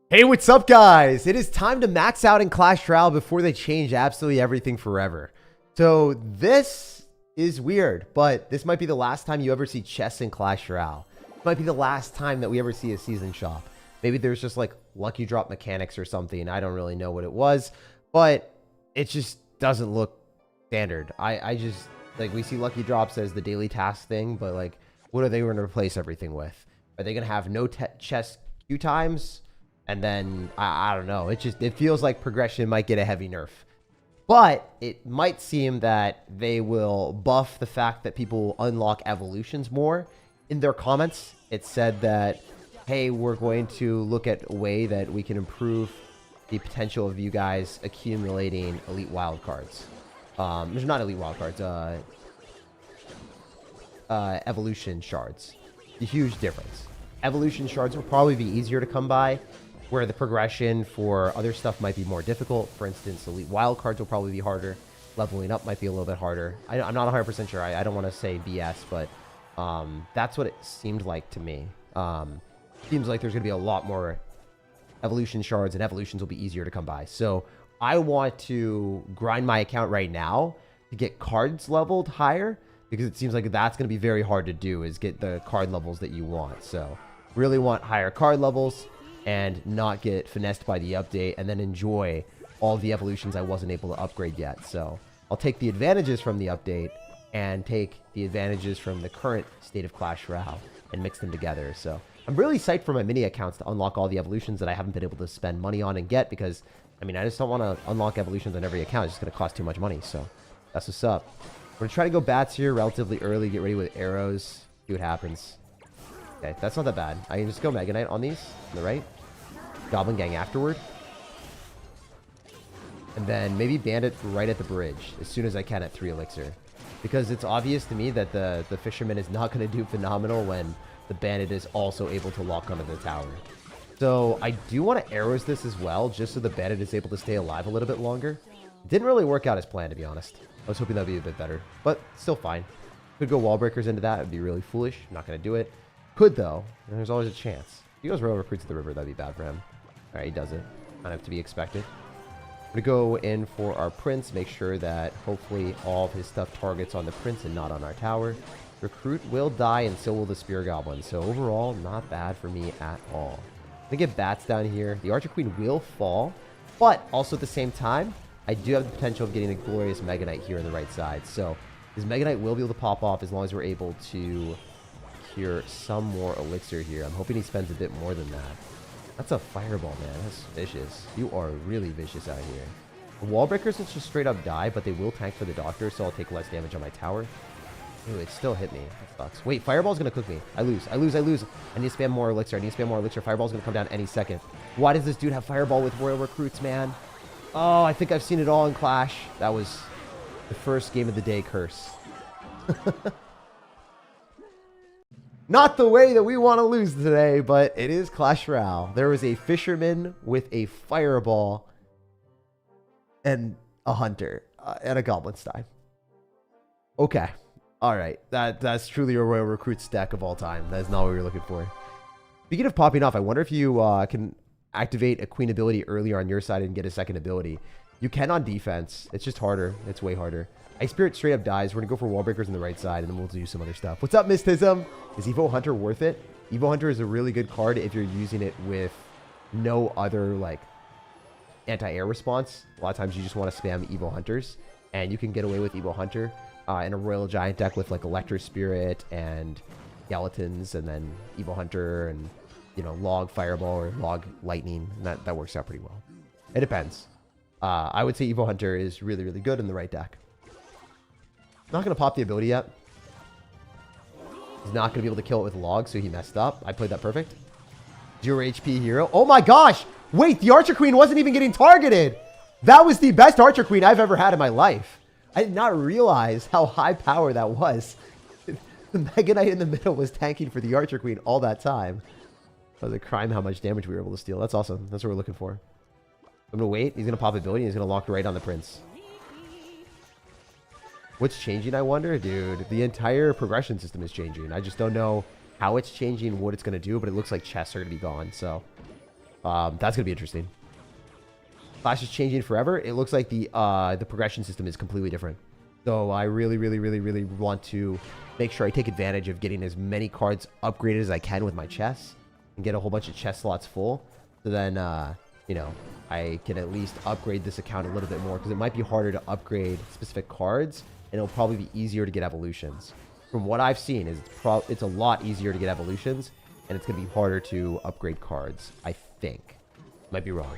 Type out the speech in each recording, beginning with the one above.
Hey, what's up, guys? It is time to max out in Clash Royale before they change absolutely everything forever. So this is weird, but this might be the last time you ever see chests in Clash Royale. It might be the last time that we ever see a season shop. Maybe there's just like lucky drop mechanics or something. I don't really know what it was, but it just doesn't look standard. I just, like, we see lucky drops as the daily task thing, but like, what are they going to replace everything with? Are they going to have no chest queue times? And then, I don't know. It feels like progression might get a heavy nerf. But it might seem that they will buff the fact that people unlock evolutions more. In their comments, it said that, hey, we're going to look at a way that we can improve the potential of you guys accumulating elite wildcards. There's not elite wildcards, evolution shards. A huge difference. Evolution shards will probably be easier to come by, where the progression for other stuff might be more difficult. For instance, elite wildcards will probably be harder. Leveling up might be a little bit harder. I'm not 100% sure. I don't want to say BS, but that's what it seemed like to me. Seems like there's going to be a lot more evolution shards, and evolutions will be easier to come by. So I want to grind my account right now to get cards leveled higher, because it seems like that's going to be very hard to do, is get the card levels that you want. So really want higher card levels and not get finessed by the update, and then enjoy all the evolutions I wasn't able to upgrade yet. So I'll take the advantages from the update and take the advantages from the current state of Clash Royale and mix them together. So I'm really psyched for my mini accounts to unlock all the evolutions that I haven't been able to spend money on and get, because, I mean, I just don't want to unlock evolutions on every account. It's just going to cost too much money. So that's what's up. I'm going to try to go bats here relatively early, get ready with arrows, see what happens. Okay, that's not that bad. I can just go Mega Knight on these, on the right. Goblin Gang afterward. And then maybe Bandit right at the bridge as soon as I can at 3 Elixir. Because it's obvious to me that the Fisherman is not going to do phenomenal when the Bandit is also able to lock onto the tower. So I do want to arrows this as well, just so the Bandit is able to stay alive a little bit longer. Didn't really work out as planned, to be honest. I was hoping that would be a bit better, but still fine. Could go wall breakers into that. It would be really foolish. Not going to do it. Could, though. And there's always a chance. If he goes Royal Recruit to the river, that'd be bad for him. All right, he does it. Kind of to be expected. We're going to go in for our Prince. Make sure that hopefully all of his stuff targets on the Prince and not on our tower. Recruit will die, and so will the Spear Goblin. So overall, not bad for me at all. I'm going to get bats down here. The Archer Queen will fall. But also at the same time, I do have the potential of getting a glorious Mega Knight here on the right side. So his Mega Knight will be able to pop off as long as we're able to cure some more Elixir here. I'm hoping he spends a bit more than that. That's a fireball, man. That's vicious. You are really vicious out here. The wall breakers will just straight up die, but they will tank for the doctor, so I'll take less damage on my tower. Ooh, it still hit me. That sucks. Wait, fireball's gonna cook me. I lose. I need to spam more Elixir. Fireball's gonna come down any second. Why does this dude have fireball with Royal Recruits, man? Oh, I think I've seen it all in Clash. That was the first game of the day curse. Not the way that we want to lose today, but it is Clash Royale. There was a Fisherman with a Fireball and a Hunter and a Goblin Stein. Okay. All right. That's truly a Royal Recruits deck of all time. That is not what we were looking for. Speaking of popping off, I wonder if you can activate a Queen ability earlier on your side and get a second ability. You can on defense. It's just harder. It's way harder. Ice Spirit straight up dies. We're going to go for wall breakers on the right side, and then we'll do some other stuff. What's up, Mystism? Is Evo Hunter worth it? Evo Hunter is a really good card if you're using it with no other, like, anti-air response. A lot of times you just want to spam Evo Hunters, and you can get away with Evo Hunter in a Royal Giant deck with, like, Electro Spirit and Skeletons, and then Evo Hunter and, you know, Log Fireball or Log Lightning. That works out pretty well. It depends. I would say Evo Hunter is really, really good in the right deck. Not going to pop the ability yet. He's not going to be able to kill it with Log, so he messed up. I played that perfect. 0 HP hero. Oh my gosh! Wait, the Archer Queen wasn't even getting targeted! That was the best Archer Queen I've ever had in my life. I did not realize how high power that was. The Mega Knight in the middle was tanking for the Archer Queen all that time. That was a crime how much damage we were able to steal. That's awesome. That's what we're looking for. I'm going to wait. He's going to pop ability, and he's going to lock right on the Prince. What's changing, I wonder? Dude, the entire progression system is changing. I just don't know how it's changing, what it's going to do, but it looks like chests are going to be gone. So, That's going to be interesting. Clash is changing forever. It looks like the progression system is completely different. So I really want to make sure I take advantage of getting as many cards upgraded as I can with my chests and get a whole bunch of chest slots full. So then, you know, I can at least upgrade this account a little bit more because it might be harder to upgrade specific cards and it'll probably be easier to get evolutions. From what I've seen, is it's a lot easier to get evolutions and it's going to be harder to upgrade cards, I think. Might be wrong.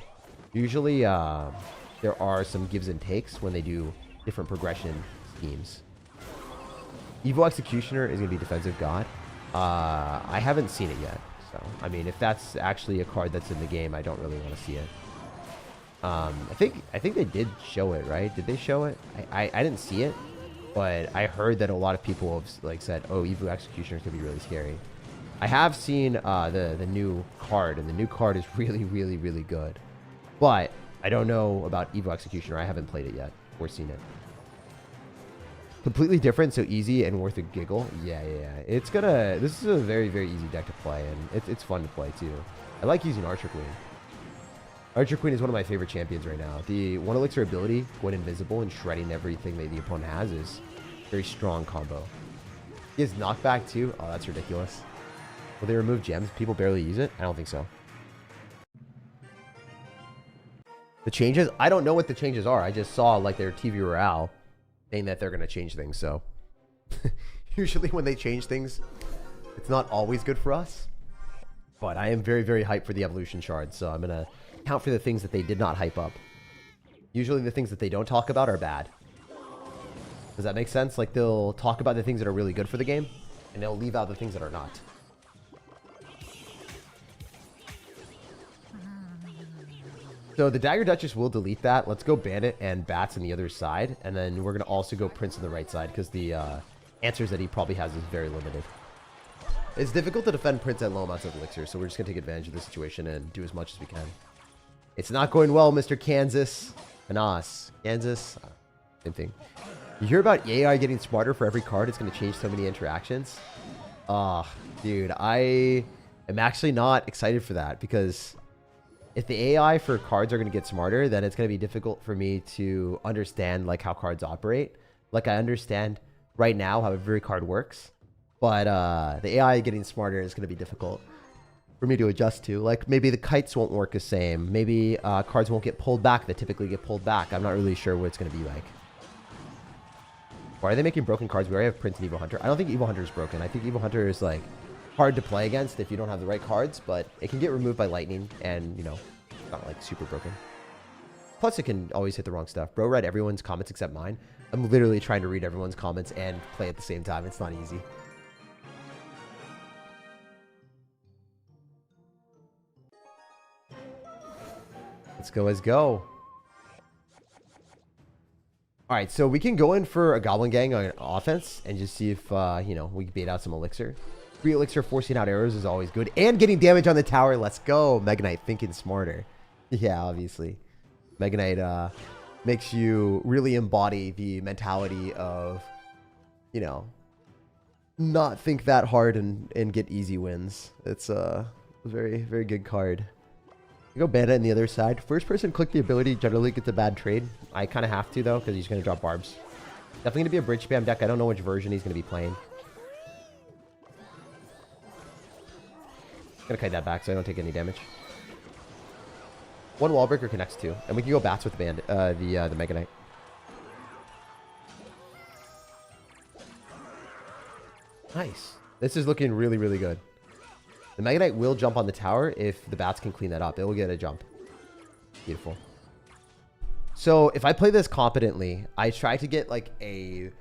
Usually, there are some gives and takes when they do different progression schemes. Evo Executioner is going to be Defensive God. I haven't seen it yet. So, I mean, if that's actually a card that's in the game, I don't really want to see it. I think they did show it, right? Did they show it? I didn't see it, but I heard that a lot of people have like said, "Oh, Evo Executioner is going to be really scary." I have seen the new card, and the new card is really good. But I don't know about Evo Executioner. I haven't played it yet or seen it. Completely different, so easy and worth a giggle. Yeah. This is a very easy deck to play, and it's fun to play too. I like using Archer Queen. Archer Queen is one of my favorite champions right now. The one Elixir ability, going invisible and shredding everything that the opponent has, is a very strong combo. He has knockback too. Oh, that's ridiculous. Will they remove gems? People barely use it? I don't think so. The changes? I don't know what the changes are. I just saw like their TV Royale saying that they're going to change things. So usually when they change things, it's not always good for us. But I am very hyped for the evolution shards. So I'm going to count for the things that they did not hype up. Usually the things that they don't talk about are bad. Does that make sense? Like they'll talk about the things that are really good for the game and they'll leave out the things that are not. So the Dagger Duchess will delete that. Let's go Bandit and Bats on the other side. And then we're going to also go Prince on the right side because the answers that he probably has is very limited. It's difficult to defend Prince at low amounts of Elixir, so we're just going to take advantage of the situation and do as much as we can. It's not going well, Mr. Kansas. Menace. Kansas. Same thing. You hear about AI getting smarter for every card? It's going to change so many interactions. Dude, I am actually not excited for that because if the AI for cards are going to get smarter, then it's going to be difficult for me to understand like how cards operate. Like I understand right now how every card works, but the AI getting smarter is going to be difficult for me to adjust to. Like maybe the kites won't work the same. Maybe cards won't get pulled back that typically get pulled back. I'm not really sure what it's going to be like. Why are they making broken cards? We already have Prince and Evo Hunter. I don't think Evo Hunter is broken. I think Evo Hunter is like hard to play against if you don't have the right cards, but it can get removed by lightning and, you know, it's not like super broken. Plus it can always hit the wrong stuff. Bro read everyone's comments except mine. I'm literally trying to read everyone's comments and play at the same time. It's not easy. Let's go, let's go. All right, so we can go in for a Goblin Gang on offense and just see if, you know, we can bait out some Elixir. Free Elixir forcing out arrows is always good. And getting damage on the tower. Let's go. Mega Knight thinking smarter. Yeah, obviously. Mega Knight makes you really embody the mentality of, you know, not think that hard and get easy wins. It's a very good card. You go Bandit on the other side. First person click the ability generally gets a bad trade. I kind of have to though because he's going to drop barbs. Definitely going to be a bridge spam deck. I don't know which version he's going to be playing. Gonna kite that back so I don't take any damage. One wall breaker connects to, and we can go bats with the Bandit, the Mega Knight. Nice. This is looking really good. The Mega Knight will jump on the tower if the bats can clean that up. It will get a jump. Beautiful. So if I play this competently, I try to get like a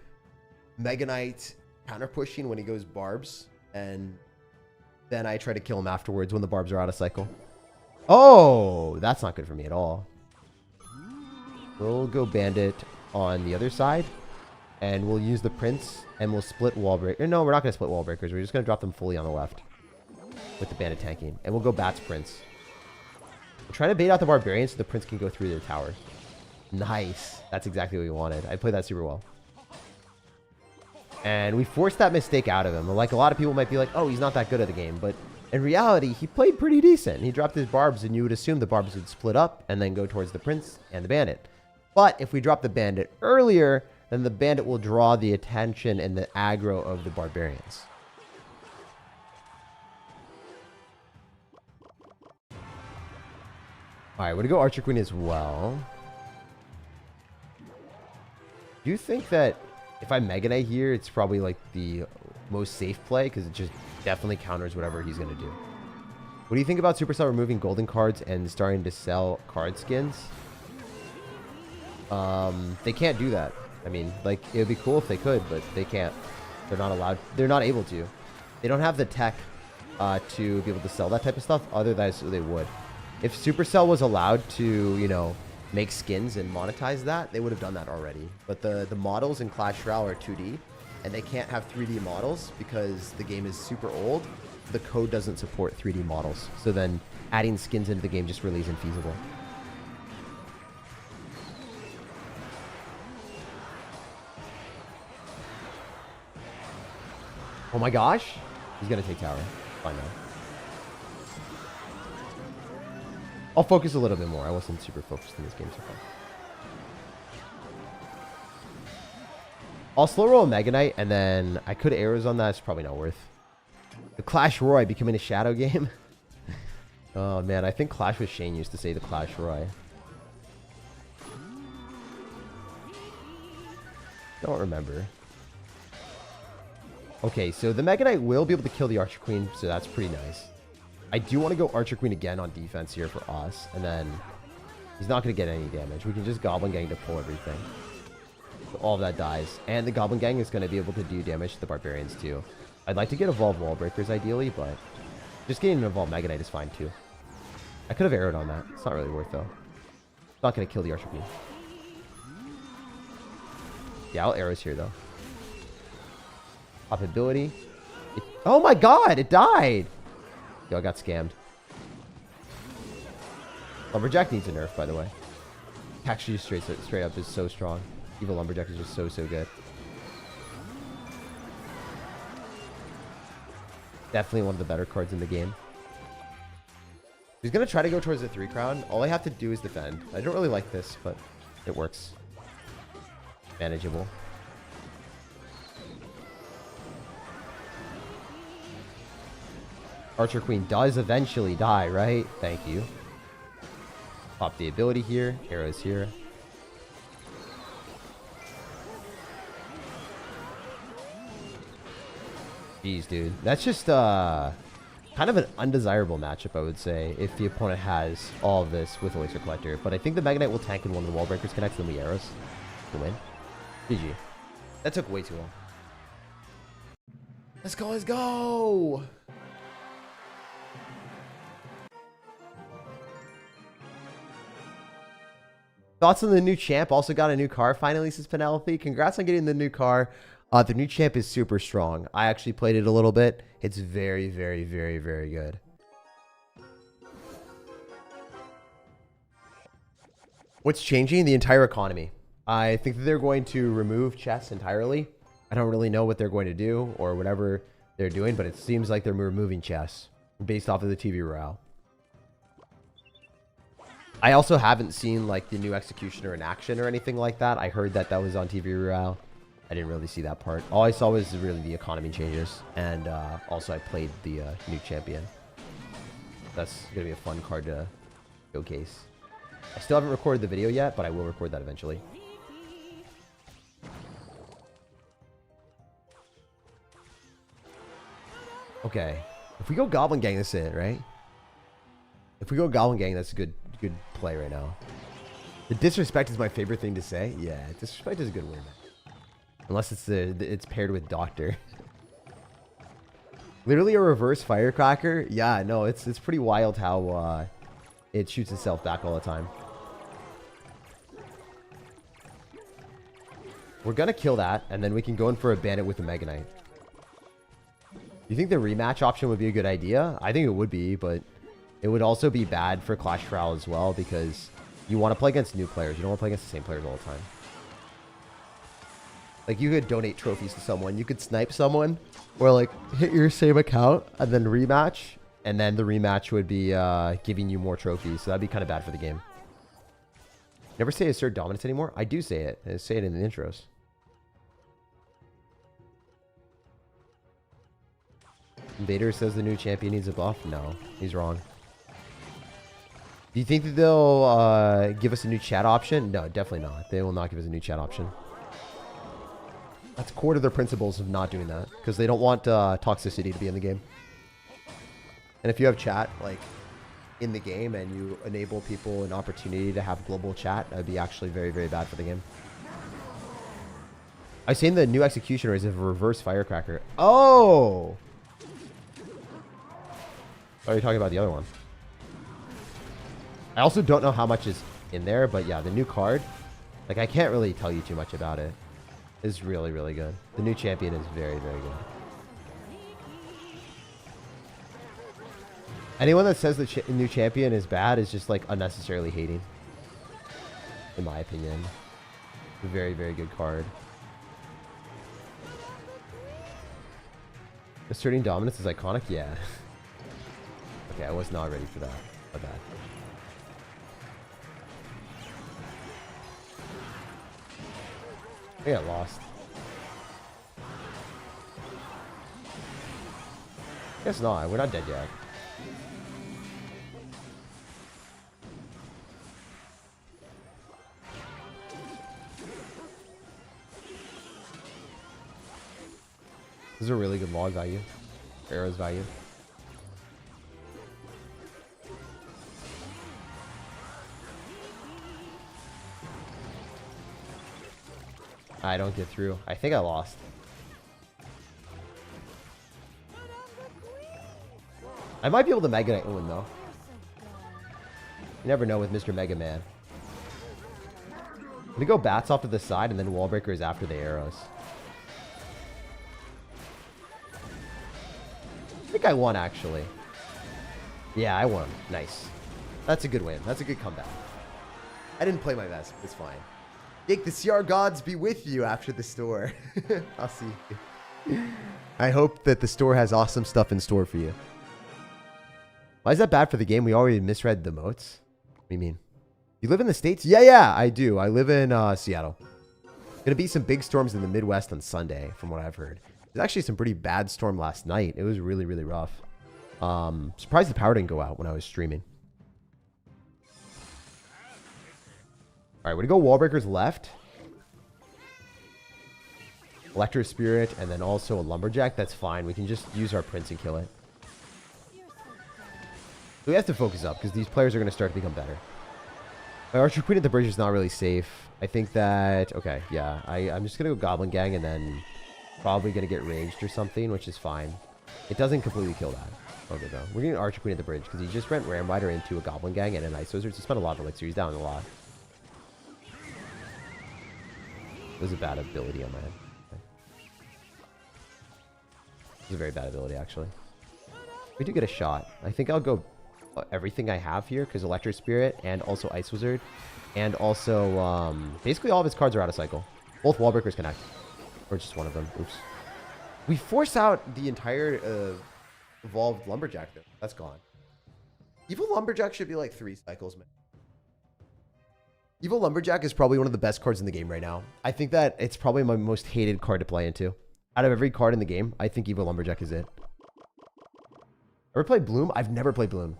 Mega Knight counter pushing when he goes barbs, and then I try to kill him afterwards when the barbs are out of cycle. Oh, that's not good for me at all. We'll go Bandit on the other side. And we'll use the Prince. And we'll split wall breaker. No, we're not going to split wall breakers. We're just going to drop them fully on the left. With the Bandit tanking. And we'll go Bats Prince. We'll try to bait out the Barbarian so the Prince can go through the tower. Nice. That's exactly what we wanted. I played that super well. And we forced that mistake out of him. Like, a lot of people might be like, oh, he's not that good at the game. But In reality, he played pretty decent. He dropped his barbs, and you would assume the barbs would split up and then go towards the prince and the bandit. But if we drop the bandit earlier, then the bandit will draw the attention and the aggro of the barbarians. All right, we're going to go Archer Queen as well. Do you think that if I Mega Knight here, it's probably like the most safe play? Because it just definitely counters whatever he's going to do. What do you think about Supercell removing golden cards and starting to sell card skins? They can't do that. I mean, like, it would be cool if they could, but they can't. They're not allowed. They're not able to. They don't have the tech to be able to sell that type of stuff. Otherwise, they would. If Supercell was allowed to, you know, make skins and monetize that, they would have done that already. But the models in Clash Royale are 2D, and they can't have 3D models because the game is super old. The code doesn't support 3D models. So then adding skins into the game just really isn't feasible. Oh my gosh. He's going to take tower. Fine now. I'll focus a little bit more. I wasn't super focused in this game so far. I'll slow roll a Mega Knight, and then I could arrows on that. It's probably not worth. The Clash Royale becoming a shadow game. Oh man, I think Clash with Shane used to say the Clash Royale. Don't remember. Okay, so the Mega Knight will be able to kill the Archer Queen, so that's pretty nice. I do want to go Archer Queen again on defense here for us, and then he's not going to get any damage. We can just Goblin Gang to pull everything. So all of that dies. And the Goblin Gang is going to be able to do damage to the Barbarians too. I'd like to get Evolved Wall Breakers ideally, but just getting an Evolved Mega Knight is fine too. I could have arrowed on that. It's not really worth though. It's not going to kill the Archer Queen. Yeah, I'll arrows here though. Pop ability. Oh my god, it died! Yo, I got scammed. Lumberjack needs a nerf, by the way. Actually, just straight up is so strong. Evo Lumberjack is just so good. Definitely one of the better cards in the game. He's going to try to go towards the 3 crown. All I have to do is defend. I don't really like this, but it works. Manageable. Archer Queen does eventually die, right? Thank you. Pop the ability here. Arrows here. Jeez, dude. That's just kind of an undesirable matchup, I would say, if the opponent has all of this with Elixir Collector. But I think the Mega Knight will tank in one of the Wall Breakers connects, then we arrows to win. GG. That took way too long. Let's go, let's go! Thoughts on the new champ? Also got a new car finally, says Penelope. Congrats on getting the new car. The new champ is super strong. I actually played it a little bit. It's very, very, very, very good. What's changing? The entire economy. I think that they're going to remove chess entirely. I don't really know what they're going to do or whatever they're doing, but it seems like they're removing chess based off of the TV Royale. I also haven't seen like the new Executioner in action or anything like that. I heard that that was on TV Royale. I didn't really see that part. All I saw was really the economy changes. And also I played the new champion. That's going to be a fun card to showcase. I still haven't recorded the video yet, but I will record that eventually. Okay. If we go Goblin Gang, that's it, right? If we go Goblin Gang, that's a good play right now. The disrespect is my favorite thing to say. Yeah, disrespect is a good word. Unless it's paired with Doctor. Literally a reverse firecracker. Yeah, no, it's pretty wild how it shoots itself back all the time. We're gonna kill that, and then we can go in for a bandit with a Mega Knight. You think the rematch option would be a good idea? I think it would be, but it would also be bad for Clash Royale as well, because you want to play against new players. You don't want to play against the same players all the time. Like, you could donate trophies to someone. You could snipe someone, or like hit your same account and then rematch And then the rematch would be giving you more trophies. So that'd be kind of bad for the game. Never say assert dominance anymore. I do say it. I say it in the intros. Vader says the new champion needs a buff. No, he's wrong. Do you think that they'll give us a new chat option? No, definitely not. They will not give us a new chat option. That's core to their principles of not doing that. Because they don't want toxicity to be in the game. And if you have chat, like, in the game and you enable people an opportunity to have global chat, that would be actually very, very bad for the game. I've seen the new executioner is a reverse firecracker. Oh! Oh, you're talking about the other one. I also don't know how much is in there, but yeah, the new card, like, I can't really tell you too much about it. It's really, really good. The new champion is very, very good. Anyone that says the new champion is bad is just, like, unnecessarily hating. In my opinion. A very, very good card. Asserting dominance is iconic? Yeah. Okay, I was not ready for that. My bad. I got lost. Guess not. We're not dead yet. This is a really good log value. Arrows value. I don't get through. I think I lost. I might be able to Mega Knight win though. You never know with Mr. Mega Man. We go bats off to the side and then wall breakers after the arrows. I think I won actually. Yeah, I won. Nice. That's a good win. That's a good comeback. I didn't play my best. It's fine. Jake, the CR gods be with you after the store. I'll see you. I hope that the store has awesome stuff in store for you. Why is that bad for the game? We already misread the moats. What do you mean? You live in the States? Yeah, I do. I live in Seattle. Gonna be some big storms in the Midwest on Sunday, from what I've heard. There's actually some pretty bad storm last night. It was really, really rough. Surprised the power didn't go out when I was streaming. All right, we're going to go wall breakers left. Electro Spirit, and then also a Lumberjack. That's fine. We can just use our Prince and kill it. So we have to focus up because these players are going to start to become better. My Archer Queen at the bridge is not really safe. I think that... Okay, yeah. I'm just going to go Goblin Gang and then probably going to get ranged or something, which is fine. It doesn't completely kill that. Okay, though. We're getting Archer Queen at the bridge because he just went Ram Rider into a Goblin Gang and an Ice Wizard. So he spent a lot of Elixir. He's down a lot. It was a bad ability on my end. Okay. It was a very bad ability, actually. We do get a shot. I think I'll go everything I have here, because Electro Spirit and also Ice Wizard. And also, basically all of his cards are out of cycle. Both wall breakers connect. Or just one of them. Oops. We force out the entire evolved Lumberjack, though. That's gone. Evo Lumberjack should be like 3 cycles, man. Evo Lumberjack is probably one of the best cards in the game right now. I think that it's probably my most hated card to play into. Out of every card in the game, I think Evo Lumberjack is it. Ever played Bloom? I've never played Bloom.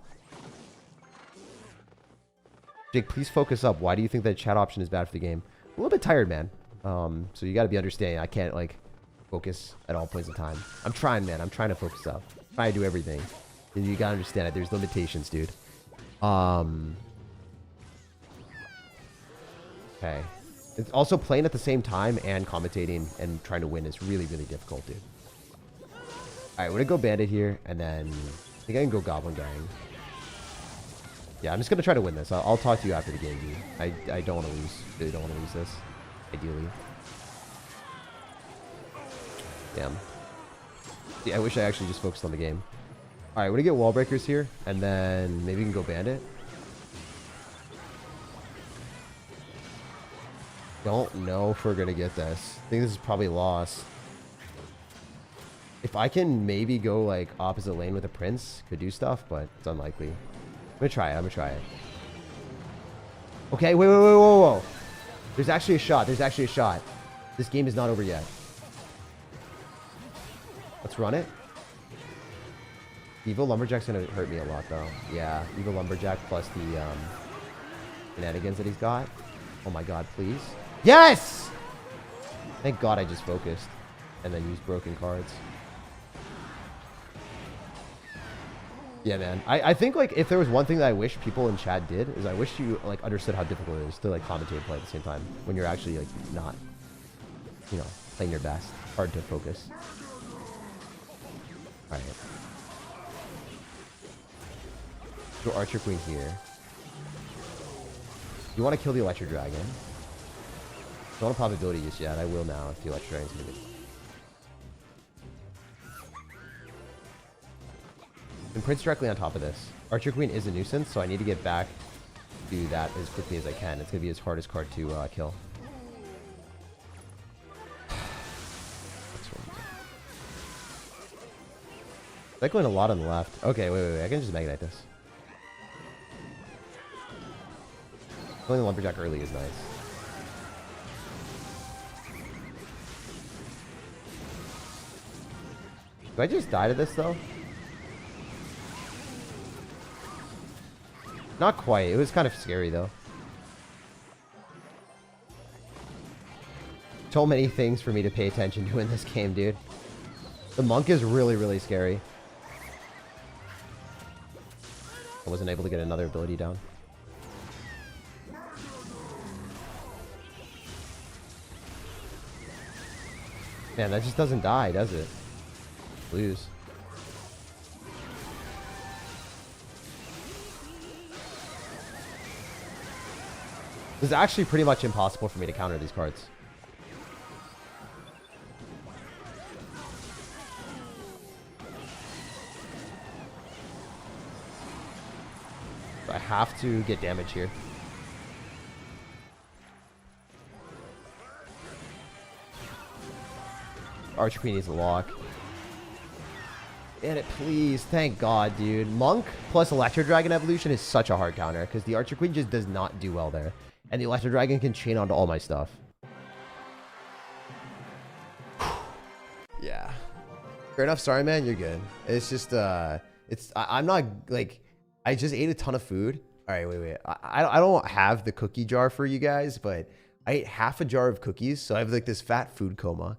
Jake, please focus up. Why do you think that chat option is bad for the game? I'm a little bit tired, man. So you got to be understanding. I can't, like, focus at all points in time. I'm trying, man. I'm trying to focus up. I'm trying to do everything. And you got to understand it. There's limitations, dude. Okay. It's also playing at the same time and commentating and trying to win is really, really difficult, dude. Alright, we're going to go Bandit here, and then I think I can go Goblin Gang. Yeah, I'm just going to try to win this. I'll talk to you after the game, dude. I don't want to lose. Really don't want to lose this, ideally. Damn. Yeah, I wish I actually just focused on the game. Alright, we're going to get Wall Breakers here, and then maybe we can go Bandit. Don't know if we're gonna get this. I think this is probably a loss. If I can maybe go like opposite lane with a Prince, could do stuff, but it's unlikely. I'm gonna try it. I'm gonna try it. Okay, wait, whoa. There's actually a shot. There's actually a shot. This game is not over yet. Let's run it. Evo Lumberjack's gonna hurt me a lot though. Yeah, Evo Lumberjack plus the shenanigans that he's got. Oh my god, please. Yes! Thank god I just focused and then used broken cards. Yeah, man. I think like if there was one thing that I wish people in chat did is I wish you like understood how difficult it is to like commentate and play at the same time when you're actually like not, you know, playing your best. Hard to focus. All right. Go Archer Queen here. You want to kill the Electro Dragon? Don't want a probability just yet. I will now if the Electro Dragon's gonna be. And Prince directly on top of this. Archer Queen is a nuisance, so I need to get back to that as quickly as I can. It's gonna be his hardest card to kill. Cycling a lot on the left. Okay, wait. I can just Magnite this. Killing the Lumberjack early is nice. Do I just die to this, though? Not quite. It was kind of scary, though. So many things for me to pay attention to in this game, dude. The monk is really, really scary. I wasn't able to get another ability down. Man, that just doesn't die, does it? Lose. It's actually pretty much impossible for me to counter these cards. I have to get damage here. Archer Queen needs a lock. And it, please. Thank God, dude. Monk plus Electro Dragon evolution is such a hard counter because the Archer Queen just does not do well there. And the Electro Dragon can chain onto all my stuff. Yeah. Fair enough. Sorry, man. You're good. It's just, I'm not, like, I just ate a ton of food. All right, wait. I don't have the cookie jar for you guys, but I ate half a jar of cookies. So I have, like, this fat food coma.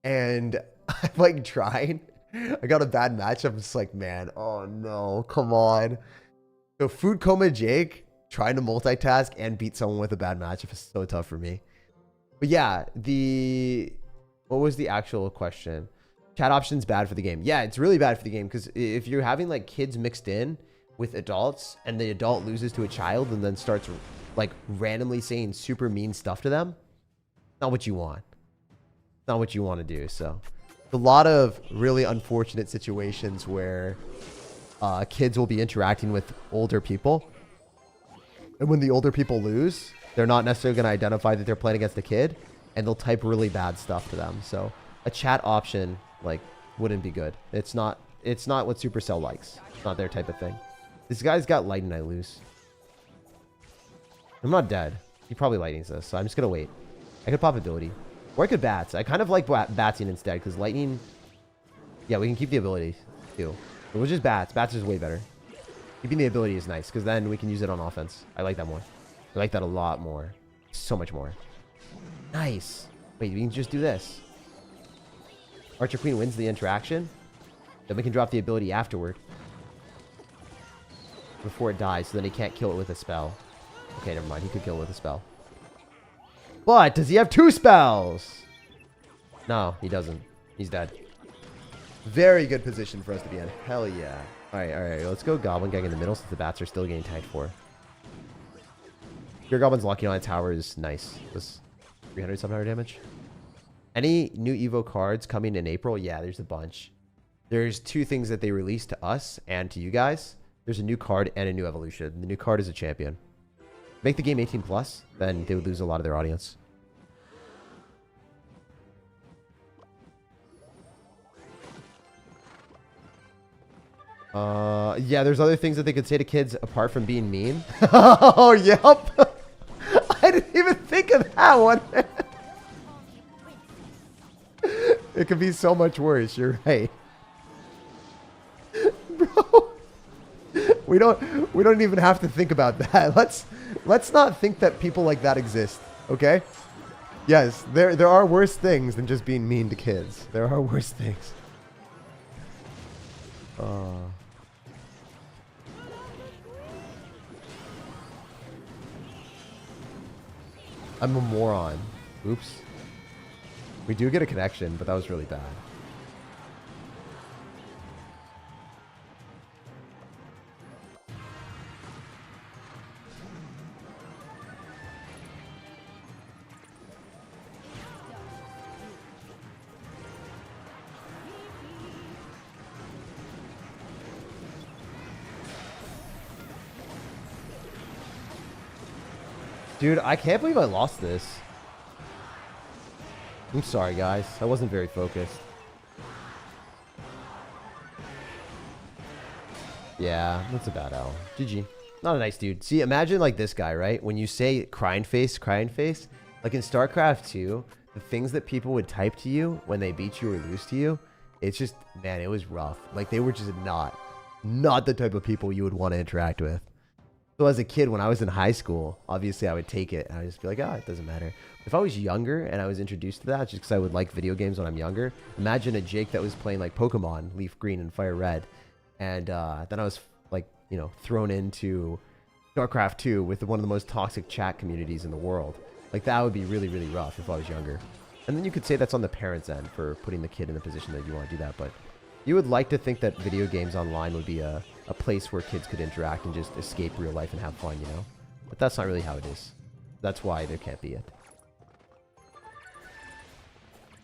And I'm, like, trying. I got a bad matchup. I'm just like, man, oh, no. Come on. So food coma Jake trying to multitask and beat someone with a bad matchup is so tough for me. But yeah, what was the actual question? Chat options bad for the game. Yeah, it's really bad for the game because if you're having like kids mixed in with adults and the adult loses to a child and then starts like randomly saying super mean stuff to them, not what you want. Not what you want to do. So a lot of really unfortunate situations where kids will be interacting with older people. And when the older people lose, they're not necessarily going to identify that they're playing against a kid, and they'll type really bad stuff to them. So a chat option like wouldn't be good. It's not what Supercell likes. It's not their type of thing. This guy's got light and I lose. I'm not dead. He probably lightnings this, so I'm just going to wait. I could pop ability. Or I could bats. I kind of like batsing instead because lightning... Yeah, we can keep the ability too. But we'll just bats. Bats is way better. Keeping the ability is nice because then we can use it on offense. I like that more. I like that a lot more. So much more. Nice. Wait, we can just do this. Archer Queen wins the interaction. Then we can drop the ability afterward. Before it dies, so then he can't kill it with a spell. Okay, never mind. He could kill it with a spell. But does he have 2 spells? No, he doesn't. He's dead. Very good position for us to be in. Hell yeah. All right. Let's go Goblin Gang in the middle since the bats are still getting tagged for. Your Goblin's locking on a tower is nice. This 300, 700 damage. Any new Evo cards coming in April? Yeah, there's a bunch. There's 2 things that they released to us and to you guys. There's a new card and a new evolution. The new card is a champion. Make the game 18+, then they would lose a lot of their audience. Yeah, there's other things that they could say to kids apart from being mean. Oh, yep. I didn't even think of that one. It could be so much worse. You're right. Bro, we don't even have to think about that. Let's not think that people like that exist, okay? Yes, there are worse things than just being mean to kids. There are worse things. I'm a moron. Oops. We do get a connection, but that was really bad. Dude, I can't believe I lost this. I'm sorry, guys. I wasn't very focused. Yeah, that's a bad L. GG. Not a nice dude. See, imagine like this guy, right? When you say crying face, like in StarCraft 2, the things that people would type to you when they beat you or lose to you, it's just, man, it was rough. Like they were just not the type of people you would want to interact with. So as a kid, when I was in high school, obviously I would take it and I would just be like, oh, it doesn't matter. If I was younger and I was introduced to that just because I would like video games when I'm younger, imagine a Jake that was playing like Pokemon, Leaf Green and Fire Red. And then I was like, you know, thrown into StarCraft 2 with one of the most toxic chat communities in the world. Like that would be really, really rough if I was younger. And then you could say that's on the parents' end for putting the kid in the position that you want to do that. But you would like to think that video games online would be a place where kids could interact and just escape real life and have fun, you know? But that's not really how it is. That's why there can't be it.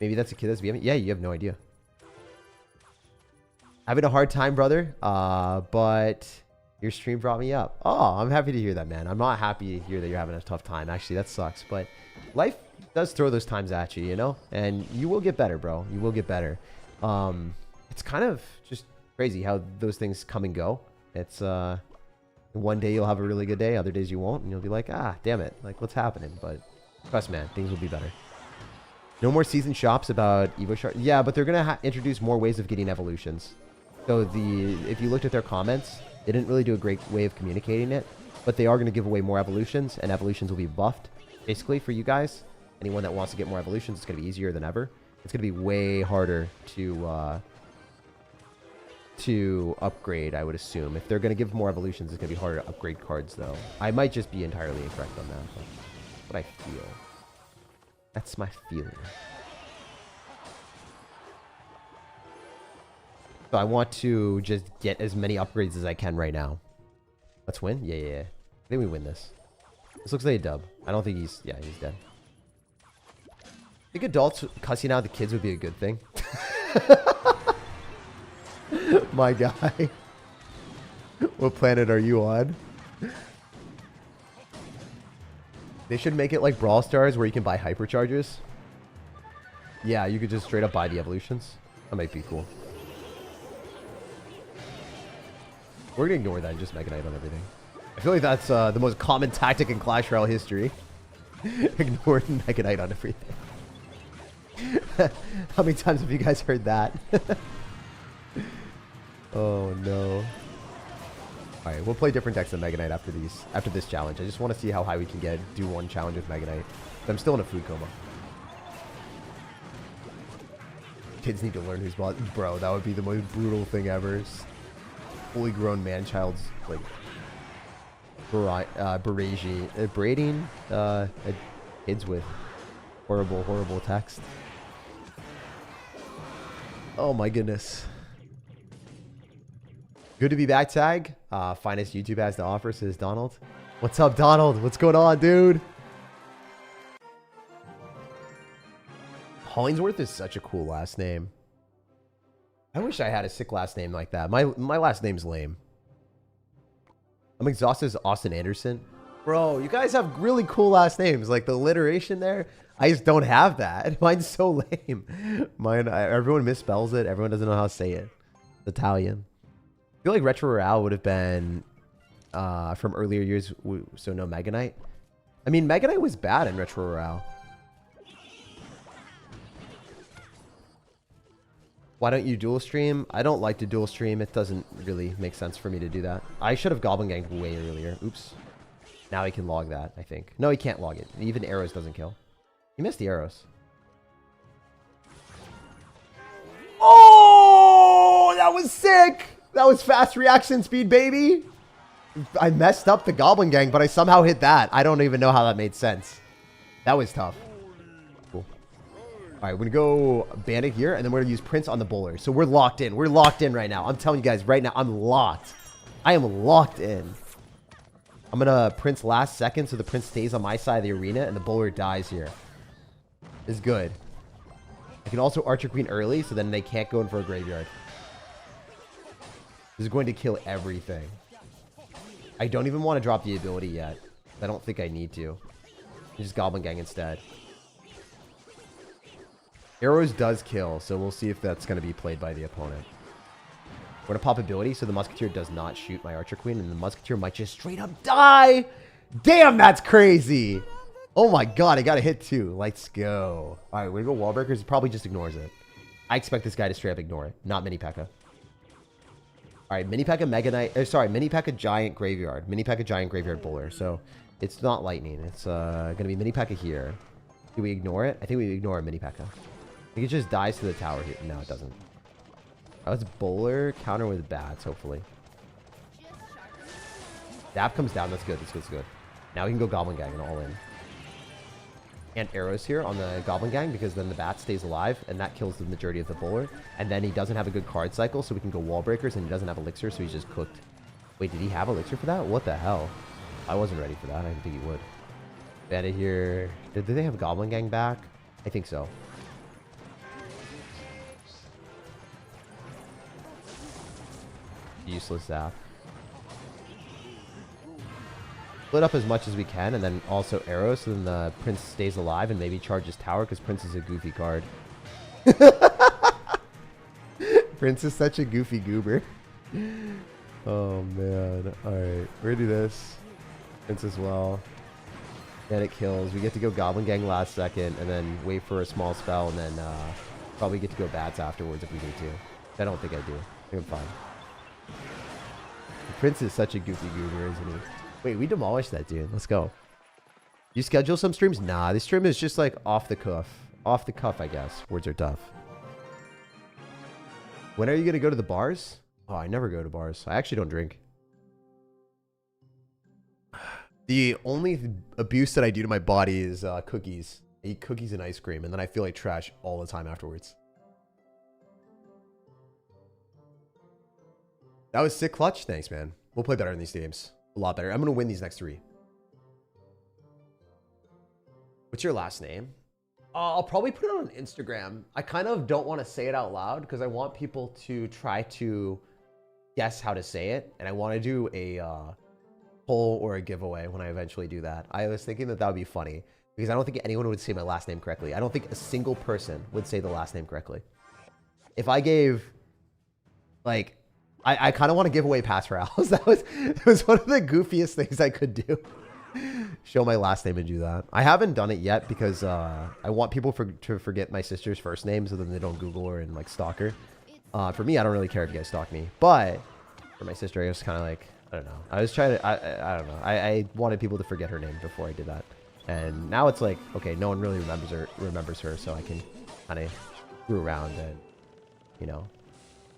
Maybe that's a kid that's BMing? Yeah, you have no idea. Having a hard time, brother, but your stream brought me up. Oh, I'm happy to hear that, man. I'm not happy to hear that you're having a tough time. Actually, that sucks. But life does throw those times at you, you know? And you will get better, bro. You will get better. It's kind of just crazy how those things come and go. It's one day you'll have a really good day, other days you won't, and you'll be like, ah, damn it, like what's happening? But trust, man, things will be better. No more season shops about Evo shards. Yeah, but they're gonna introduce more ways of getting evolutions. So if you looked at their comments, they didn't really do a great way of communicating it, but they are gonna give away more evolutions, and evolutions will be buffed. Basically, for you guys, anyone that wants to get more evolutions, it's gonna be easier than ever. It's gonna be way harder to upgrade, I would assume. If they're going to give more evolutions, it's going to be harder to upgrade cards, though. I might just be entirely incorrect on that, but that's what I feel. That's my feeling. So I want to just get as many upgrades as I can right now. Let's win? Yeah. I think we win this. This looks like a dub. I don't think he's... Yeah, he's dead. I think adults cussing out the kids would be a good thing. My guy. What planet are you on? They should make it like Brawl Stars where you can buy hyperchargers. Yeah, you could just straight up buy the evolutions. That might be cool. We're gonna ignore that and just Mega Knight on everything. I feel like that's the most common tactic in Clash Royale history. Ignore Mega Knight on everything. How many times have you guys heard that? Oh no. Alright, we'll play different decks than Mega Knight after this challenge. I just want to see how high we can do one challenge with Mega Knight. I'm still in a food coma. Kids need to learn who's boss. Bro, that would be the most brutal thing ever. Fully grown man-child's like berating kids with horrible text. Oh my goodness. Good to be back, Tag. Finest YouTube has to offer, says Donald. What's up, Donald? What's going on, dude? Hollingsworth is such a cool last name. I wish I had a sick last name like that. My last name's lame. I'm exhausted as Austin Anderson. Bro, you guys have really cool last names. Like the alliteration there, I just don't have that. Mine's so lame. Everyone misspells it. Everyone doesn't know how to say it. It's Italian. feel like Retro Royale would have been from earlier years, so no Mega Knight. I mean, Mega Knight was bad in Retro Royale. Why don't you dual stream? I don't like to dual stream. It doesn't really make sense for me to do that. I should have Goblin Ganged way earlier. Oops. Now he can log that, I think. No, he can't log it. Even arrows doesn't kill. He missed the arrows. Oh, that was sick. That was fast reaction speed, baby. I messed up the Goblin Gang, but I somehow hit that. I don't even know how that made sense. That was tough. Cool. All right, we're going to go Bandit here, and then we're going to use Prince on the bowler. So we're locked in. We're locked in right now. I'm telling you guys right now, I'm locked. I am locked in. I'm going to Prince last second, so the Prince stays on my side of the arena, and the bowler dies here. This is good. I can also Archer Queen early, so then they can't go in for a graveyard. This is going to kill everything. I don't even want to drop the ability yet. I don't think I need to. Just Goblin Gang instead. Arrows does kill, so we'll see if that's going to be played by the opponent. We're going to pop ability, so the Musketeer does not shoot my Archer Queen, and the Musketeer might just straight up die! Damn, that's crazy! Oh my god, I got a hit too. Let's go. Alright, we're going to go Wall Breakers. He probably just ignores it. I expect this guy to straight up ignore it. Not Mini Pekka. Alright, Mini Pekka Mega Knight. Mini Pekka Giant Graveyard. Mini Pekka Giant Graveyard Bowler. So, it's not Lightning. It's going to be Mini Pekka here. Do we ignore it? I think we ignore Mini Pekka. I think it just dies to the tower here. No, it doesn't. Oh, it's Bowler. Counter with bats, hopefully. Dap comes down. That's good. That's good. Now we can go Goblin Gang and all in. And arrows here on the Goblin Gang, because then the bat stays alive, and that kills the majority of the bowler. And then he doesn't have a good card cycle, so we can go Wall Breakers, and he doesn't have Elixir, so he's just cooked. Wait, did he have Elixir for that? What the hell? I wasn't ready for that. I didn't think he would. Bandit here. Did they have Goblin Gang back? I think so. Useless zap. Split up as much as we can, and then also arrows, so then the Prince stays alive and maybe charges tower, because Prince is a goofy card. Prince is such a goofy goober. Oh man. Alright, we're gonna do this. Prince as well. Then it kills. We get to go Goblin Gang last second, and then wait for a small spell, and then probably get to go bats afterwards if we need to. I don't think I do. I think I'm fine. The Prince is such a goofy goober, isn't he? Wait, we demolished that dude. Let's go. You schedule some streams? Nah, this stream is just like off the cuff. Off the cuff, I guess. Words are tough. When are you going to go to the bars? Oh, I never go to bars. I actually don't drink. The only abuse that I do to my body is cookies. I eat cookies and ice cream, and then I feel like trash all the time afterwards. That was sick clutch. Thanks, man. We'll play better in these games. A lot better. I'm going to win these next 3. What's your last name? I'll probably put it on Instagram. I kind of don't want to say it out loud because I want people to try to guess how to say it. And I want to do a poll or a giveaway when I eventually do that. I was thinking that that would be funny because I don't think anyone would say my last name correctly. I don't think a single person would say the last name correctly. If I gave, like, I kind of want to give away pass royales. It was one of the goofiest things I could do. Show my last name and do that. I haven't done it yet because I want people to forget my sister's first name so then they don't Google her and like stalk her. For me, I don't really care if you guys stalk me, but for my sister, I was kind of like, I don't know. I was trying to, I don't know. I wanted people to forget her name before I did that, and now it's like, okay, no one really remembers her, so I can kind of screw around and, you know,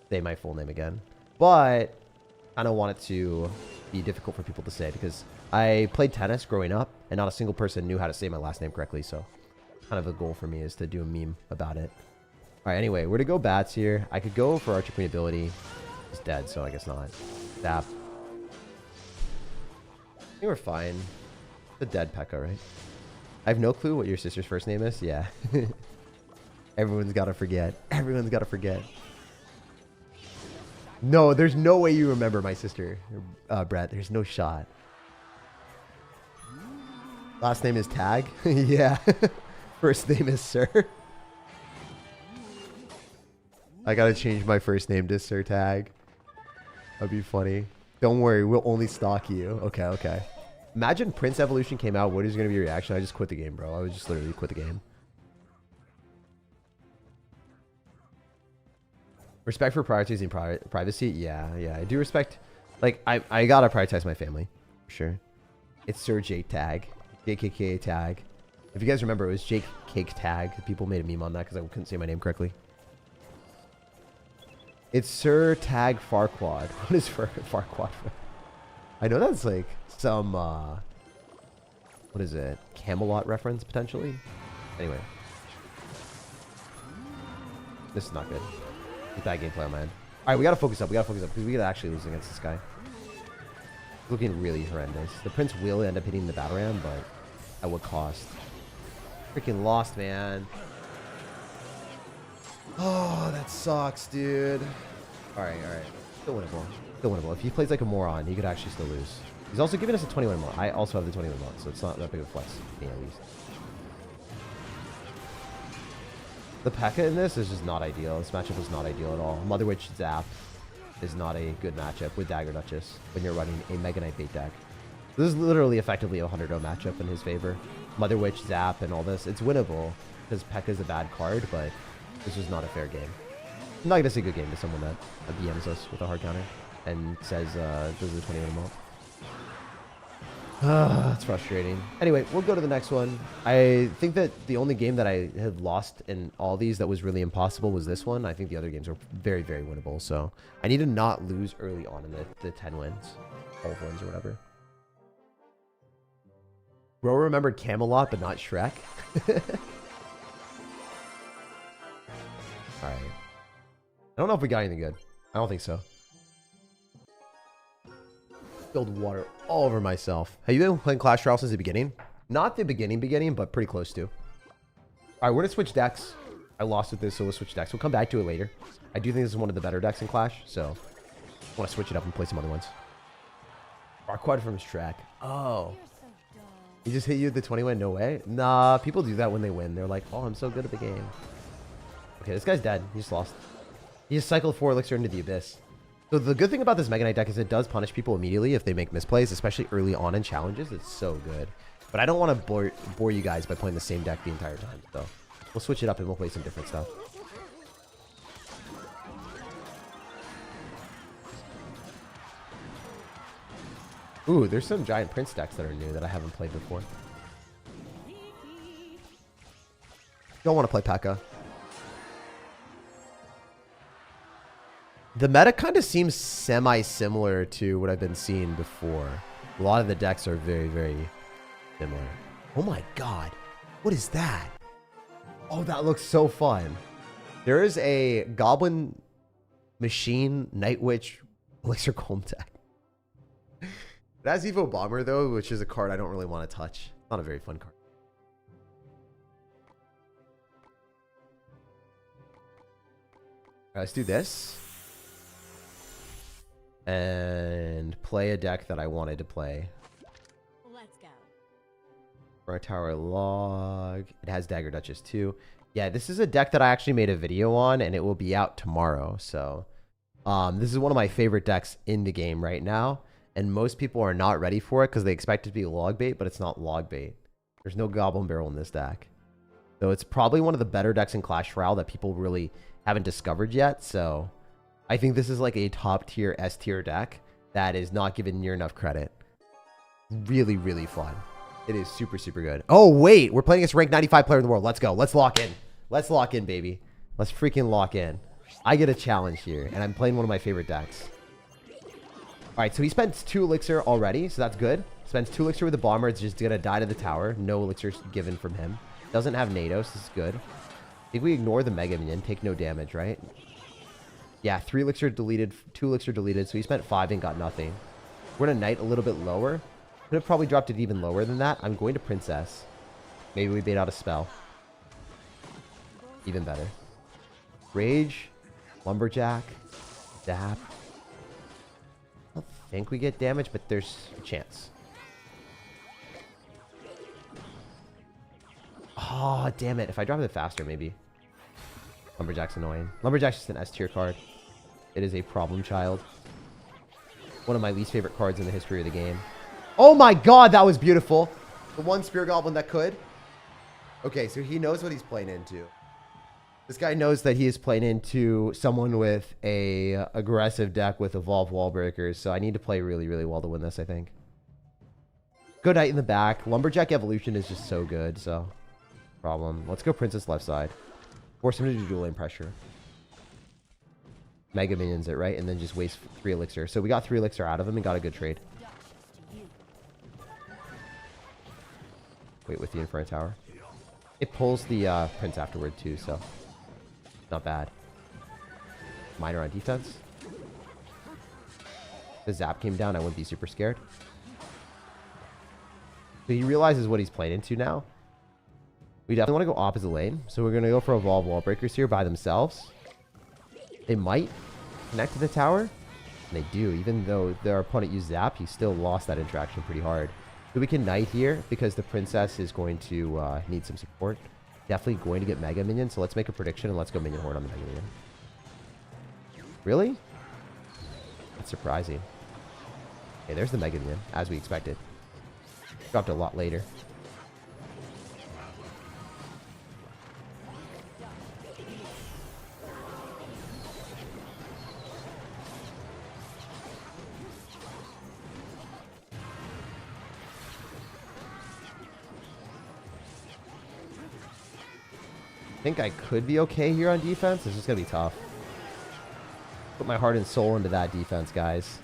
say my full name again. But I don't want it to be difficult for people to say because I played tennis growing up and not a single person knew how to say my last name correctly. So kind of a goal for me is to do a meme about it. All right, anyway, we're to go bats here. I could go for Archer Queen ability. He's dead, so I guess not. Zap. I think we're fine. The dead Pekka, right? I have no clue what your sister's first name is. Yeah. Everyone's got to forget. Everyone's got to forget. No, there's no way you remember my sister, Brett. There's no shot. Last name is Tag? Yeah. First name is Sir. I gotta change my first name to SirTag. That'd be funny. Don't worry, we'll only stalk you. Okay, okay. Imagine Prince Evolution came out. What is going to be your reaction? I just quit the game, bro. I would just literally quit the game. Respect for prioritizing privacy. Yeah, yeah. I do respect. Like, I gotta prioritize my family. For sure. It's SirTag. JKK tag. If you guys remember, it was Jake Cake Tag. People made a meme on that because I couldn't say my name correctly. It's SirTag Farquad. What is Farquad? I know that's like some, what is it? Camelot reference, potentially? Anyway. This is not good. It's bad gameplay on my end. Alright, we gotta focus up. We gotta focus up because we gotta actually lose against this guy. Looking really horrendous. The Prince will end up hitting the battle ram, but at what cost? Freaking lost, man. Oh, that sucks, dude. Alright, alright. Still winnable. Still winnable. If he plays like a moron, he could actually still lose. He's also giving us a 21 mod. I also have the 21 mod, so it's not that big of a flex. Yeah, at least. The Pekka in this is just not ideal. This matchup is not ideal at all. Mother Witch Zap is not a good matchup with Dagger Duchess when you're running a Mega Knight bait deck. This is literally effectively a 100-0 matchup in his favor. Mother Witch, Zap, and all this. It's winnable because Pekka's a bad card, but this is not a fair game. I'm not going to say good game to someone that DMs us with a hard counter and says this is a 21 mod. That's frustrating. Anyway, we'll go to the next one. I think that the only game that I have lost in all these that was really impossible was this one. I think the other games were very, very winnable. So I need to not lose early on in the 10 wins, 12 wins or whatever. Bro remembered Camelot, but not Shrek. Alright. I don't know if we got anything good. I don't think so. Spilled water all over myself. Have you been playing Clash Royale since the beginning? Not the beginning, but pretty close to. Alright, we're gonna switch decks. I lost with this, so we'll switch decks. We'll come back to it later. I do think this is one of the better decks in Clash, so I want to switch it up and play some other ones. Farquad from Shrek. Oh. He just hit you with the 20 win? No way. Nah, people do that when they win. They're like, oh, I'm so good at the game. Okay, this guy's dead. He just lost. He just cycled 4 Elixir into the Abyss. So the good thing about this Mega Knight deck is it does punish people immediately if they make misplays, especially early on in challenges. It's so good. But I don't want to bore you guys by playing the same deck the entire time. So we'll switch it up and we'll play some different stuff. Ooh, there's some Giant Prince decks that are new that I haven't played before. Don't want to play Pekka. The meta kind of seems semi-similar to what I've been seeing before. A lot of the decks are very, very similar. Oh my god. What is that? Oh, that looks so fun. There is a Goblin Machine Night Witch Elixir Golem deck. It has Evo Bomber, though, which is a card I don't really want to touch. Not a very fun card. Let's do this. And play a deck that I wanted to play. Let's go. For a tower log. It has Dagger Duchess too. Yeah, this is a deck that I actually made a video on, and it will be out tomorrow. So, this is one of my favorite decks in the game right now. And most people are not ready for it because they expect it to be log bait, but it's not log bait. There's no Goblin Barrel in this deck. So it's probably one of the better decks in Clash Royale that people really haven't discovered yet. So I think this is like a top tier S tier deck that is not given near enough credit. Really, really fun. It is super, super good. Oh, wait. We're playing against ranked 95 player in the world. Let's go. Let's lock in. Let's lock in, baby. Let's freaking lock in. I get a challenge here, and I'm playing one of my favorite decks. All right, so he spent 2 Elixir already, so that's good. Spends 2 Elixir with the Bomber. It's just going to die to the tower. No Elixir given from him. Doesn't have Nados. This is good. I think we ignore the Mega Minion. Take no damage, right? Yeah, 3 Elixir deleted, 2 Elixir deleted, so he spent 5 and got nothing. We're going to Knight a little bit lower. Could have probably dropped it even lower than that. I'm going to Princess. Maybe we bait out a spell. Even better. Rage. Lumberjack. Zap. I don't think we get damage, but there's a chance. Oh, damn it. If I drop it faster, maybe. Lumberjack's annoying. Lumberjack's just an S tier card. It is a problem child. One of my least favorite cards in the history of the game. Oh my god, that was beautiful. The one Spear Goblin that could. Okay, so he knows what he's playing into. This guy knows that he is playing into someone with a aggressive deck with Evolved Wall Breakers. So I need to play really, really well to win this, I think. Good Knight in the back. Lumberjack Evolution is just so good, so... Problem. Let's go Princess left side. Force him to do dual lane pressure. Mega Minions it, right? And then just waste 3 Elixir. So we got 3 Elixir out of him and got a good trade. Wait with the Inferno Tower. It pulls the Prince afterward too, so... Not bad. Minor on defense. If the Zap came down, I wouldn't be super scared. So he realizes what he's playing into now. We definitely want to go opposite lane. So we're going to go for Evolved Wall Breakers here by themselves. They might connect to the tower. And they do. Even though their opponent used Zap, he still lost that interaction pretty hard. So we can Knight here because the Princess is going to need some support. Definitely going to get Mega Minion. So let's make a prediction and let's go Minion Horde on the Mega Minion. Really? That's surprising. Okay, there's the Mega Minion, as we expected. Dropped a lot later. I think I could be okay here on defense. It's just going to be tough. Put my heart and soul into that defense, guys.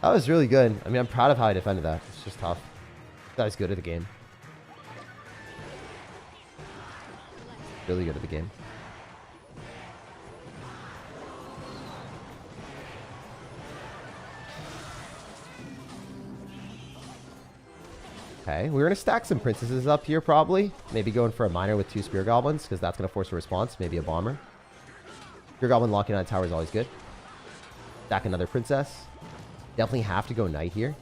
That was really good. I mean, I'm proud of how I defended that. It's just tough. That was good at the game. Really good at the game. Okay, we're going to stack some princesses up here probably. Maybe going for a miner with 2 Spear Goblins because that's going to force a response. Maybe a bomber. Spear Goblin locking on a tower is always good. Stack another princess. Definitely have to go Knight here.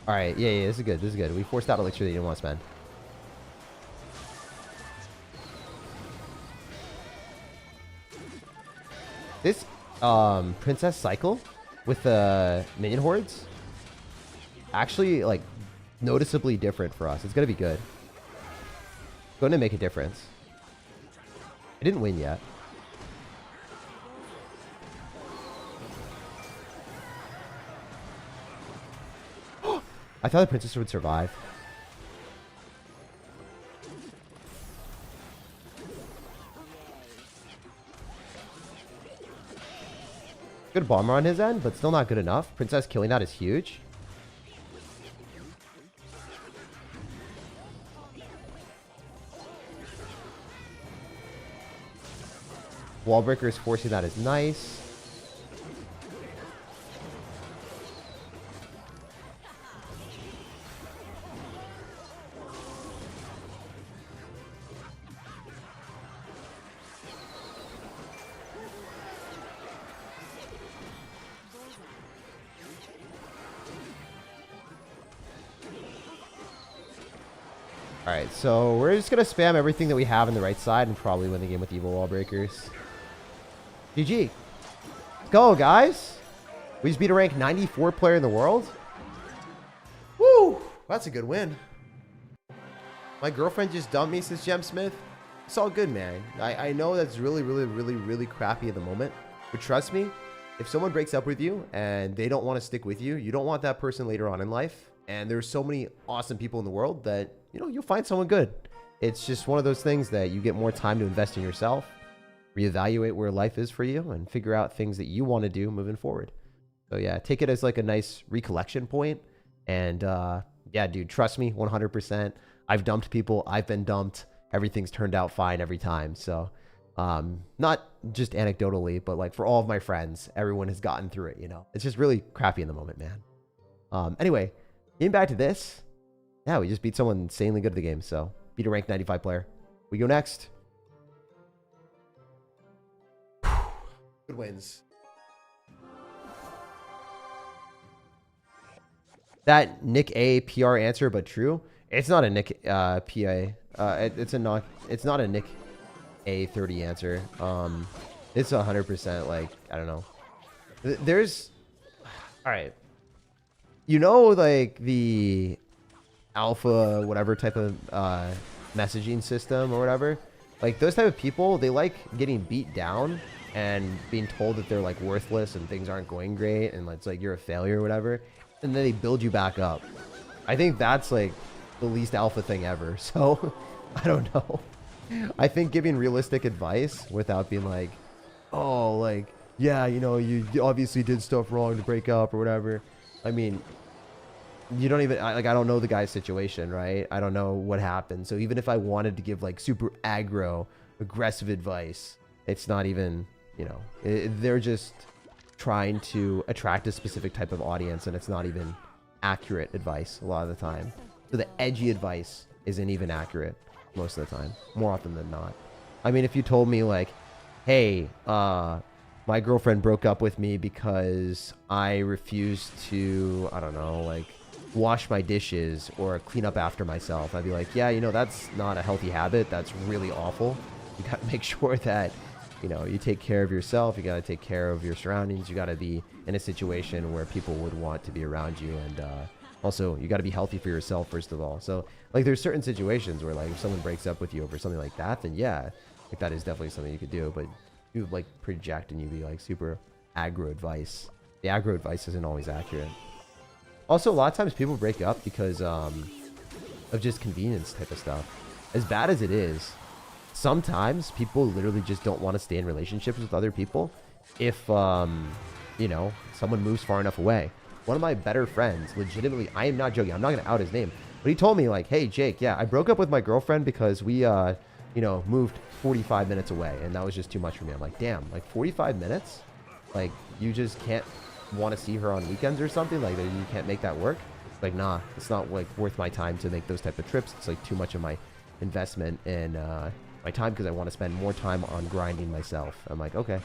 Alright, yeah, this is good. This is good. We forced out Elixir that you didn't want to spend. This princess cycle with the minion hordes actually like noticeably different for us. It's gonna be good. Going to make a difference. I didn't win yet. I thought the princess would survive. Good bomber on his end, but still not good enough. Princess killing that is huge. Wallbreakers forcing that is nice. Alright, so we're just going to spam everything that we have on the right side and probably win the game with evil wall breakers. GG. Let's go, guys. We just beat a rank 94 player in the world. Woo! That's a good win. My girlfriend just dumped me since Gem Smith. It's all good, man. I know that's really crappy at the moment. But trust me, if someone breaks up with you and they don't want to stick with you, you don't want that person later on in life. And there's so many awesome people in the world that, you know, you'll find someone good. It's just one of those things that you get more time to invest in yourself, reevaluate where life is for you, and figure out things that you want to do moving forward. So yeah, take it as like a nice recollection point. And yeah, dude, trust me, 100%. I've dumped people. I've been dumped. Everything's turned out fine every time. So not just anecdotally, but like for all of my friends, everyone has gotten through it, you know. It's just really crappy in the moment, man. Anyway, getting back to this. Yeah, we just beat someone insanely good at the game. So beat a rank 95 player. We go next. Good wins. That Nick A PR answer, but true. It's not a Nick PA. It's not a Nick A 30 answer. It's 100% like, I don't know. There's, all right. You know, like the alpha, whatever type of messaging system or whatever. Like those type of people, they like getting beat down and being told that they're like worthless and things aren't going great and it's like you're a failure or whatever. And then they build you back up. I think that's like the least alpha thing ever. So I don't know. I think giving realistic advice without being like, oh, like, yeah, you know, you obviously did stuff wrong to break up or whatever. I mean, you don't even, like, I don't know the guy's situation, right? I don't know what happened. So even if I wanted to give like super aggro, aggressive advice, it's not even, you know, they're just trying to attract a specific type of audience and it's not even accurate advice a lot of the time. So the edgy advice isn't even accurate most of the time, more often than not. I mean, if you told me like, hey, my girlfriend broke up with me because I refused to, I don't know, like wash my dishes or clean up after myself, I'd be like, yeah, you know, that's not a healthy habit. That's really awful. You got to make sure that, you know, you take care of yourself. You got to take care of your surroundings. You got to be in a situation where people would want to be around you. And also, you got to be healthy for yourself, first of all. So, like, there's certain situations where, like, if someone breaks up with you over something like that, then yeah, like, that is definitely something you could do. But you, like, project and you be, like, super aggro advice. The aggro advice isn't always accurate. Also, a lot of times people break up because of just convenience type of stuff. As bad as it is, sometimes people literally just don't want to stay in relationships with other people if, you know, someone moves far enough away. One of my better friends, legitimately, I am not joking, I'm not going to out his name, but he told me like, hey, Jake, yeah, I broke up with my girlfriend because we, you know, moved 45 minutes away, and that was just too much for me. I'm like, damn, like 45 minutes? Like, you just can't want to see her on weekends or something? Like, you can't make that work? Like, nah, it's not like worth my time to make those type of trips. It's like too much of my investment in my time because I want to spend more time on grinding myself. I'm like, okay.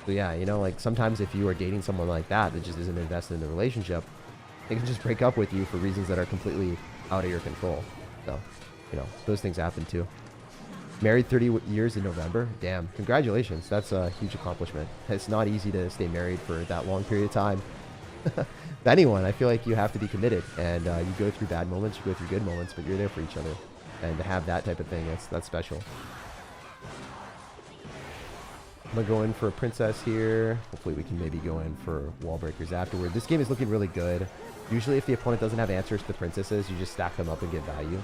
So yeah, you know, like sometimes if you are dating someone like that just isn't invested in the relationship, they can just break up with you for reasons that are completely out of your control. So, you know, those things happen too. Married 30 years in November. Damn, congratulations. That's a huge accomplishment. It's not easy to stay married for that long period of time. Anyone, I feel like you have to be committed, and you go through bad moments, you go through good moments, but you're there for each other. And to have that type of thing, that's special. I'm going to go in for a princess here. Hopefully we can maybe go in for wall breakers afterward. This game is looking really good. Usually if the opponent doesn't have answers to the princesses, you just stack them up and get value.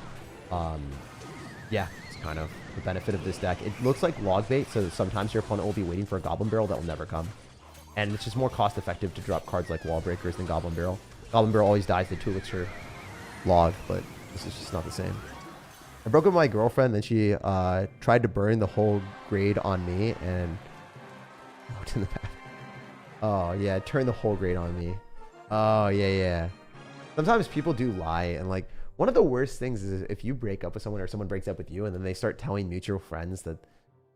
Yeah, it's kind of the benefit of this deck. It looks like log bait, so sometimes your opponent will be waiting for a goblin barrel that will never come. And it's just more cost effective to drop cards like wall breakers than goblin barrel. Goblin barrel always dies to 2 Elixir log, but this is just not the same. I broke up with my girlfriend, then she tried to burn the whole grade on me, and what's in the back? Oh yeah, turn the whole grade on me. Oh yeah. Sometimes people do lie, and like one of the worst things is if you break up with someone or someone breaks up with you, and then they start telling mutual friends that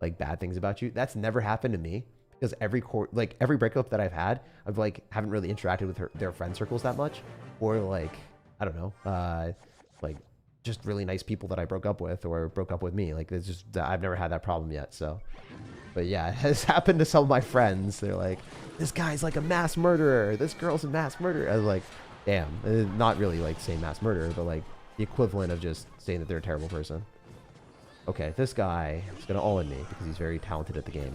like bad things about you. That's never happened to me because every breakup that I've had, I've like haven't really interacted with their friend circles that much, or like I don't know, like just really nice people that I broke up with or broke up with me. Like it's just I've never had that problem yet. So. But yeah, it has happened to some of my friends. They're like, this guy's like a mass murderer. This girl's a mass murderer. I was like, damn. Not really like saying mass murderer, but like the equivalent of just saying that they're a terrible person. Okay, this guy is going to all-in me because he's very talented at the game.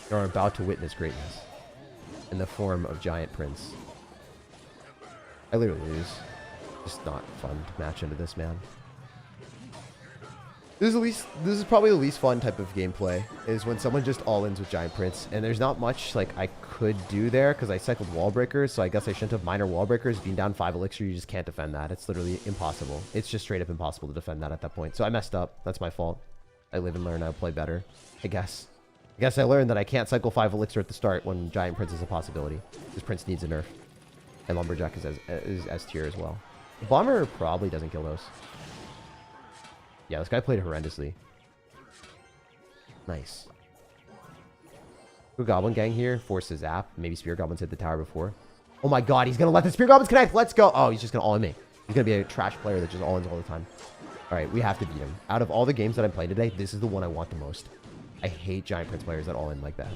You're about to witness greatness in the form of Giant Prince. I literally lose. Just not fun to match into this man. This is probably the least fun type of gameplay, is when someone just all-ins with Giant Prince, and there's not much like I could do there because I cycled wall breakers, so I guess I shouldn't have minor wall breakers. Being down 5 Elixir, you just can't defend that. It's literally impossible. It's just straight up impossible to defend that at that point. So I messed up. That's my fault. I live and learn. I'll play better. I guess I learned that I can't cycle 5 Elixir at the start when Giant Prince is a possibility. This Prince needs a nerf. And Lumberjack is S tier as well. The Bomber probably doesn't kill those. Yeah, this guy played horrendously. Nice. Good Goblin Gang here. Force a zap. Maybe Spear Goblins hit the tower before. Oh my god, he's going to let the Spear Goblins connect. Let's go. Oh, he's just going to all-in me. He's going to be a trash player that just all-ins all the time. All right, we have to beat him. Out of all the games that I'm playing today, this is the one I want the most. I hate Giant Prince players that all in like that.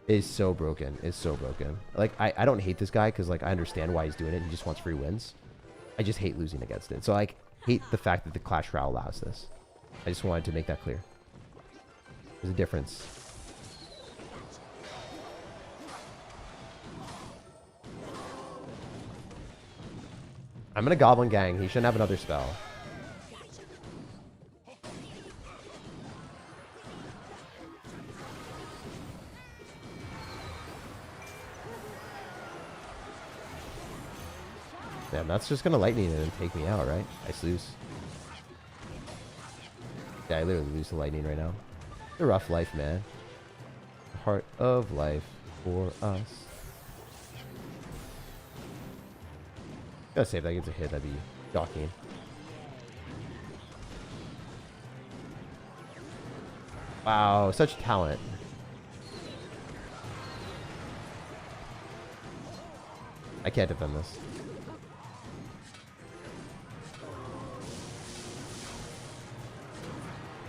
It is so broken. It's so broken. Like, I don't hate this guy because, like, I understand why he's doing it. He just wants free wins. I just hate losing against it. So, like, hate the fact that the Clash Royale allows this. I just wanted to make that clear. There's a difference. I'm gonna Goblin Gang. He shouldn't have another spell. Damn, that's just gonna lightning it and take me out, right? I lose. Yeah, I literally lose to lightning right now. It's a rough life, man. The heart of life for us. Gotta say, if that gets a hit, that'd be shocking. Wow, such talent. I can't defend this.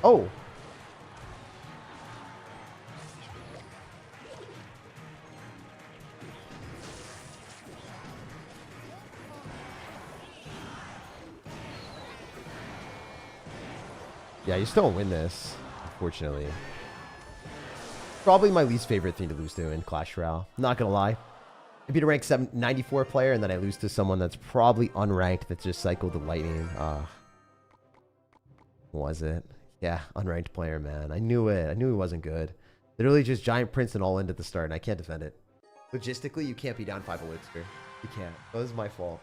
Oh! Yeah, you still don't win this, unfortunately. Probably my least favorite thing to lose to in Clash Royale. Not gonna lie. I beat a rank 94 player and then I lose to someone that's probably unranked that just cycled the lightning. Was it? Yeah, unranked player, man. I knew it. I knew he wasn't good. Literally just Giant Prince and all in at the start, and I can't defend it. Logistically, you can't be down 5 Elixir. You can't. That was my fault.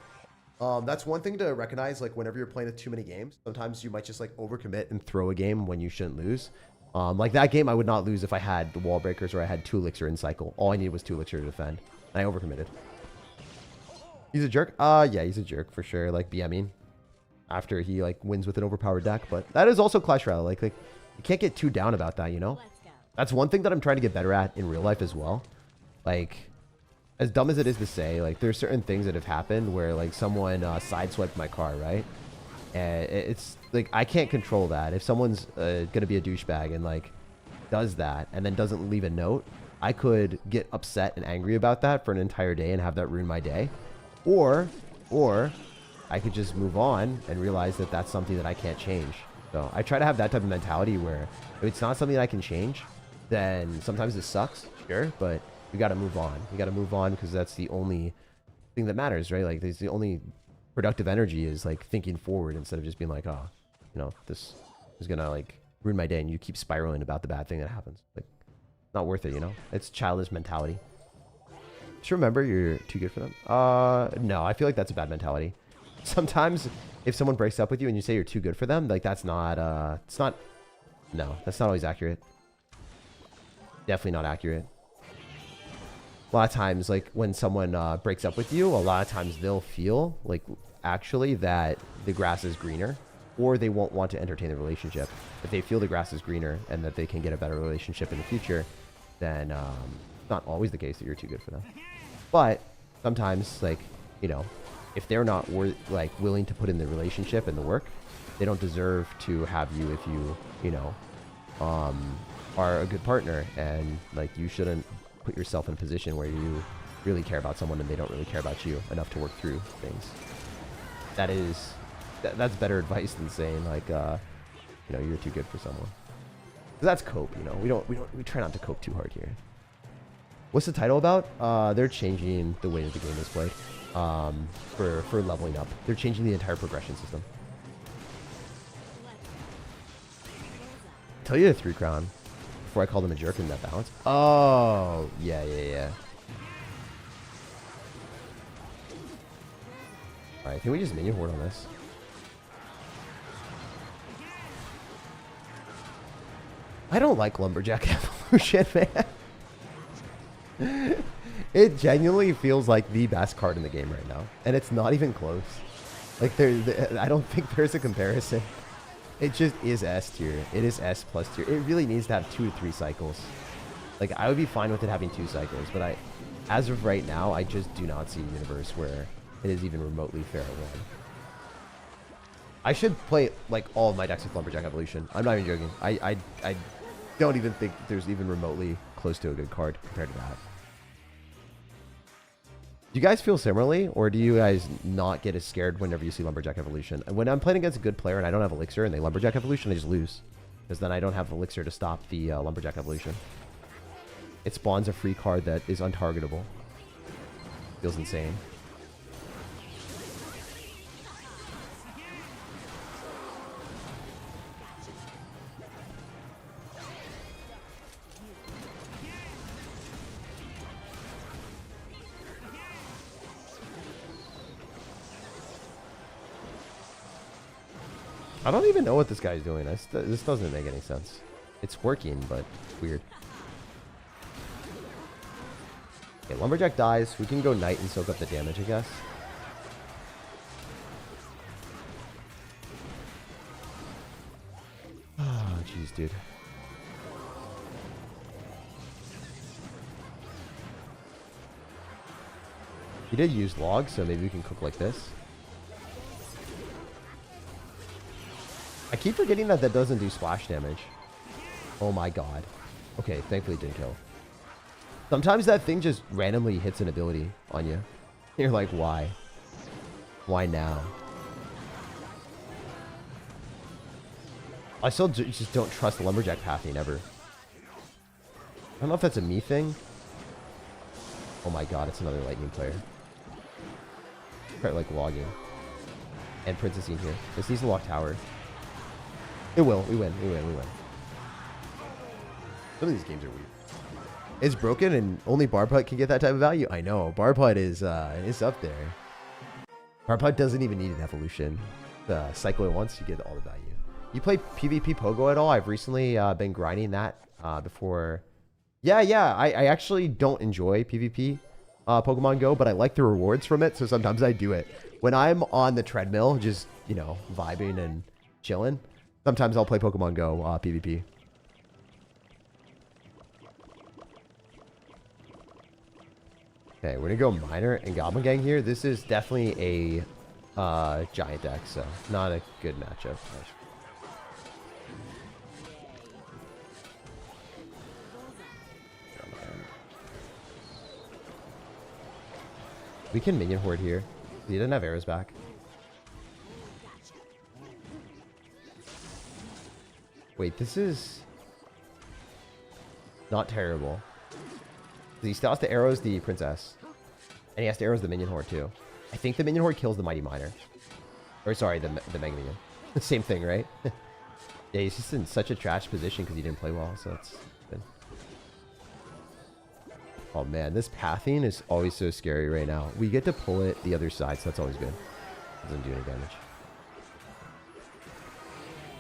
That's one thing to recognize, like, whenever you're playing too many games. Sometimes you might just, like, overcommit and throw a game when you shouldn't lose. Like, that game I would not lose if I had the wall breakers or I had 2 Elixir in cycle. All I needed was 2 Elixir to defend. And I overcommitted. He's a jerk? Yeah, he's a jerk for sure. Like, BMing. After he, like, wins with an overpowered deck. But that is also Clash Royale. Like, you can't get too down about that, you know? That's one thing that I'm trying to get better at in real life as well. Like, as dumb as it is to say, like, there's certain things that have happened where, like, someone sideswiped my car, right? And it's, like, I can't control that. If someone's gonna be a douchebag and, like, does that and then doesn't leave a note, I could get upset and angry about that for an entire day and have that ruin my day. Or I could just move on and realize that that's something that I can't change. So I try to have that type of mentality where if it's not something that I can change, then sometimes it sucks, sure, but you got to move on. You got to move on because that's the only thing that matters, right? Like, there's the only productive energy is, like, thinking forward instead of just being like, oh, you know, this is going to, like, ruin my day, and you keep spiraling about the bad thing that happens. Like, not worth it, you know? It's childish mentality. Just remember, you're too good for them. No, I feel like that's a bad mentality. Sometimes if someone breaks up with you and you say you're too good for them, like, that's not, no, that's not always accurate. Definitely not accurate. A lot of times, like, when someone breaks up with you, a lot of times they'll feel like actually that the grass is greener, or they won't want to entertain the relationship. If they feel the grass is greener and that they can get a better relationship in the future, then it's not always the case that you're too good for them. But sometimes, like, you know, if they're not willing to put in the relationship and the work, they don't deserve to have you if you, you know, are a good partner, and, like, you shouldn't put yourself in a position where you really care about someone and they don't really care about you enough to work through things. That's better advice than saying, like, you know, you're too good for someone. 'Cause that's cope, you know. We try not to cope too hard here. What's the title about? They're changing the way that the game is played. For leveling up. They're changing the entire progression system. Tell you the 3 crown before I called him a jerk in that balance. Oh, yeah. Alright, can we just minion horde on this? I don't like Lumberjack Evolution, man. It genuinely feels like the best card in the game right now. And it's not even close. Like, I don't think there's a comparison. It just is S tier. It is S plus tier. It really needs to have 2 to 3 cycles. Like, I would be fine with it having 2 cycles, but as of right now, I just do not see a universe where it is even remotely fair at 1. I should play like all of my decks with Lumberjack Evolution. I'm not even joking. I don't even think there's even remotely close to a good card compared to that. Do you guys feel similarly, or do you guys not get as scared whenever you see Lumberjack Evolution? When I'm playing against a good player and I don't have Elixir and they Lumberjack Evolution, I just lose. Because then I don't have Elixir to stop the Lumberjack Evolution. It spawns a free card that is untargetable. Feels insane. I don't even know what this guy's doing. This doesn't make any sense. It's working, but weird. Okay, Lumberjack dies. We can go Knight and soak up the damage, I guess. Oh, jeez, dude. He did use logs, so maybe we can cook like this. I keep forgetting that that doesn't do splash damage. Oh my god. Okay, thankfully it didn't kill. Sometimes that thing just randomly hits an ability on you. You're like, why? Why now? I still just don't trust the Lumberjack pathing ever. I don't know if that's a me thing. Oh my god, it's another lightning player. Quite like logging. And Princess in here. This needs to lock tower. It will. We win. We win. We win. Some of these games are weird. It's broken and only Barput can get that type of value. I know. Barput is up there. Barput doesn't even need an evolution. Cycle it once, you get all the value. You play PvP Pogo at all? I've recently been grinding that before. Yeah. I actually don't enjoy PvP Pokemon Go, but I like the rewards from it, so sometimes I do it. When I'm on the treadmill, just, you know, vibing and chilling, sometimes I'll play Pokemon Go PvP. Okay, we're gonna go Miner and Goblin Gang here. This is definitely a giant deck, so not a good matchup. We can minion horde here. He doesn't have arrows back. Wait, this is not terrible. He still has to arrows the princess. And he has to arrows the minion horde too. I think the minion horde kills the mighty miner. Or sorry, the mega minion. Same thing, right? Yeah, he's just in such a trash position because he didn't play well, so that's good. Oh man, this pathing is always so scary right now. We get to pull it the other side, so that's always good. Doesn't do any damage.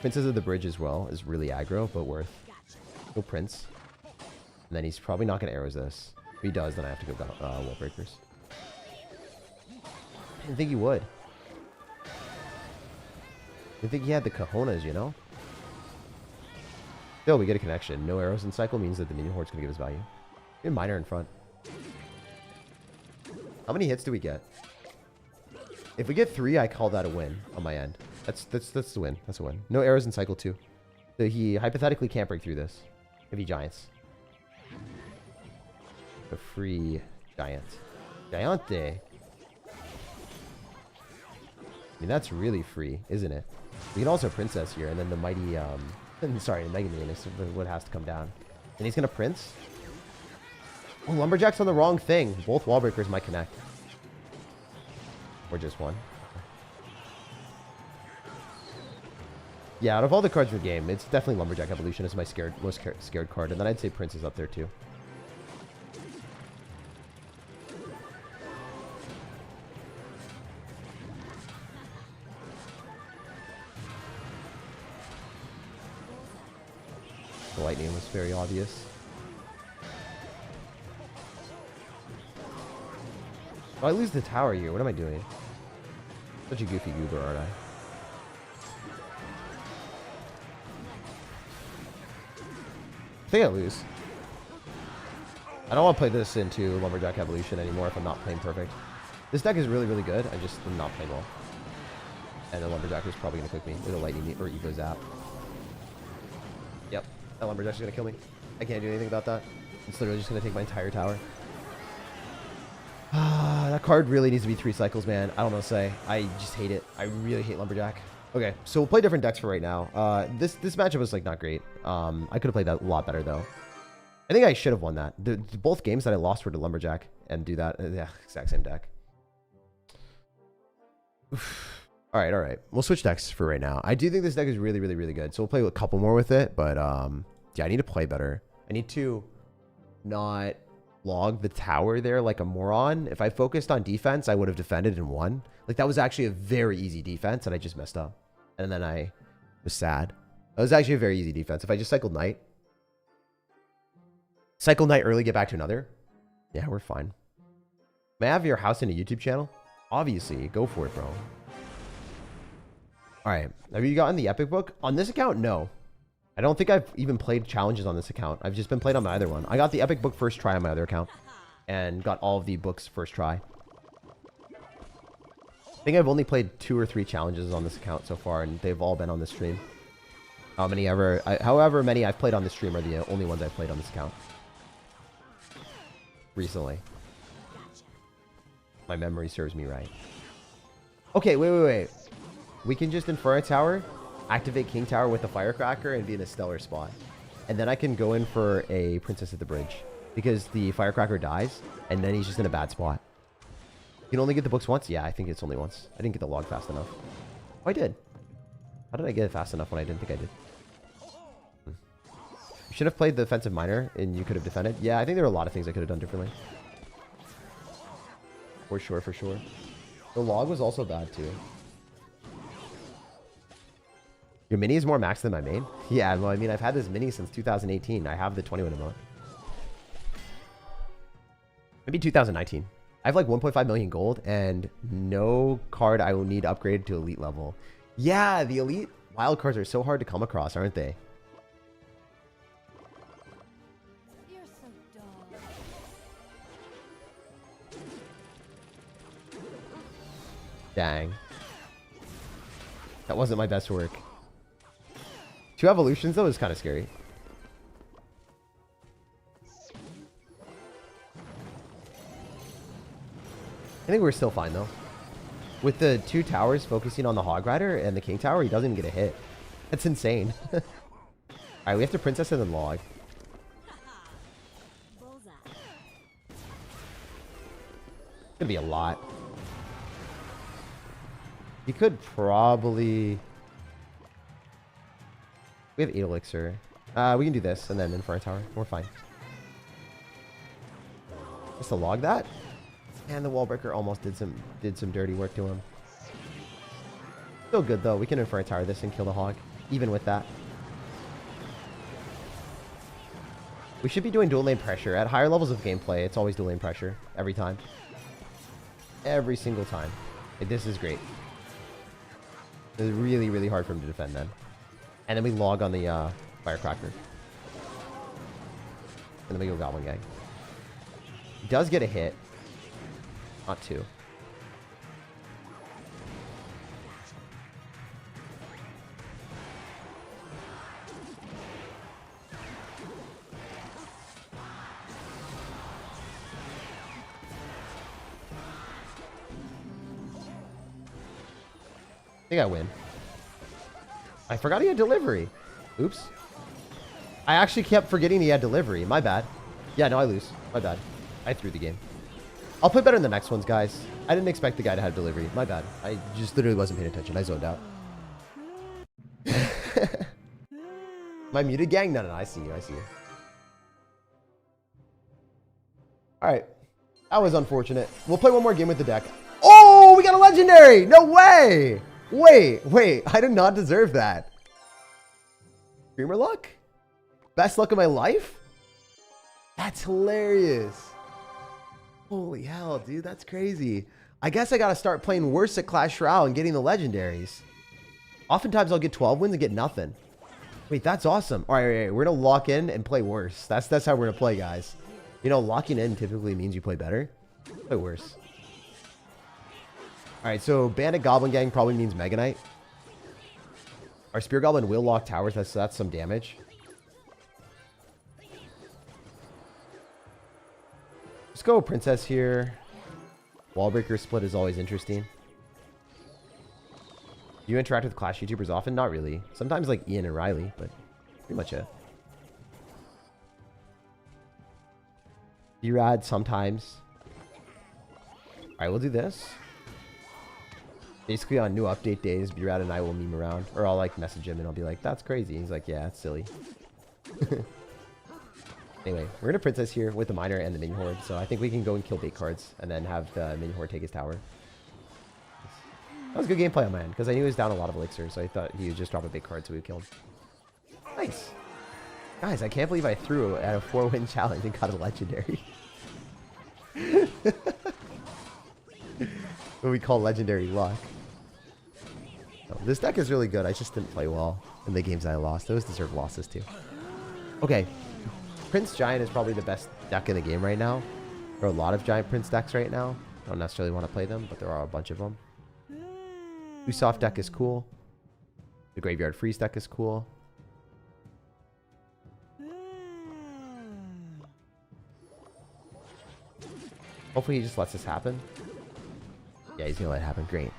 Princess of the Bridge as well is really aggro, but worth. Go Prince. And then he's probably not going to arrows this. If he does, then I have to go Wall Breakers. I didn't think he would. I didn't think he had the cojones, you know? Still, we get a connection. No arrows in cycle means that the minion horde's going to give us value. Good miner in front. How many hits do we get? If we get 3, I call that a win on my end. That's the win. That's a win. No arrows in cycle 2. So he hypothetically can't break through this if he giants. A free giant. Giante. I mean, that's really free, isn't it? We can also princess here, and then the mighty, sorry, the mega minion is what has to come down. And he's gonna prince. Oh, Lumberjack's on the wrong thing. Both wall breakers might connect. Or just one. Yeah, out of all the cards in the game, it's definitely Lumberjack Evolution is my most scared card, and then I'd say Prince is up there too. The lightning was very obvious. Oh, I lose the tower here. What am I doing? Such a goofy goober, aren't I? I think I lose. I don't want to play this into Lumberjack Evolution anymore if I'm not playing perfect. This deck is really, really good. I just am not playing well. And the Lumberjack is probably going to cook me with a lightning or Evo Zap. Yep, that Lumberjack's going to kill me. I can't do anything about that. It's literally just going to take my entire tower. That card really needs to be 3 cycles, man. I don't know what to say. I just hate it. I really hate Lumberjack. Okay, so we'll play different decks for right now. This matchup was like not great. I could have played that a lot better though. I think I should have won that. Both games that I lost were to Lumberjack and do that. Yeah, exact same deck. All right. We'll switch decks for right now. I do think this deck is really, really, really good. So we'll play a couple more with it. But yeah, I need to play better. I need to not log the tower there like a moron. If I focused on defense, I would have defended and won. Like that was actually a very easy defense and I just messed up. And then I was sad. That was actually a very easy defense. If I just cycled knight early, get back to another. Yeah, we're fine. May I have your house in a YouTube channel? Obviously, go for it, bro. All right, have you gotten the epic book? On this account, no. I don't think I've even played challenges on this account. I've just been played on my other one. I got the epic book first try on my other account and got all of the books first try. I think I've only played 2 or 3 challenges on this account so far, and they've all been on the stream. However many I've played on the stream are the only ones I've played on this account recently. My memory serves me right. Okay, wait. We can just Inferno Tower, activate King Tower with a Firecracker, and be in a stellar spot. And then I can go in for a Princess at the Bridge, because the Firecracker dies, and then he's just in a bad spot. You can only get the books once? Yeah, I think it's only once. I didn't get the log fast enough. Oh, I did. How did I get it fast enough when I didn't think I did? You should have played the Offensive Miner, and you could have defended. Yeah, I think there are a lot of things I could have done differently. For sure. The log was also bad, too. Your mini is more max than my main? Yeah, well, I mean, I've had this mini since 2018. I have the 21 emote. Maybe 2019. I have like 1.5 million gold and no card I will need upgraded to elite level. Yeah, the elite wild cards are so hard to come across, aren't they? You're so dull. Dang. That wasn't my best work. 2 evolutions, though, is kind of scary. I think we're still fine, though. With the 2 towers focusing on the Hog Rider and the King Tower, he doesn't even get a hit. That's insane. Alright, we have to Princess and then log. Bullseye. It's gonna be a lot. You could probably... We have 8 Elixir. We can do this and then Inferno Tower. We're fine. Just to log that. And the Wallbreaker almost did some dirty work to him. Still good though. We can Inferno Tower this and kill the Hog. Even with that. We should be doing dual lane pressure. At higher levels of gameplay, it's always dual lane pressure. Every time. Every single time. Like, this is great. It's really, really hard for him to defend then. And then we log on the Firecracker. And then we go Goblin Gang. He does get a hit. Not 2. I think I win. I forgot he had delivery. Oops. I actually kept forgetting he had delivery. My bad. Yeah, no, I lose. My bad. I threw the game. I'll play better in the next ones, guys. I didn't expect the guy to have delivery. My bad. I just literally wasn't paying attention. I zoned out. My muted gang? No, I see you. I see you. Alright. That was unfortunate. We'll play one more game with the deck. Oh, we got a legendary! No way! Wait. I did not deserve that. Streamer luck? Best luck of my life? That's hilarious. Holy hell, dude. That's crazy. I guess I got to start playing worse at Clash Royale and getting the legendaries. Oftentimes I'll get 12 wins and get nothing. Wait, that's awesome. All right. We're going to lock in and play worse. That's how we're going to play, guys. You know, locking in typically means you play better. Play worse. Alright, so Bandit Goblin Gang probably means Mega Knight. Our Spear Goblin will lock towers, that's some damage. Let's go Princess here. Wallbreaker split is always interesting. You interact with Clash YouTubers often? Not really. Sometimes like Ian and Riley, but pretty much it. B-Rad sometimes. Alright, we'll do this. Basically on new update days, B-Rad and I will meme around. Or I'll like message him and I'll be like, that's crazy. He's like, yeah, it's silly. Anyway, we're going to Princess here with the Miner and the Minion Horde. So I think we can go and kill bait cards and then have the Minion Horde take his tower. That was good gameplay on my end because I knew he was down a lot of Elixir. So I thought he would just drop a bait card so we would kill him. Nice. Guys, I can't believe I threw at a 4-win challenge and got a legendary. What we call legendary luck. So this deck is really good. I just didn't play well in the games I lost. Those deserve losses too. Okay. Prince Giant is probably the best deck in the game right now. There are a lot of Giant Prince decks right now. I don't necessarily want to play them, but there are a bunch of them. Usoft deck is cool. The Graveyard Freeze deck is cool. Hopefully he just lets this happen. Yeah, he's gonna let it happen. Great.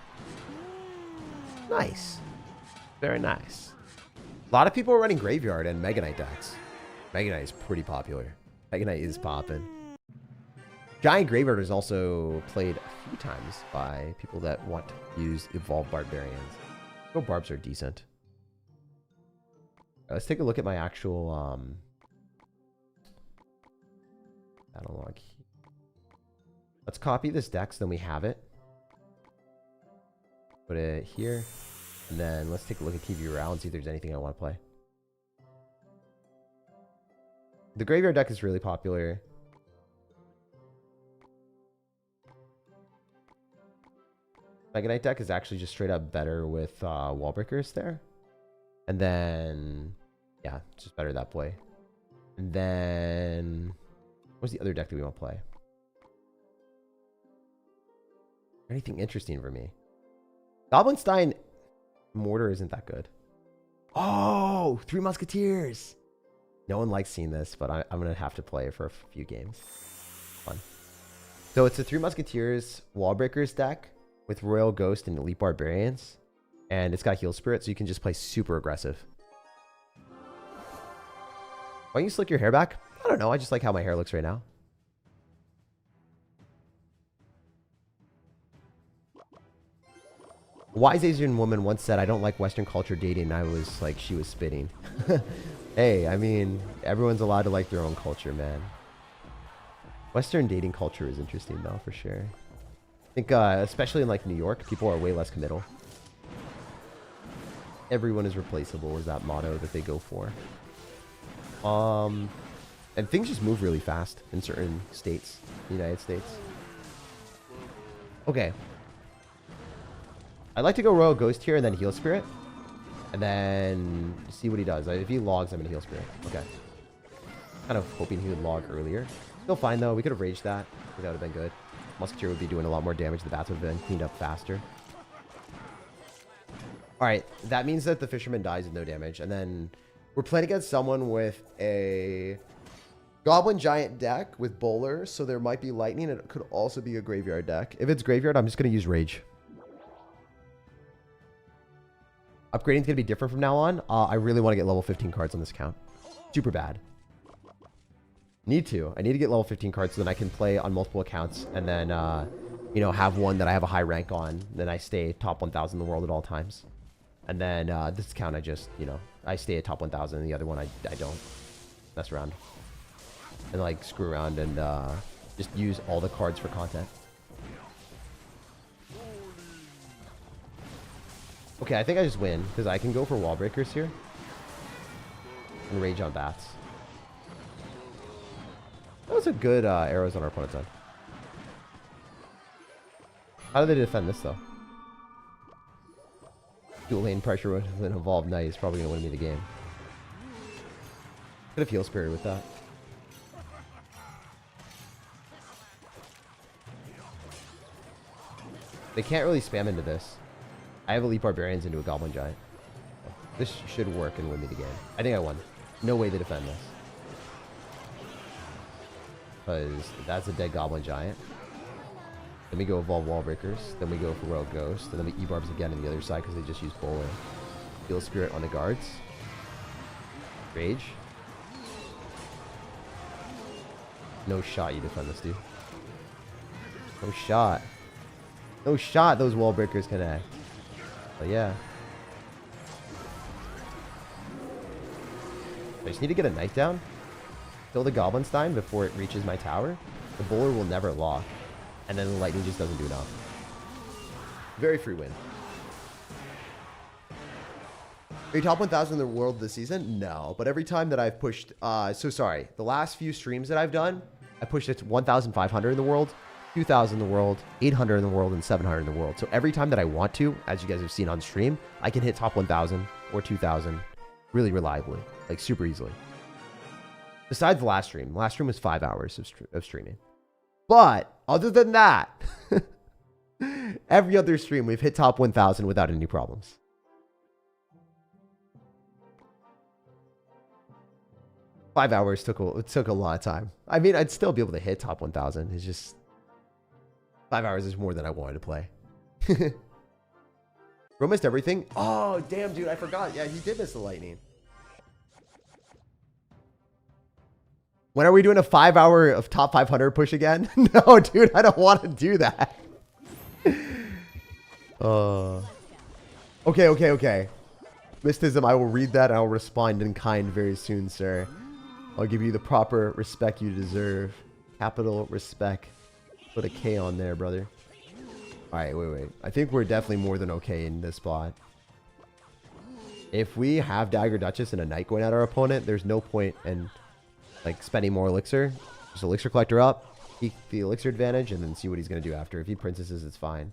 Nice. Very nice. A lot of people are running Graveyard and Mega Knight decks. Mega Knight is pretty popular. Mega Knight is popping. Giant Graveyard is also played a few times by people that want to use Evolved Barbarians. No Barbs are decent. Let's take a look at my actual catalog. Let's copy this deck so then we have it. Put it here. And then let's take a look at TV Round and see if there's anything I want to play. The Graveyard deck is really popular. Mega Knight deck is actually just straight up better with wall breakers there. And then, yeah, just better that play. And then, what's the other deck that we want to play? Anything interesting for me? Goblinstein Mortar isn't that good. Oh, 3 Musketeers. No one likes seeing this, but I'm going to have to play it for a few games. Fun. So it's a 3 Musketeers Wallbreakers deck with Royal Ghost and Elite Barbarians. And it's got Heal Spirit, so you can just play super aggressive. Why don't you slick your hair back? I don't know. I just like how my hair looks right now. A wise Asian woman once said, I don't like Western culture dating. And I was like, she was spitting. Hey, I mean, everyone's allowed to like their own culture, man. Western dating culture is interesting, though, for sure. I think, especially in, like, New York, people are way less committal. Everyone is replaceable is that motto that they go for. And things just move really fast in certain states, in the United States. Okay. I'd like to go Royal Ghost here and then Heal Spirit. And then see what he does. If he logs, I'm going to Heal Spirit. Okay. Kind of hoping he would log earlier. Still fine, though. We could have raged that. I think that would have been good. Musketeer would be doing a lot more damage. The bats would have been cleaned up faster. Alright. That means that the Fisherman dies with no damage. And then we're playing against someone with a Goblin Giant deck with Bowler. So there might be Lightning. And it could also be a Graveyard deck. If it's Graveyard, I'm just going to use Rage. Upgrading is going to be different from now on. I really want to get level 15 cards on this account. Super bad. Need to. I need to get level 15 cards so then I can play on multiple accounts and then, you know, have one that I have a high rank on. Then I stay top 1,000 in the world at all times. And then this account I just, you know, I stay at top 1,000 and the other one I don't mess around. And like screw around and just use all the cards for content. Okay, I think I just win, because I can go for wall breakers here. And rage on bats. That was a good arrows on our opponent's side. How do they defend this, though? Dual lane pressure with an evolved knight is probably going to win me the game. Could have heal spirit with that. They can't really spam into this. I have Elite Barbarians into a Goblin Giant. This should work and win me the game. I think I won. No way to defend this. Because that's a dead Goblin Giant. Then we go Evolve Wall Breakers. Then we go for Royal Ghost. And then we E-Barbs again on the other side because they just use Bowler. Steel Spirit on the guards. Rage. No shot you defend this, dude. No shot. No shot those Wall Breakers connect. But yeah. I just need to get a knight down. Kill the Goblinstein before it reaches my tower. The Bowler will never lock. And then the lightning just doesn't do enough. Very free win. Are you top 1,000 in the world this season? No. But every time that I've pushed... the last few streams that I've done, I pushed it to 1,500 in the world, 2,000 in the world, 800 in the world, and 700 in the world. So every time that I want to, as you guys have seen on stream, I can hit top 1,000 or 2,000 really reliably. Like, super easily. Besides the last stream. The last stream was 5 hours of streaming. But, other than that, every other stream, we've hit top 1,000 without any problems. Five hours took a lot of time. I mean, I'd still be able to hit top 1,000. It's just 5 hours is more than I wanted to play. Bro missed everything. Oh, damn, dude, I forgot. Yeah, he did miss the lightning. When are we doing a 5 hour of top 500 push again? No, dude, I don't want to do that. Okay. Mystism, I will read that and I'll respond in kind very soon, sir. I'll give you the proper respect you deserve. Capital respect. Put a K on there, brother. Alright, wait. I think we're definitely more than okay in this spot. If we have Dagger Duchess and a Knight going at our opponent, there's no point in like spending more Elixir. Just Elixir Collector up, keep the Elixir advantage, and then see what he's going to do after. If he Princesses, it's fine.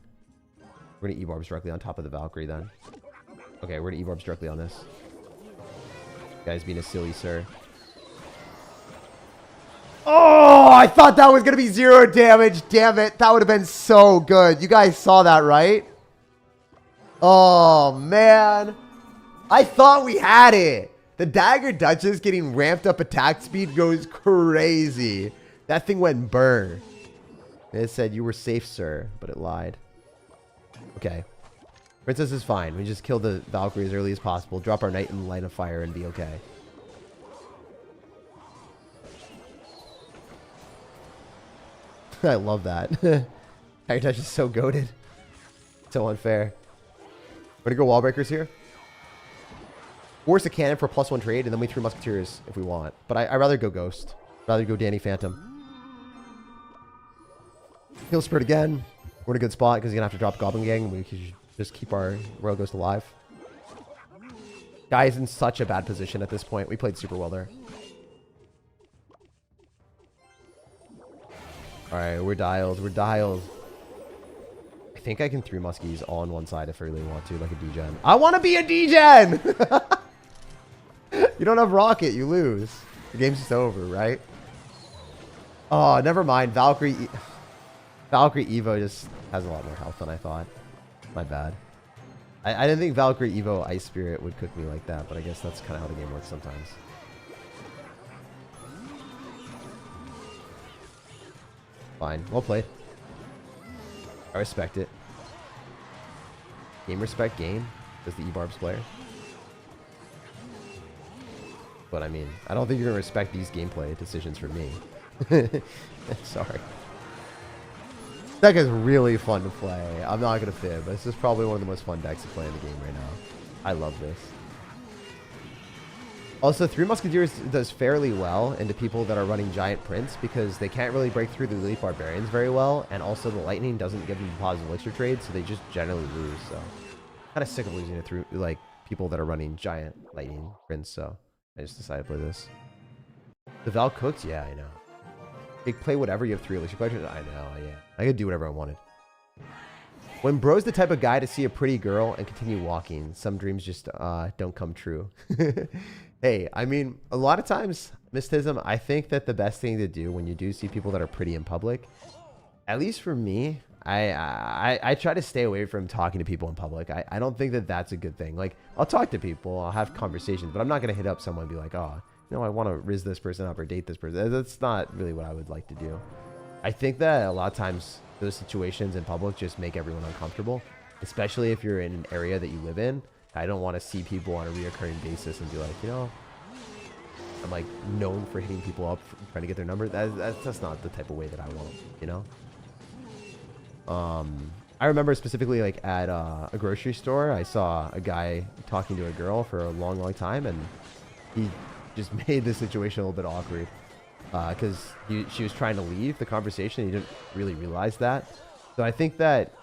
We're going to E-Barbs directly on top of the Valkyrie then. Okay, we're going to E-Barbs directly on this. Guy's being a silly sir. Oh, I thought that was going to be 0 damage. Damn it. That would have been so good. You guys saw that, right? Oh, man. I thought we had it. The Dagger Duchess getting ramped up attack speed goes crazy. That thing went burr. It said you were safe, sir, but it lied. Okay. Princess is fine. We just kill the Valkyrie as early as possible. Drop our Knight in the line of fire and be okay. I love that. Dagger Duchess is so goated. So unfair. We're going to go Wall Breakers here. Force a cannon for +1 trade, and then we threw Musketeers if we want. But I'd rather go Ghost. Rather go Danny Phantom. Heal Spirit again. We're in a good spot because he's going to have to drop Goblin Gang. We can just keep our Royal Ghost alive. Guy's in such a bad position at this point. We played super well there. Alright, we're dialed. We're dialed. I think I can 3 Muskies all on one side if I really want to, like a D-Gen. I want to be a D-Gen! You don't have Rocket, you lose. The game's just over, right? Oh, never mind. Valkyrie Evo just has a lot more health than I thought. My bad. I didn't think Valkyrie Evo Ice Spirit would cook me like that, but I guess that's kind of how the game works sometimes. Fine. Well played. I respect it. Game respect game. As the E-Barbs player. But I mean, I don't think you're going to respect these gameplay decisions from me. Sorry. This deck is really fun to play. I'm not going to fib. This is probably one of the most fun decks to play in the game right now. I love this. Also, 3 Musketeers does fairly well into people that are running Giant Prince because they can't really break through the Elite Barbarians very well, and also the Lightning doesn't give them positive Elixir trade, so they just generally lose. So, kind of sick of losing it through like people that are running Giant Lightning Prince. So, I just decided to play this. The Val cooked, yeah, I know. They play whatever. You have 3 Elixir collectors. I know, yeah. I could do whatever I wanted. When bro's the type of guy to see a pretty girl and continue walking, some dreams just don't come true. Hey, I mean, a lot of times, Mystism, I think that the best thing to do when you do see people that are pretty in public, at least for me, I try to stay away from talking to people in public. I don't think that that's a good thing. Like, I'll talk to people, I'll have conversations, but I'm not going to hit up someone and be like, oh, you know, I want to riz this person up or date this person. That's not really what I would like to do. I think that a lot of times those situations in public just make everyone uncomfortable, especially if you're in an area that you live in. I don't want to see people on a reoccurring basis and be like, you know, I'm like known for hitting people up, trying to get their number. That's not the type of way that I want, you know? I remember specifically like at a grocery store, I saw a guy talking to a girl for a long, long time, and he just made the situation a little bit awkward because she was trying to leave the conversation. He didn't really realize that. So I think that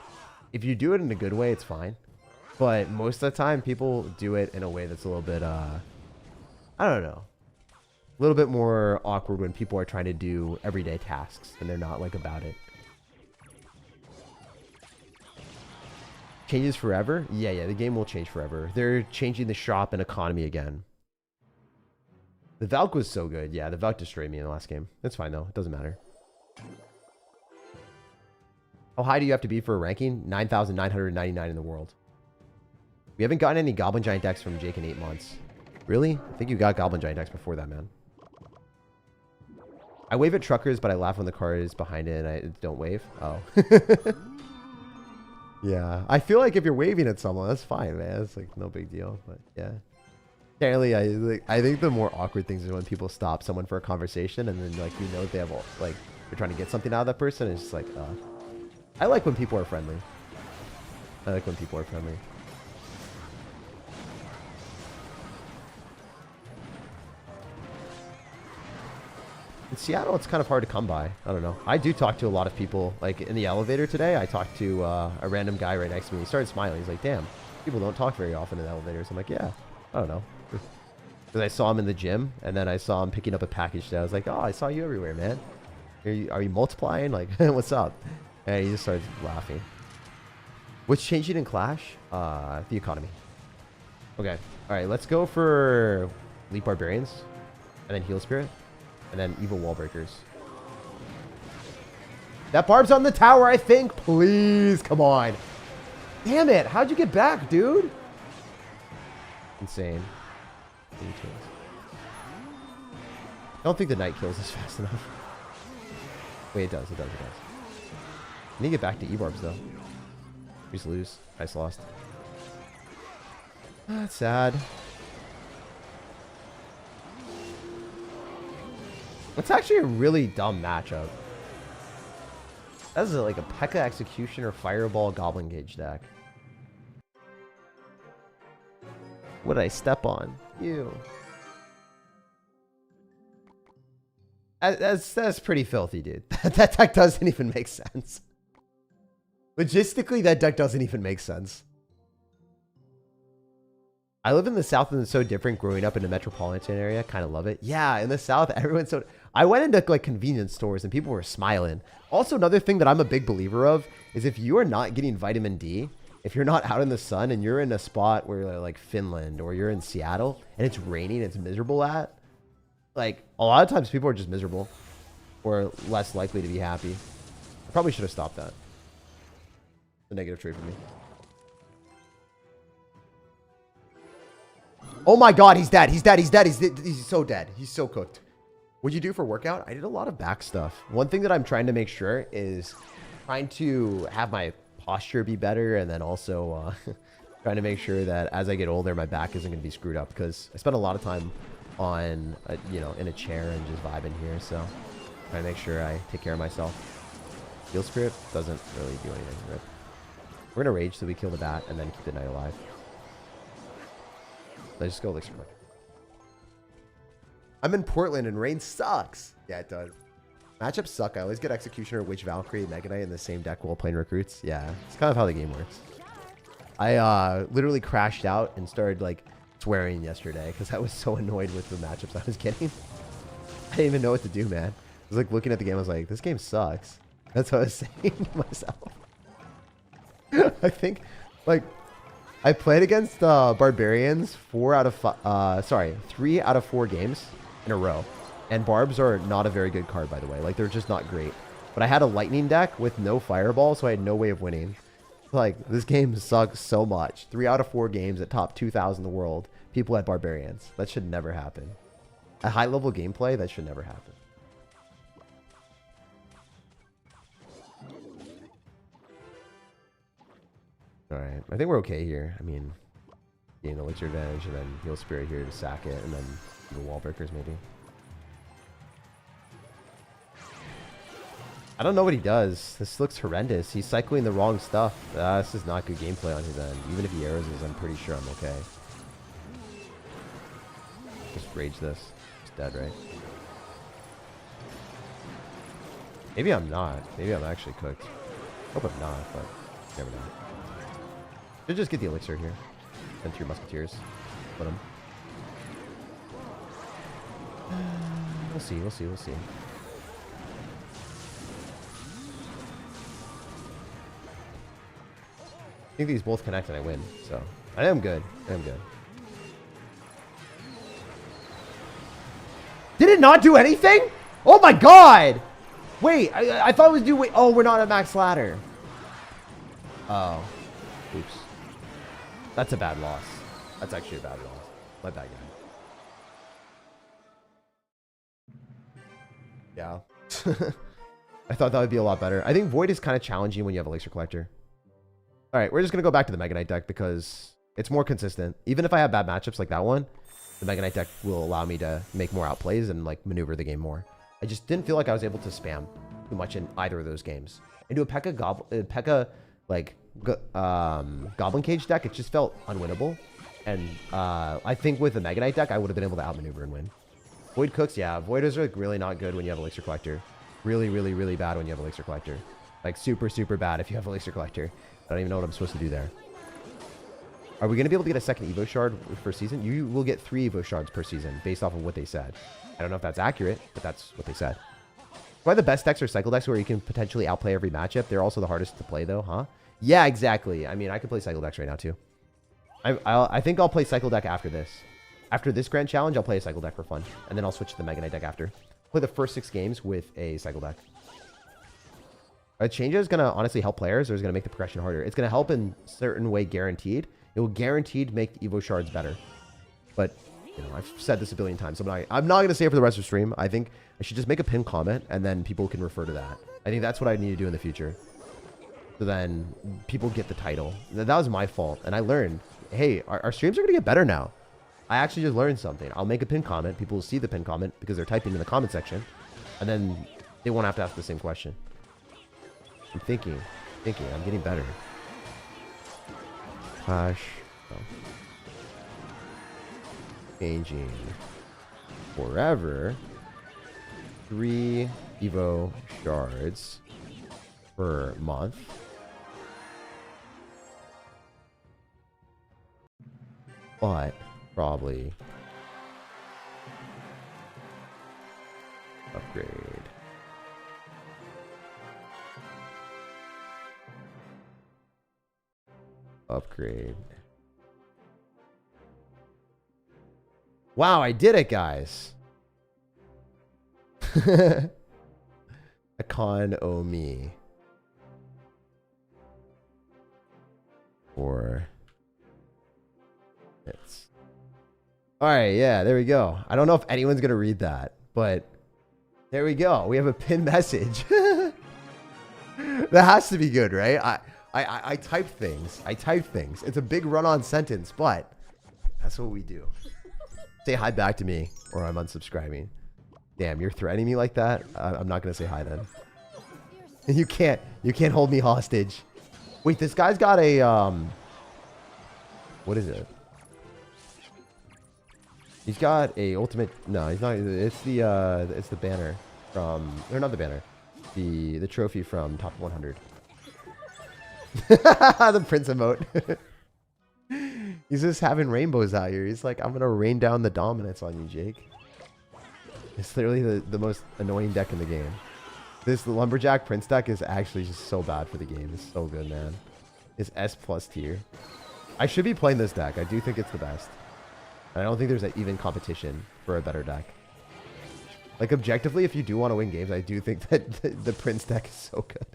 if you do it in a good way, it's fine. But most of the time, people do it in a way that's a little bit, I don't know, a little bit more awkward when people are trying to do everyday tasks and they're not like about it. Changes forever? Yeah, the game will change forever. They're changing the shop and economy again. The Valk was so good. Yeah, the Valk destroyed me in the last game. It's fine though. It doesn't matter. How high do you have to be for a ranking? 9,999 in the world. We haven't gotten any Goblin Giant decks from Jake in 8 months. Really? I think you got Goblin Giant decks before that, man. I wave at truckers, but I laugh when the car is behind it and I don't wave. Oh. Yeah. I feel like if you're waving at someone, that's fine, man. It's like no big deal. But yeah. Apparently, I think the more awkward things is when people stop someone for a conversation and then, like, you know, they have, like, they're trying to get something out of that person. It's just like, I like when people are friendly. I like when people are friendly. In Seattle, it's kind of hard to come by. I don't know. I do talk to a lot of people. Like in the elevator today, I talked to a random guy right next to me. He started smiling. He's like, damn, people don't talk very often in elevators. I'm like, yeah, I don't know. Because I saw him in the gym, and then I saw him picking up a package today. I was like, oh, I saw you everywhere, man. Are you multiplying? Like, what's up? And he just started laughing. What's changing in Clash? The economy. Okay. All right, let's go for Leap Barbarians, and then Heal Spirit. And then Evil Wall Breakers. That barb's on the tower, I think. Please, come on. Damn it. How'd you get back, dude? Insane. I don't think the night kills is fast enough. Wait, it does. I need to get back to E-Barbs, though. We just lose. I just lost. That's sad. It's actually a really dumb matchup. That's like a Pekka Executioner Fireball Goblin Gauge deck. What did I step on? Ew. That's pretty filthy, dude. That deck doesn't even make sense. Logistically, that deck doesn't even make sense. I live in the South and it's so different growing up in the metropolitan area. Kind of love it. Yeah, in the South, everyone's so... I went into like convenience stores and people were smiling. Also, another thing that I'm a big believer of is if you are not getting vitamin D, if you're not out in the sun and you're in a spot where like Finland or you're in Seattle and it's raining, it's miserable at, like a lot of times people are just miserable or less likely to be happy. I probably should have stopped that. It's a negative trait for me. Oh my God, he's dead. He's dead. He's dead. He's so dead. He's so cooked. What'd you do for workout? I did a lot of back stuff. One thing that I'm trying to make sure is trying to have my posture be better, and then also trying to make sure that as I get older, my back isn't going to be screwed up because I spend a lot of time on, you know, in a chair and just vibing here. So trying to make sure I take care of myself. Heal Spirit doesn't really do anything. Right? We're going to rage so we kill the bat and then keep the knight alive. Let's just go Elixir. I'm in Portland and rain sucks. Yeah, it does. Matchups suck. I always get Executioner, Witch, Valkyrie, Mega Knight in the same deck while playing Recruits. Yeah, it's kind of how the game works. I literally crashed out and started like swearing yesterday because I was so annoyed with the matchups I was getting. I didn't even know what to do, man. I was like looking at the game. I was like, this game sucks. That's what I was saying to myself. I think like I played against Barbarians 3 out of 4 games in a row. And Barbs are not a very good card, by the way. Like, they're just not great. But I had a lightning deck with no fireball, so I had no way of winning. Like, this game sucks so much. 3 out of 4 games at top 2,000 in the world. People had barbarians. That should never happen. At high level gameplay, that should never happen. Alright, I think we're okay here. I mean, gain Elixir advantage, and then heal Spirit here to sack it, and then the wall breakers maybe. I don't know what he does. This looks horrendous. He's cycling the wrong stuff. This is not good gameplay on his end. Even if he arrows us, I'm pretty sure I'm okay. Just rage this. He's dead, right? Maybe I'm not. Maybe I'm actually cooked. Hope I'm not, but never know. Should just get the elixir here. And 3 musketeers. Put him. We'll see, we'll see, we'll see. I think these both connect and I win, so I am good. I am good. Did it not do anything? Oh my god! Wait, I thought it was do. Wait, oh, we're not at max ladder. Oh, oops. That's a bad loss. That's actually a bad loss. My bad guy. Yeah. I thought that would be a lot better. I think Void is kind of challenging when you have Elixir Collector. All right, we're just going to go back to the Mega Knight deck because it's more consistent. Even if I have bad matchups like that one, the Mega Knight deck will allow me to make more outplays and like maneuver the game more. I just didn't feel like I was able to spam too much in either of those games. Into a Pekka Goblin Cage deck, it just felt unwinnable. And I think with the Mega Knight deck, I would have been able to outmaneuver and win. Void cooks, yeah. Void is like really not good when you have Elixir Collector. Really, really, really bad when you have Elixir Collector. Like super, super bad if you have Elixir Collector. I don't even know what I'm supposed to do there. Are we going to be able to get a second Evo shard per season? You will get 3 Evo shards per season based off of what they said. I don't know if that's accurate, but that's what they said. Why the best decks are cycle decks where you can potentially outplay every matchup. They're also the hardest to play though, huh? Yeah, exactly. I mean, I could play cycle decks right now too. I think I'll play cycle deck after this. After this grand challenge, I'll play a cycle deck for fun. And then I'll switch to the Mega Knight deck after. Play the first 6 games with a cycle deck. A change is going to honestly help players or is going to make the progression harder. It's going to help in a certain way guaranteed. It will guaranteed make Evo shards better. But, you know, I've said this a billion times. So I'm not going to say it for the rest of the stream. I think I should just make a pinned comment and then people can refer to that. I think that's what I need to do in the future. So then people get the title. That was my fault. And I learned, hey, our streams are going to get better now. I actually just learned something. I'll make a pinned comment. People will see the pinned comment because they're typing in the comment section. And then they won't have to ask the same question. I'm thinking. I'm getting better. Gosh. Oh. Changing. Forever. 3 Evo shards per month. But probably upgrade. Upgrade. Wow, I did it, guys. Economy. For it's. All right, yeah, there we go. I don't know if anyone's gonna read that, but there we go. We have a pinned message. That has to be good, right? I type things. It's a big run-on sentence, but that's what we do. Say hi back to me, or I'm unsubscribing. Damn, you're threatening me like that? I'm not gonna say hi then. You can't hold me hostage. Wait, this guy's got a what is it? He's got a ultimate. No, he's not. It's the banner from, or not the banner, the trophy from top 100. The Prince emote. He's just having rainbows out here. He's like, I'm gonna rain down the dominance on you, Jake. It's literally the most annoying deck in the game. This Lumberjack Prince deck is actually just so bad for the game. It's so good, man. It's S+ tier. I should be playing this deck. I do think it's the best. And I don't think there's an even competition for a better deck. Like, objectively, if you do want to win games, I do think that the Prince deck is so good.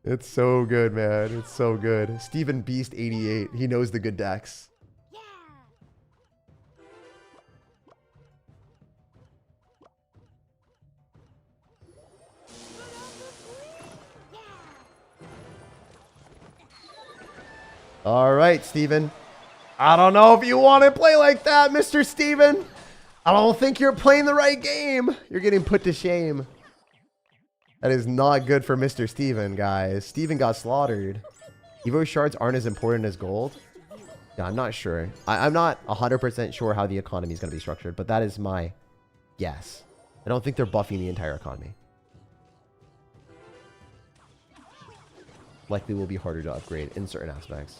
It's so good, man. It's so good. Steven Beast 88. He knows the good decks. All right, Steven. I don't know if you want to play like that, Mr. Steven. I don't think you're playing the right game. You're getting put to shame. That is not good for Mr. Steven, guys. Steven got slaughtered. Evo shards aren't as important as gold. Yeah, I'm not sure. I'm not 100% sure how the economy is going to be structured, but that is my guess. I don't think they're buffing the entire economy. Likely will be harder to upgrade in certain aspects.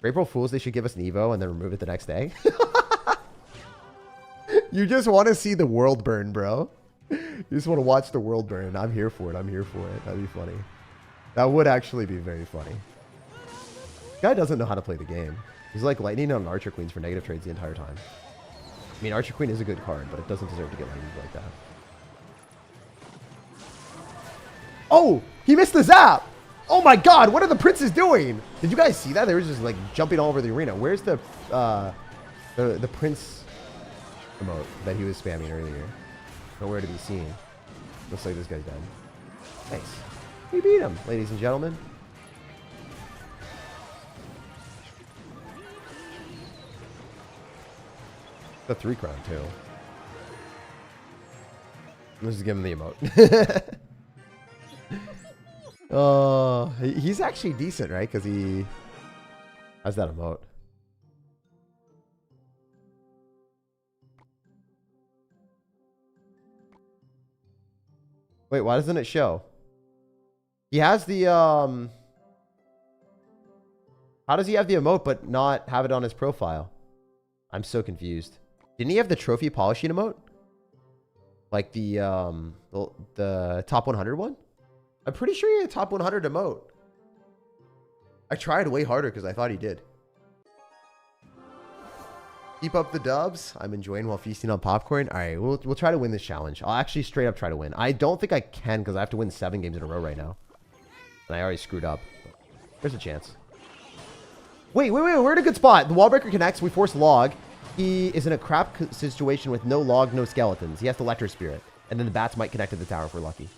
For April Fools, they should give us an Evo and then remove it the next day. You just want to see the world burn, bro. You just want to watch the world burn. I'm here for it. I'm here for it. That'd be funny. That would actually be very funny. This guy doesn't know how to play the game. He's like lightning on Archer Queens for negative trades the entire time. I mean, Archer Queen is a good card, but it doesn't deserve to get lightning like that. Oh! He missed the zap! Oh my god, what are the princes doing? Did you guys see that? They were just like jumping all over the arena. Where's the prince emote that he was spamming earlier? Nowhere to be seen. Looks like this guy's dead. Nice. We beat him, ladies and gentlemen. The 3 crown too. Let's just give him the emote. Oh, he's actually decent, right? Because he has that emote. Wait, why doesn't it show? He has the how does he have the emote but not have it on his profile? I'm so confused. Didn't he have the trophy polishing emote? Like the top 100 one? I'm pretty sure he had a top 100 emote. I tried way harder because I thought he did. Keep up the dubs. I'm enjoying while feasting on popcorn. All right, we'll try to win this challenge. I'll actually straight up try to win. I don't think I can because I have to win 7 games in a row right now. And I already screwed up. There's a chance. Wait. We're in a good spot. The wall breaker connects. We force log. He is in a crap situation with no log, no skeletons. He has the Electro Spirit. And then the bats might connect to the tower if we're lucky.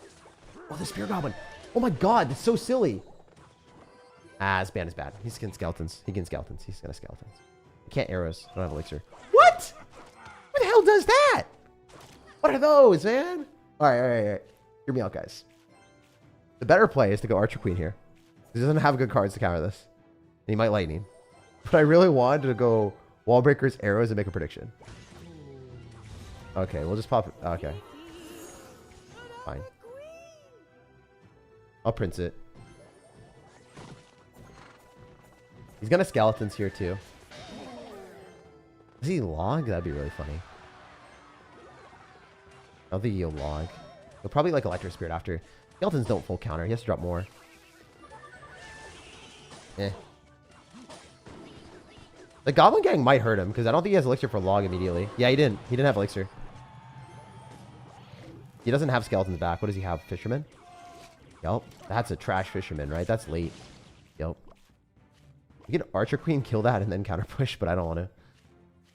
Oh, the Spear Goblin. Oh my god, that's so silly. Ah, this ban is bad. He's getting skeletons. He gets skeletons. He's got skeletons. I can't arrows. I don't have Elixir. What? What the hell does that? What are those, man? All right. Hear me out, guys. The better play is to go Archer Queen here. He doesn't have good cards to counter this. And he might lightning. But I really wanted to go Wall Breakers, arrows, and make a prediction. Okay, we'll just pop it. Okay. Fine. I'll Prince it. He's gonna skeletons here too. Does he log? That'd be really funny. I don't think he'll log. He'll probably like Electro Spirit after. Skeletons don't full counter. He has to drop more. Eh. The Goblin Gang might hurt him because I don't think he has Elixir for log immediately. Yeah, he didn't. He didn't have Elixir. He doesn't have skeletons back. What does he have? Fisherman? Yup. That's a trash fisherman, right? That's late. Yup. You can Archer Queen kill that and then counter push, but I don't want to.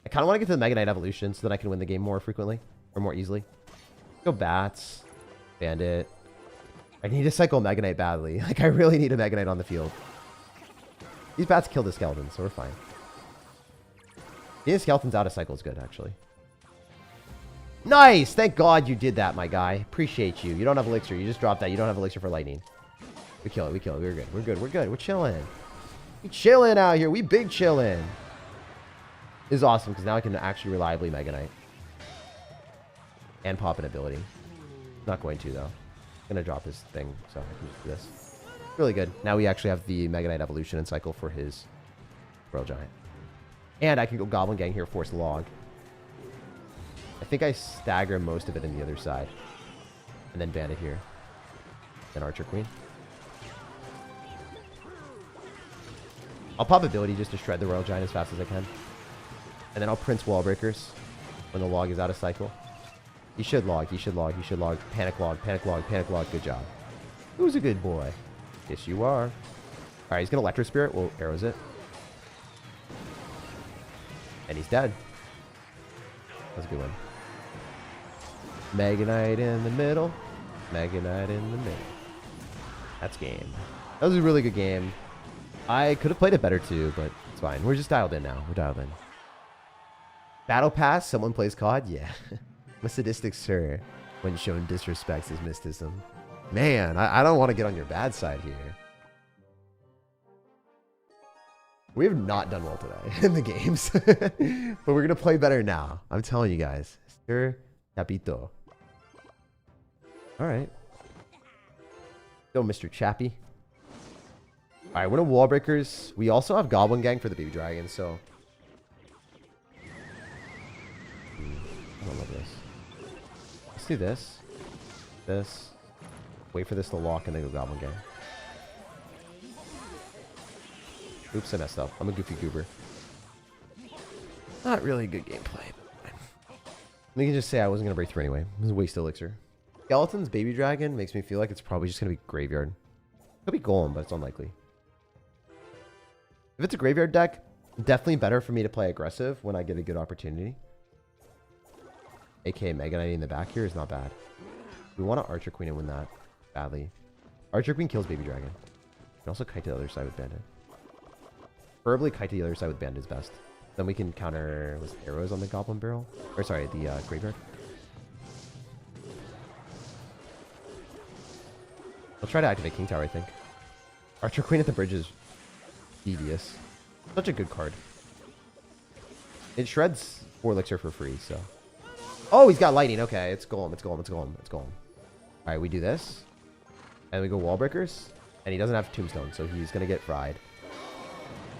I kind of want to get to the Mega Knight evolution so that I can win the game more frequently or more easily. Go Bats. Bandit. I need to cycle Mega Knight badly. Like, I really need a Mega Knight on the field. These Bats kill the skeletons, so we're fine. Getting skeletons out of cycle is good, actually. Nice! Thank God you did that, my guy. Appreciate you. You don't have Elixir. You just dropped that. You don't have Elixir for lightning. We kill it. We kill it. We're good. We're good. We're good. We're chilling. We chilling out here. We big chilling. This is awesome because now I can actually reliably Mega Knight. And pop an ability. Not going to, though. I'm going to drop his thing, so I can just do this. Really good. Now we actually have the Mega Knight evolution and cycle for his Royal Giant. And I can go Goblin Gang here, force log. I think I stagger most of it in the other side. And then Bandit here. Then Archer Queen. I'll pop ability just to shred the Royal Giant as fast as I can. And then I'll Prince Wall Breakers. when the log is out of cycle. He should log. He should log. He should log. Panic log. Panic log. Panic log. Good job. Who's a good boy? Yes, you are. All right, he's gonna Electro Spirit. Well, arrows it. And he's dead. That's a good one. Mega Knight in the middle. Mega Knight in the middle. That's game. That was a really good game. I could have played it better too, but it's fine. We're just dialed in now. We're dialed in. Battle Pass. Someone plays COD? Yeah. I'm a sadistic sir when shown disrespects his mysticism. Man, I don't want to get on your bad side here. We have not done well today in the games. But we're going to play better now. I'm telling you guys. Sir Capito. Alright. Go, Mr. Chappie. Alright, we're in Wall Breakers. We also have Goblin Gang for the Baby Dragon, so... I don't love this. Let's do this. This. Wait for this to lock and then go Goblin Gang. Oops, I messed up. I'm a goofy goober. Not really good gameplay. We can just say I wasn't going to break through anyway. It was a waste Elixir. Skeleton's Baby Dragon makes me feel like it's probably just going to be Graveyard. Could be Golem, but it's unlikely. If it's a Graveyard deck, definitely better for me to play aggressive when I get a good opportunity. AKA Mega Knight in the back here is not bad. We want to Archer Queen and win that badly. Archer Queen kills Baby Dragon. You can also kite to the other side with Bandit. Preferably kite to the other side with Bandit is best. Then we can counter with arrows on the Goblin Barrel. Or sorry, the Graveyard. I'll try to activate King Tower, I think. Archer Queen at the bridge is devious. Such a good card. It shreds 4 Elixir for free, so... Oh, he's got lightning. Okay, it's Golem, it's Golem, it's Golem, it's Golem. Alright, we do this. And we go Wall Breakers. And he doesn't have Tombstone, so he's going to get fried.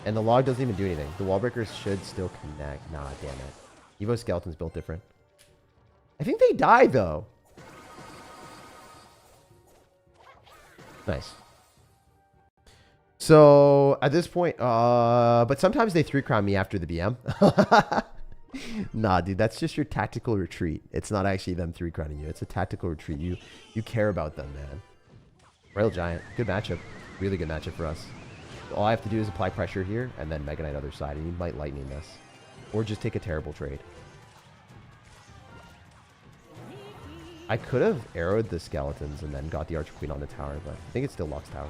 And the log doesn't even do anything. The Wall Breakers should still connect. Nah, damn it. Evo Skeleton's built different. I think they die, though. Nice. So, at this point, but sometimes they 3-crown me after the BM. Nah, dude, that's just your tactical retreat. It's not actually them 3-crowning you. It's a tactical retreat. You care about them, man. Royal Giant. Good matchup. Really good matchup for us. All I have to do is apply pressure here, and then Mega Knight other side, and he might lightning this. Or just take a terrible trade. I could have arrowed the skeletons and then got the Archer Queen on the tower, but I think it still locks tower.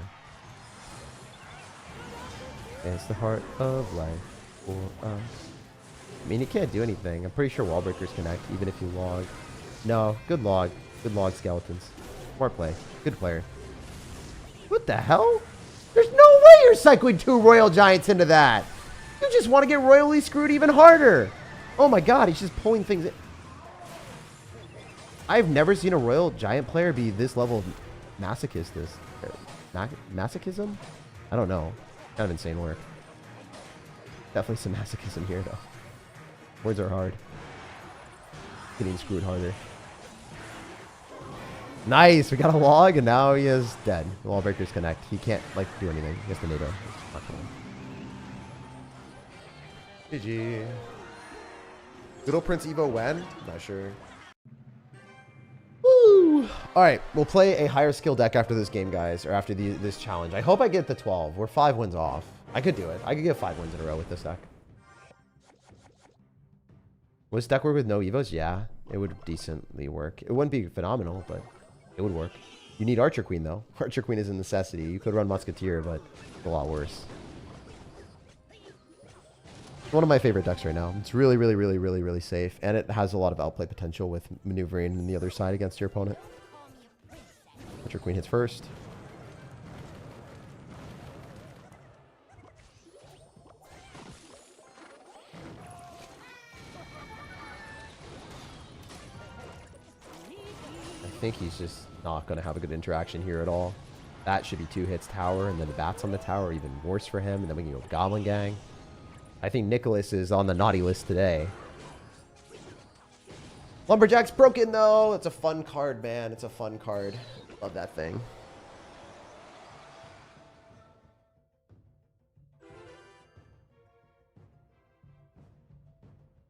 It's the heart of life for us. I mean, you can't do anything. I'm pretty sure Wall Breakers connect, even if you log. No, good log. Good log, skeletons. Smart play. Good player. What the hell? There's no way you're cycling 2 Royal Giants into that. You just want to get royally screwed even harder. Oh my god, he's just pulling things in. I've never seen a Royal Giant player be this level of masochism. I don't know. Kind of insane work. Definitely some masochism here, though. Words are hard. Getting screwed harder. Nice! We got a log, and now he is dead. The Wall Breakers connect. He can't, like, do anything. He has the NATO. GG. Little Prince Evo when? Not sure. Woo! Alright, we'll play a higher skill deck after this game, guys. Or after this challenge. I hope I get the 12. We're 5 wins off. I could do it. I could get 5 wins in a row with this deck. Would this deck work with no Evos? Yeah, it would decently work. It wouldn't be phenomenal, but it would work. You need Archer Queen, though. Archer Queen is a necessity. You could run Musketeer, but it's a lot worse. It's one of my favorite decks right now. It's really, really, really, really, really safe. And it has a lot of outplay potential with maneuvering on the other side against your opponent. Archer Queen hits first. I think he's just not going to have a good interaction here at all. That should be 2 hits tower, and then the bats on the tower are even worse for him, and then we can go Goblin Gang. I think Nicholas is on the naughty list today. Lumberjack's broken, though. It's a fun card, man. It's a fun card. Love that thing.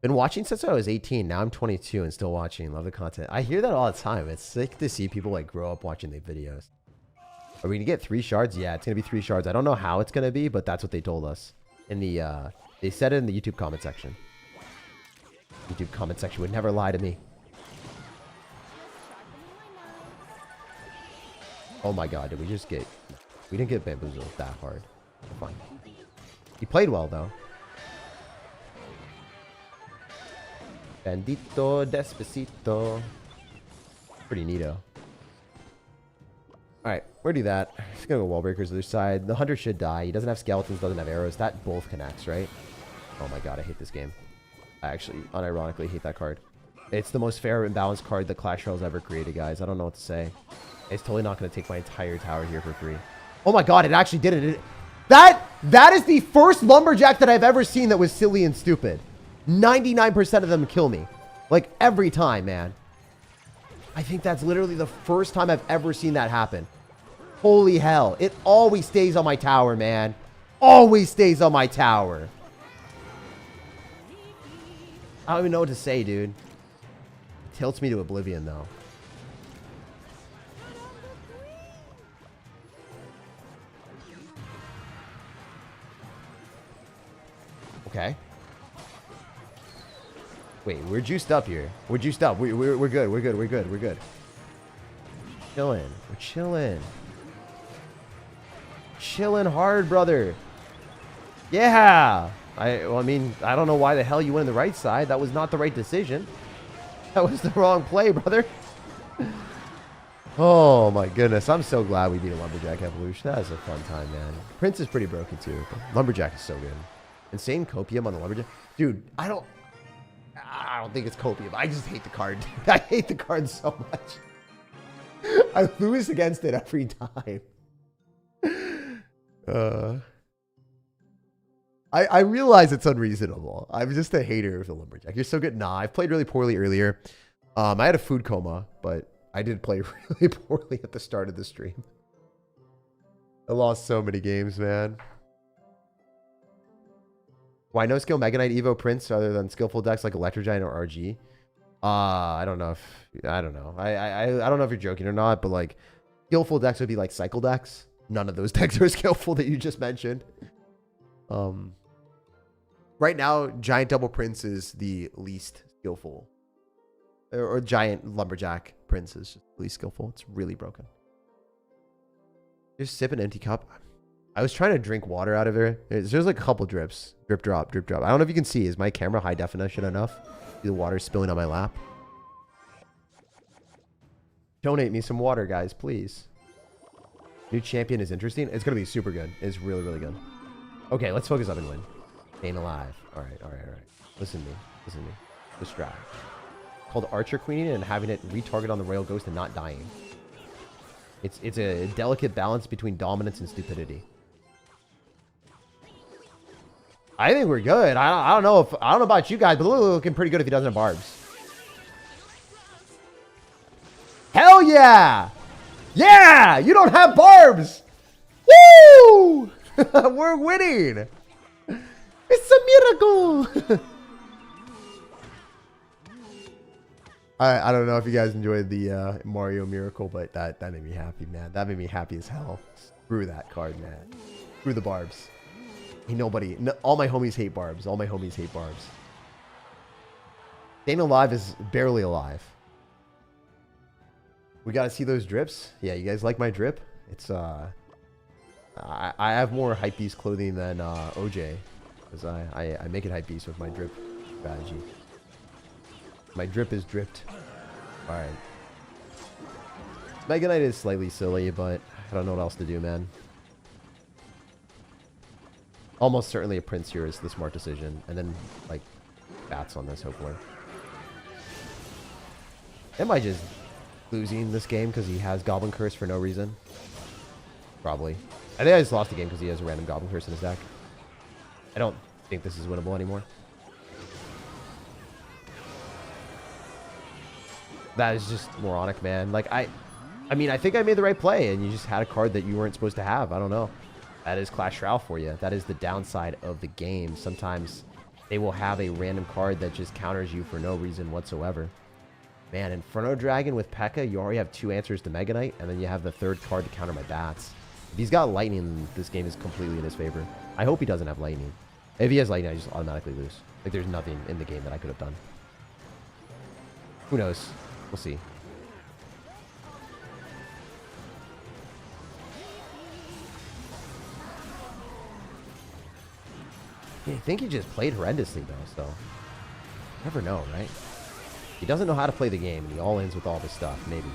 Been watching since I was 18. Now I'm 22 and still watching. Love the content. I hear that all the time. It's sick to see people like grow up watching the videos. Are we gonna get 3 shards? Yeah, it's gonna be 3 shards. I don't know how it's gonna be, but that's what they told us in the. They said it in the YouTube comment section. YouTube comment section would never lie to me. Oh my god, did we just get... We didn't get bamboozled that hard. We're fine. He played well, though. Bandito Despacito. Pretty neato. Alright, we're do that. Just gonna go wall breakers to the other side. The hunter should die. He doesn't have skeletons, doesn't have arrows. That both connects, right? Oh my god, I hate this game. I actually, unironically, hate that card. It's the most fair and balanced card that Clash Royale's ever created, guys. I don't know what to say. It's totally not going to take my entire tower here for free. Oh my god, it actually did it. That is the first Lumberjack that I've ever seen that was silly and stupid. 99% of them kill me. Like, every time, man. I think that's literally the first time I've ever seen that happen. Holy hell. It always stays on my tower, man. Always stays on my tower. I don't even know what to say, dude. It tilts me to oblivion, though. Okay. Wait, we're juiced up here. We're juiced up. We're good. We're good. We're good. We're good. Chilling. We're chilling. Chilling hard, brother. Yeah. Well, I mean, I don't know why the hell you went in the right side. That was not the right decision. That was the wrong play, brother. Oh, my goodness. I'm so glad we beat a Lumberjack evolution. That was a fun time, man. Prince is pretty broken, too. Lumberjack is so good. Insane copium on the Lumberjack. Dude, I don't think it's copium. I just hate the card. I hate the card so much. I lose against it every time. I realize it's unreasonable. I'm just a hater of the Lumberjack. You're so good. Nah, I played really poorly earlier. I had a food coma, but I did play really poorly at the start of the stream. I lost so many games, man. Why no skill Mega Knight Evo Prince other than skillful decks like Electro Giant or RG? I don't know if I don't know. I don't know if you're joking or not, but like skillful decks would be like cycle decks. None of those decks are skillful that you just mentioned. Right now, Giant Double Prince is the least skillful. Or Giant Lumberjack Prince is the least skillful. It's really broken. Just sip an empty cup. I was trying to drink water out of it. There's like a couple drips. Drip, drop, drip, drop. I don't know if you can see. Is my camera high definition enough? See the water spilling on my lap? Donate me some water, guys, please. New champion is interesting. It's going to be super good. It's really, really good. Okay, let's focus up and win. Staying alive. All right, all right, all right. Listen to me. Listen to me. The strat. Called Archer Queening and having it retarget on the Royal Ghost and not dying. It's a delicate balance between dominance and stupidity. I think we're good. I don't know about you guys, but Lulu looking pretty good if he doesn't have barbs. Hell yeah! Yeah! You don't have barbs! Woo! We're winning! It's a miracle! I don't know if you guys enjoyed the Mario Miracle, but that made me happy, man. That made me happy as hell. Screw that card, man. Screw the barbs. Ain't nobody. No, all my homies hate barbs. All my homies hate barbs. Staying alive is barely alive. We got to see those drips. Yeah, you guys like my drip? It's I have more hypebeast clothing than OJ, because I make it hypebeast with my drip strategy. My drip is dripped. All right. Mega Knight is slightly silly, but I don't know what else to do, man. Almost certainly a Prince here is the smart decision, and then like bats on this hopefully. Am I just losing this game because he has Goblin Curse for no reason? Probably. I think I just lost the game because he has a random Goblin Curse in his deck. I don't think this is winnable anymore. That is just moronic, man. Like, I mean, I think I made the right play, and you just had a card that you weren't supposed to have. I don't know. That is Clash Royale for you. That is the downside of the game. Sometimes they will have a random card that just counters you for no reason whatsoever. Man, Inferno Dragon with Pekka, you already have 2 answers to Mega Knight, and then you have the 3rd card to counter my bats. If he's got lightning, this game is completely in his favor. I hope he doesn't have lightning. If he has lightning, I just automatically lose. Like, there's nothing in the game that I could have done. Who knows? We'll see. I think he just played horrendously, though, so... Never know, right? He doesn't know how to play the game, and he all ends with all this stuff, maybe.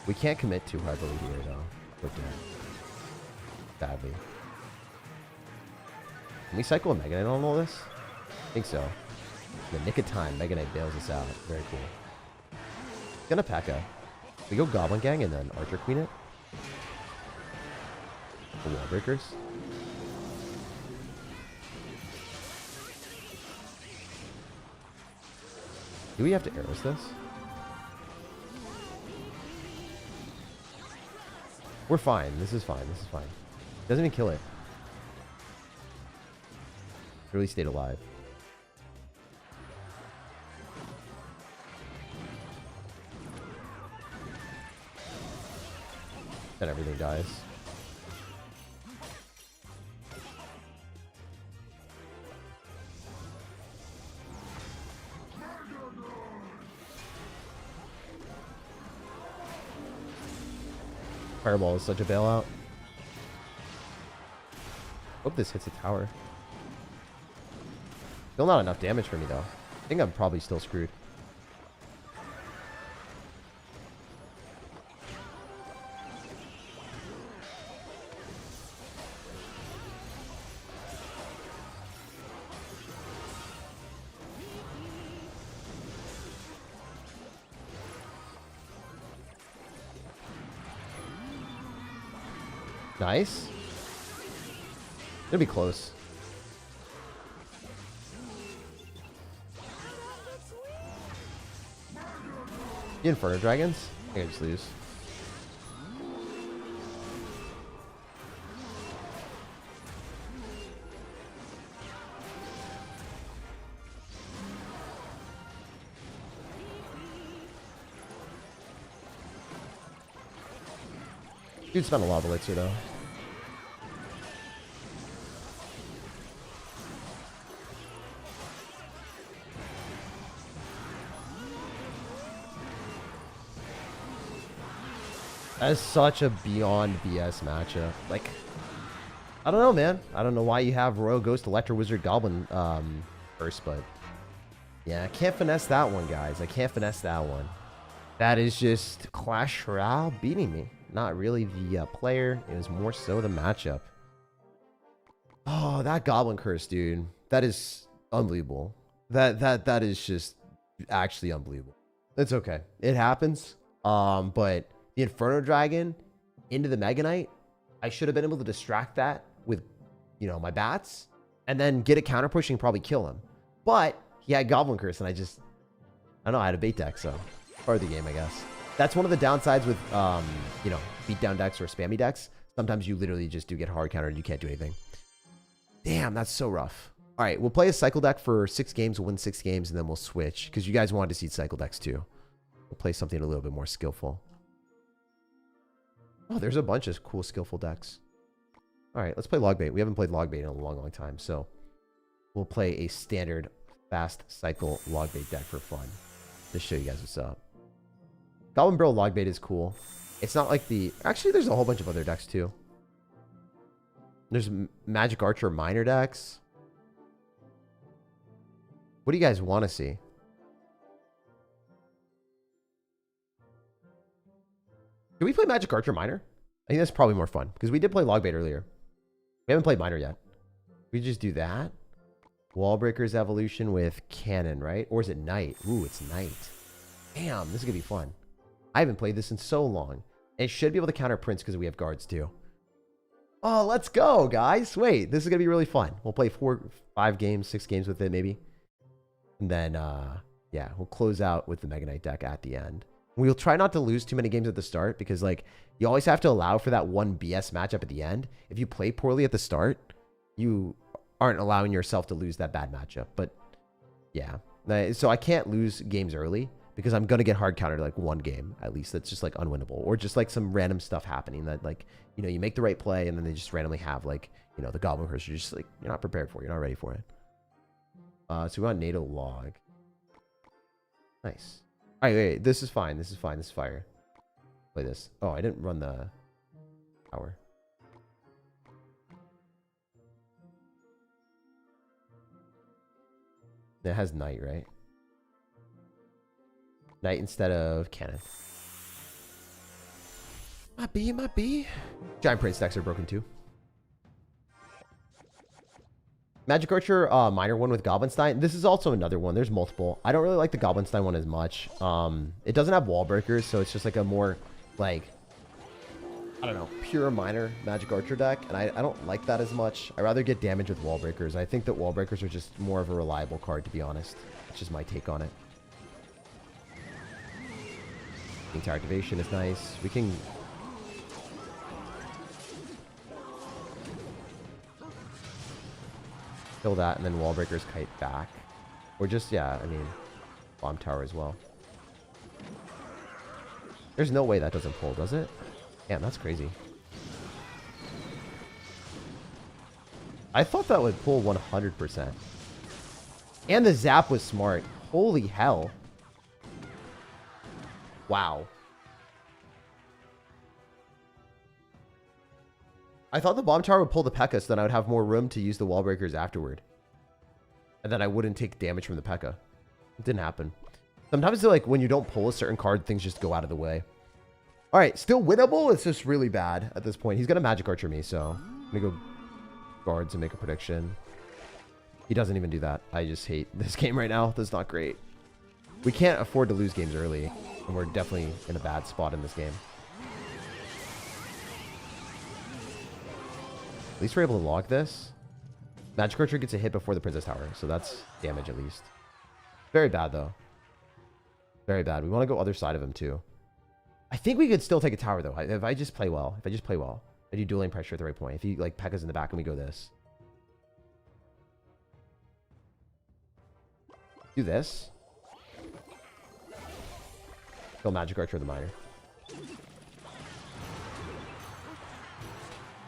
We can't commit too heavily here, though. We're dead. Sadly. Can we cycle a Mega Knight on all this? I think so. In the nick of time, Mega Knight bails us out. Very cool. Gonna Pekka. We go Goblin Gang and then Archer Queen it. The Wall Breakers. Do we have to arrows this? We're fine. This is fine. This is fine. Doesn't even kill it. Really stayed alive. Then everything dies. Fireball is such a bailout. Hope this hits a tower. Still not enough damage for me though. I think I'm probably still screwed. Nice. It'll be close. The Inferno Dragons? I think I just lose. Dude spent a lot of Elixir though. That is such a beyond BS matchup. Like, I don't know, man. I don't know why you have Royal Ghost, Electro Wizard, Goblin first, but yeah, I can't finesse that one, guys. I can't finesse that one. That is just Clash Royale beating me. Not really the player. It was more so the matchup. Oh, that Goblin Curse, dude. That is unbelievable. That is just actually unbelievable. It's okay. It happens. But the Inferno Dragon into the Mega Knight, I should have been able to distract that with, you know, my bats, and then get a counter push and probably kill him. But he had Goblin Curse, and I don't know, I had a bait deck, so part of the game, I guess. That's one of the downsides with, you know, beatdown decks or spammy decks. Sometimes you literally just do get hard countered and you can't do anything. Damn, that's so rough. All right, we'll play a cycle deck for 6 games. We'll win 6 games, and then we'll switch, because you guys wanted to see cycle decks too. We'll play something a little bit more skillful. Oh, there's a bunch of cool skillful decks. All right, let's play Logbait. We haven't played Logbait in a long, long time, so we'll play a standard fast cycle Logbait deck for fun. Just show you guys what's up. Goblin Barrel Logbait is cool. It's not like the... Actually, there's a whole bunch of other decks, too. There's Magic Archer Miner decks. What do you guys want to see? Can we play Magic Archer Miner? I think that's probably more fun, because we did play Logbait earlier. We haven't played Miner yet. We just do that. Wallbreaker's Evolution with Cannon, right? Or is it Knight? Ooh, it's Knight. Damn, this is going to be fun. I haven't played this in so long. It should be able to counter Prince because we have guards too. Oh, let's go, guys. Wait, this is going to be really fun. We'll play 4, 5 games, 6 games with it maybe. And then, yeah, we'll close out with the Mega Knight deck at the end. We'll try not to lose too many games at the start because, like, you always have to allow for that one BS matchup at the end. If you play poorly at the start, you aren't allowing yourself to lose that bad matchup. But, yeah. So I can't lose games early because I'm going to get hard countered like one game, at least. That's just, like, unwinnable. Or just, like, some random stuff happening that, like, you know, you make the right play and then they just randomly have, like, you know, the Goblin Curse. You're just, like, you're not prepared for it. You're not ready for it. So we want NATO log. Nice. All right, wait, this is fine. This is fine. This is fire. Play this. Oh, I didn't run the tower. It has knight, right? Knight instead of cannon. Might be, might be. Giant Prince decks are broken too. Magic Archer, minor one with Goblinstein. This is also another one. There's multiple. I don't really like the Goblinstein one as much. It doesn't have wall breakers, so it's just like a more, like, I don't know, pure minor Magic Archer deck. And I don't like that as much. I rather get damage with wall breakers. I think that wall breakers are just more of a reliable card, to be honest. It's just my take on it. Into activation is nice. We can... kill that and then wall breakers kite back. Or just, yeah, I mean, bomb tower as well. There's no way that doesn't pull, does it? Damn, that's crazy. I thought that would pull 100%. And the zap was smart. Holy hell. Wow. I thought the bomb tower would pull the Pekka, so then I would have more room to use the wall breakers afterward. And then I wouldn't take damage from the Pekka. It didn't happen. Sometimes, like, when you don't pull a certain card, things just go out of the way. All right, still winnable. It's just really bad at this point. He's going to Magic Archer me, so I'm going to go guards and make a prediction. He doesn't even do that. I just hate this game right now. This is not great. We can't afford to lose games early, and we're definitely in a bad spot in this game. At least we're able to log this. Magic Archer gets a hit before the Princess Tower, so that's damage at least. Very bad, though. Very bad. We want to go other side of him, too. I think we could still take a tower, though. If I just play well. If I just play well. I do dueling pressure at the right point. If he, like, Pekka's in the back and we go this. Do this. Kill Magic Archer with the Miner.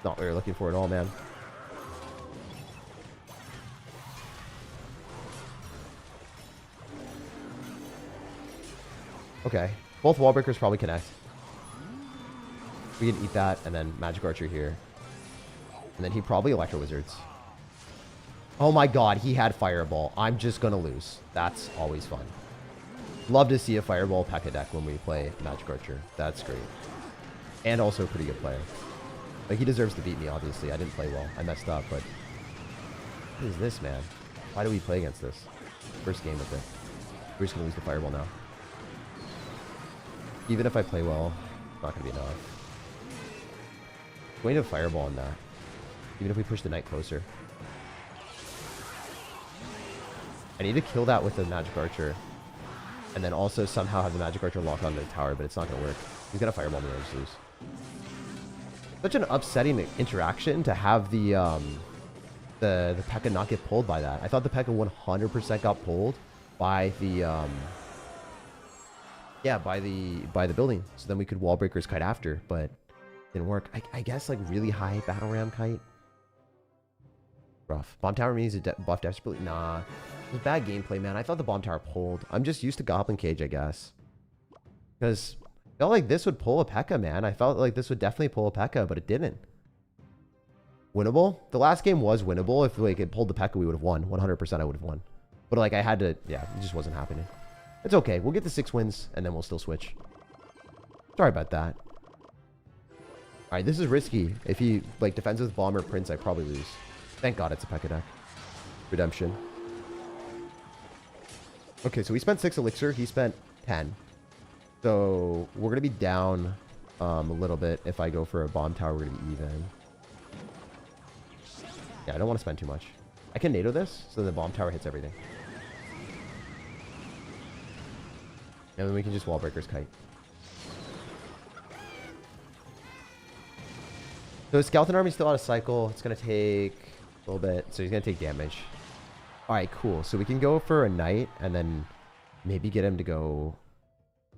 Not what we were looking for at all, man. Okay. Both wall breakers probably connect. We can eat that and then Magic Archer here. And then he probably Electro Wizards. Oh my god, he had Fireball. I'm just gonna lose. That's always fun. Love to see a Fireball Pekka deck when we play Magic Archer. That's great. And also a pretty good player. Like, he deserves to beat me, obviously. I didn't play well. I messed up, but... what is this, man? Why do we play against this? First game of it. We're just going to lose the Fireball now. Even if I play well, it's not going to be enough. Going to Fireball on that. Even if we push the Knight closer. I need to kill that with the Magic Archer. And then also somehow have the Magic Archer lock onto the tower, but it's not going to work. He's going to Fireball me or just lose. Such an upsetting interaction to have the Pekka not get pulled by that. I thought the Pekka 100% got pulled by the by the building. So then we could wall breakers kite after, but didn't work. I guess like really high battle ram kite. Rough. Bomb tower means a buff desperately. Nah, it was bad gameplay, man. I thought the bomb tower pulled. I'm just used to Goblin Cage, I guess, because I felt like this would pull a Pekka, man. I felt like this would definitely pull a Pekka, but it didn't. Winnable? The last game was winnable. If like it pulled the Pekka, we would have won. 100% I would have won. But like I had to, yeah, it just wasn't happening. It's okay. We'll get the 6 wins, and then we'll still switch. Sorry about that. All right, this is risky. If he like defends with Bomber Prince, I probably lose. Thank God it's a Pekka deck. Redemption. Okay, so we spent 6 Elixir. He spent 10. So we're going to be down a little bit. If I go for a bomb tower, we're going to be even. Yeah, I don't want to spend too much. I can NATO this, so the bomb tower hits everything. And then we can just wall breakers kite. So his skeleton army's still out of cycle. It's going to take a little bit. So he's going to take damage. All right, cool. So we can go for a knight and then maybe get him to go...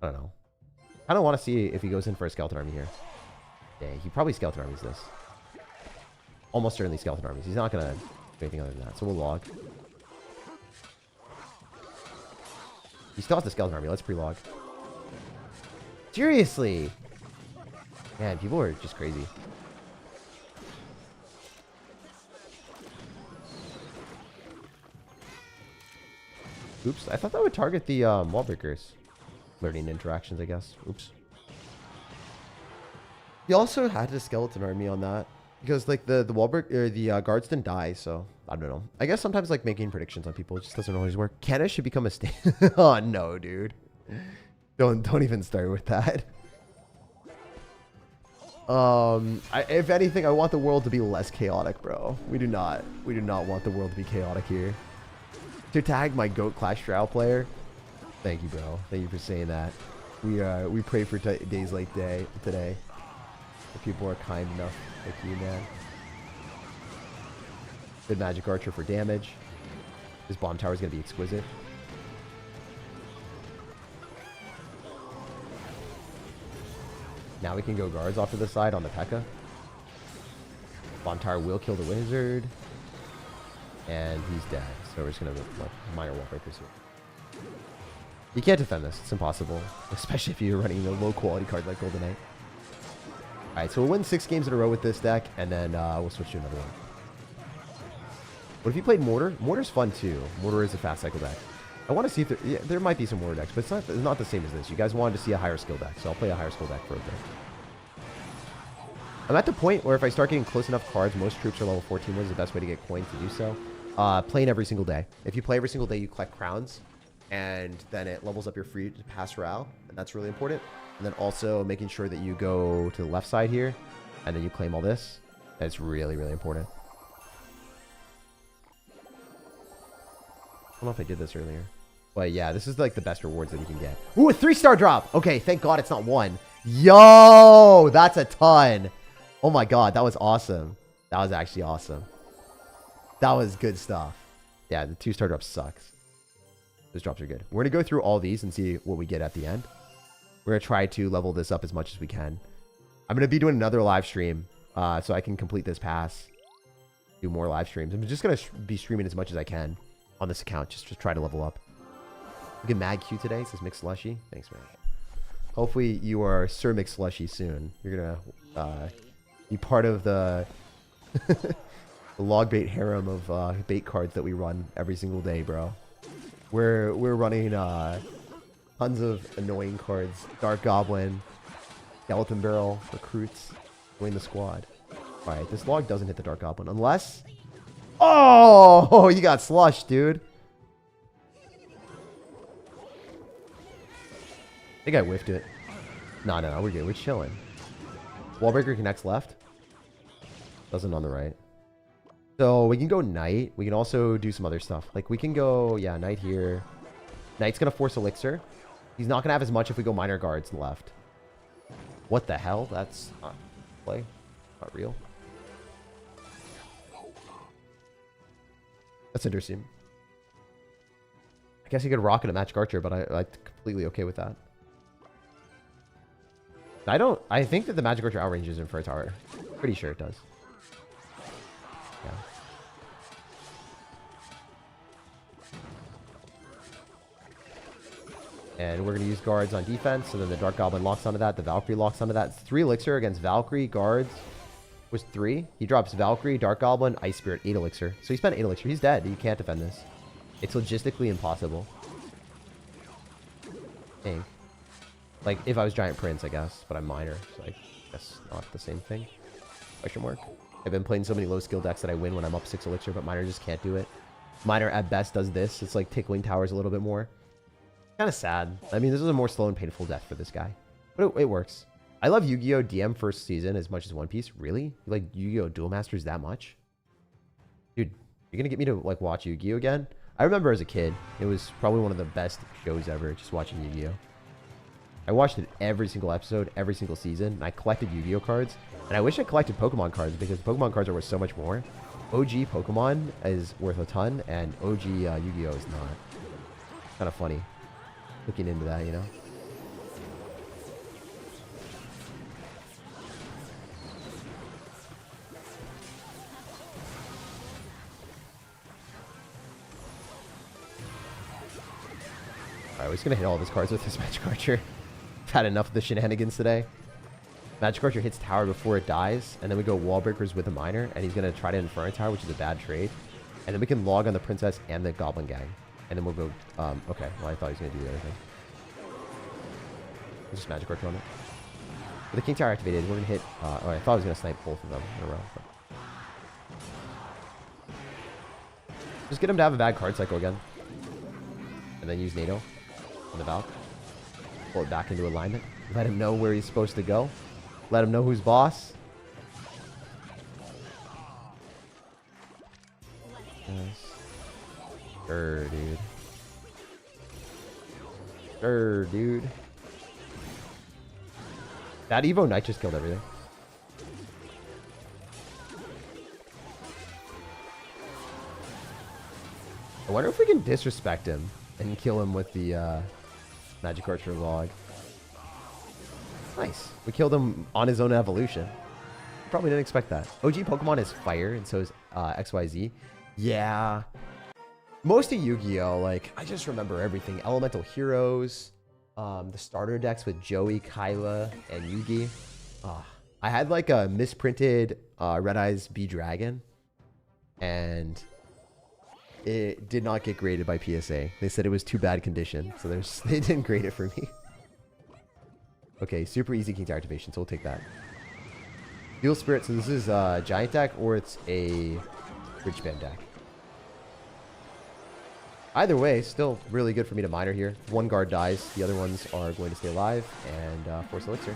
I don't know. I don't want to see if he goes in for a skeleton army here. Yeah, he probably skeleton armies this. Almost certainly skeleton armies. He's not going to do anything other than that. So we'll log. He still has the skeleton army. Let's pre-log. Seriously. Man, people are just crazy. Oops. I thought that would target the wall breakers. Learning interactions, I guess. Oops. He also had a skeleton army on that. Because, like, the wall break, or the guards didn't die, so... I don't know. I guess sometimes, like, making predictions on people just doesn't always work. Canada should become a state... Oh, no, dude. Don't even start with that. If anything, I want the world to be less chaotic, bro. We do not want the world to be chaotic here. SirTag, my GOAT Clash Royale player. Thank you, bro. Thank you for saying that. We pray for days like today. If people are kind enough like you, man. Good magic archer for damage. This bomb tower is gonna be exquisite. Now we can go guards off to the side on the Pekka. Bomb tower will kill the wizard. And he's dead. So we're just going to like minor wall breakers here. You can't defend this. It's impossible. Especially if you're running a low quality card like Golden Knight. Alright, so we'll win 6 games in a row with this deck. And then we'll switch to another one. What if you played Mortar? Mortar's fun too. Mortar is a fast cycle deck. I want to see if there might be some Mortar decks. But it's not the same as this. You guys wanted to see a higher skill deck. So I'll play a higher skill deck for a bit. I'm at the point where if I start getting close enough cards, most troops are level 14. What is the best way to get coins to do so? Playing every single day. If you play every single day, you collect crowns. And then it levels up your free to pass Royale. And that's really important. And then also making sure that you go to the left side here. And then you claim all this. That's really, really important. I don't know if I did this earlier. But yeah, this is like the best rewards that you can get. Ooh, a 3-star drop. Okay, thank God it's not 1. Yo, that's a ton. Oh my God, that was awesome. That was actually awesome. That was good stuff. Yeah, the 2-star drop sucks. Those drops are good. We're going to go through all these and see what we get at the end. We're going to try to level this up as much as we can. I'm going to be doing another live stream so I can complete this pass. Do more live streams. I'm just going to be streaming as much as I can on this account just to try to level up. Look at Mag Q today. It says Mix Slushy. Thanks, man. Hopefully you are Sir Mix Slushy soon. You're going to be part of the... the log bait harem of bait cards that we run every single day, bro. We're running tons of annoying cards. Dark Goblin, Skeleton Barrel, Recruits, join the squad. Alright, this log doesn't hit the Dark Goblin unless... Oh, you got slushed, dude. I think I whiffed it. No, we're good. We're chilling. Wallbreaker connects left. Doesn't on the right. So we can go Knight. We can also do some other stuff. Like we can go, yeah, Knight here. Knight's going to force Elixir. He's not going to have as much if we go Minor Guards left. What the hell? That's not play. Not real. That's interesting. I guess he could rocket a Magic Archer, but I'm completely okay with that. I think that the Magic Archer outranges him for a tower. Pretty sure it does. Yeah. And we're going to use guards on defense. So then the Dark Goblin locks onto that. The Valkyrie locks onto that. It's 3 Elixir against Valkyrie. Guards was 3. He drops Valkyrie, Dark Goblin, Ice Spirit, 8 Elixir. So he spent 8 Elixir. He's dead. You can't defend this. It's logistically impossible. I think. Like, if I was Giant Prince, I guess. But I'm Minor. So I guess not the same thing. Question mark. I've been playing so many low skill decks that I win when I'm up 6 Elixir. But Minor just can't do it. Minor at best does this. It's like tickling towers a little bit more. Kind of sad. I mean, this is a more slow and painful death for this guy. But it works. I love Yu-Gi-Oh! DM first season as much as One Piece. Really? You like Yu-Gi-Oh! Duel Masters that much? Dude, you're going to get me to like watch Yu-Gi-Oh! Again? I remember as a kid, it was probably one of the best shows ever, just watching Yu-Gi-Oh! I watched it every single episode, every single season, and I collected Yu-Gi-Oh cards. And I wish I collected Pokemon cards because Pokemon cards are worth so much more. OG Pokemon is worth a ton, and OG Yu-Gi-Oh is not. Kind of funny looking into that, you know? Alright, we're just gonna hit all of his cards with this Magic Archer. I've had enough of the shenanigans today. Magic Archer hits tower before it dies, and then we go wall breakers with a miner, and he's going to try to Inferno Tower, which is a bad trade. And then we can log on the Princess and the Goblin Gang. And then we'll go, okay, well I thought he was going to do the other thing. Just Magic Archer on it. With the King Tower activated, we're going to hit, oh, I thought I was going to snipe both of them in a row. But. Just get him to have a bad card cycle again. And then use NATO on the Valk. Pull it back into alignment. Let him know where he's supposed to go. Let him know who's boss. Yes. Sure, dude. Sure, dude. That Evo Knight just killed everything. I wonder if we can disrespect him and kill him with the Magic Archer log. Nice. We killed him on his own evolution. Probably didn't expect that. OG Pokemon is fire, and so is XYZ. Yeah. Most of Yu-Gi-Oh! Like, I just remember everything. Elemental Heroes, the starter decks with Joey, Kyla, and Yugi. I had like a misprinted Red Eyes B Dragon, and it did not get graded by PSA. They said it was too bad condition, so they didn't grade it for me. Okay, super easy King Tower activation, so we'll take that. Dual Spirit, so this is a Giant deck or it's a Bridge Band deck. Either way, still really good for me to miner here. One guard dies, the other ones are going to stay alive, and force Elixir.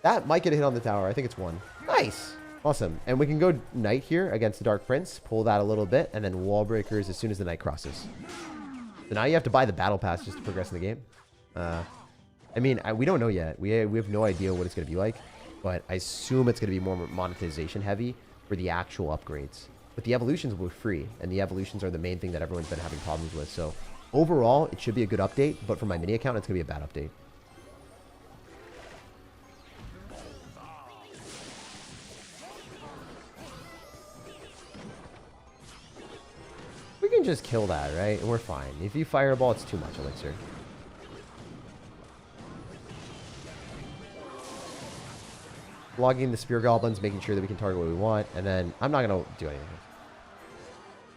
That might get a hit on the tower. I think it's one. Nice! Awesome. And we can go Knight here against the Dark Prince, pull that a little bit, and then wall breakers as soon as the Knight crosses. So now you have to buy the Battle Pass just to progress in the game. I mean, we don't know yet. We have no idea what it's going to be like, but I assume it's going to be more monetization heavy for the actual upgrades. But the evolutions will be free, and the evolutions are the main thing that everyone's been having problems with. So overall, it should be a good update, but for my mini account, it's going to be a bad update. We can just kill that, right? And we're fine. If you fireball, it's too much Elixir. Logging the Spear Goblins, making sure that we can target what we want, and then I'm not going to do anything.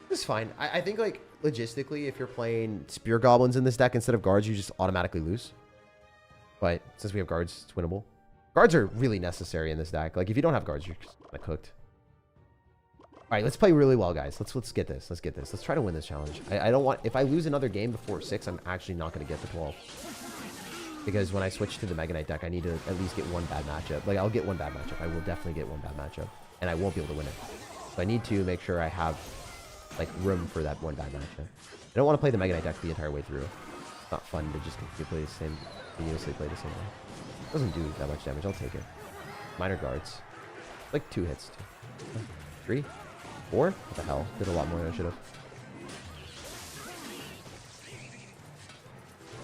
This is fine. I think, like, logistically, if you're playing Spear Goblins in this deck instead of guards, you just automatically lose. But since we have guards, it's winnable. Guards are really necessary in this deck. Like, if you don't have guards, you're just kind of cooked. All right, let's play really well, guys. Let's get this. Let's get this. Let's try to win this challenge. I don't want... If I lose another game before 6, I'm actually not going to get the 12. Because when I switch to the Mega Knight deck, I need to at least get one bad matchup. Like, I'll get one bad matchup. I will definitely get one bad matchup. And I won't be able to win it. So I need to make sure I have, like, room for that one bad matchup. I don't want to play the Mega Knight deck the entire way through. It's not fun to just play the same... continuously play the same way. It doesn't do that much damage. I'll take it. Minor guards. Like, 2 hits. 3? 4? What the hell? Did a lot more than I should have.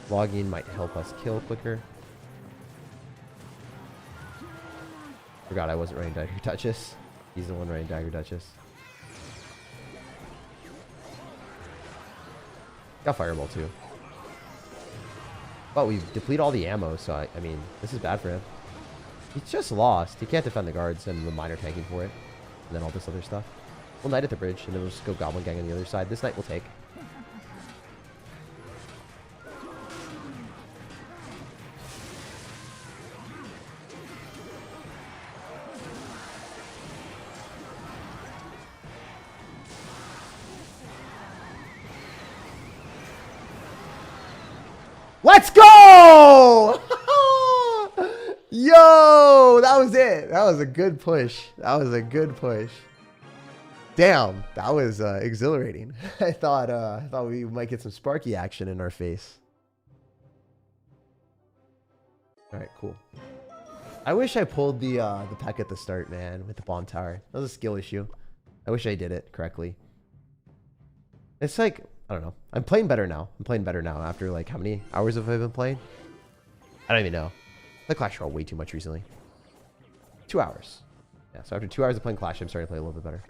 Logging might help us kill quicker. Forgot I wasn't running Dagger Duchess. He's the one running Dagger Duchess. Got Fireball too. But we deplete all the ammo, so I mean, this is bad for him. He's just lost. He can't defend the guards and the miner tanking for it. And then all this other stuff. We'll Knight at the bridge, and then we'll just go Goblin Gang on the other side. This Knight will take. Let's go! Yo, that was it. That was a good push. That was a good push. Damn, that was exhilarating. I thought we might get some Sparky action in our face. Alright, cool. I wish I pulled the Pekka at the start, man, with the bomb tower. That was a skill issue. I wish I did it correctly. It's like, I don't know. I'm playing better now. I'm playing better now after like how many hours have I been playing? I don't even know. I played Clash Royale way too much recently. 2 hours. Yeah, so after 2 hours of playing Clash, I'm starting to play a little bit better.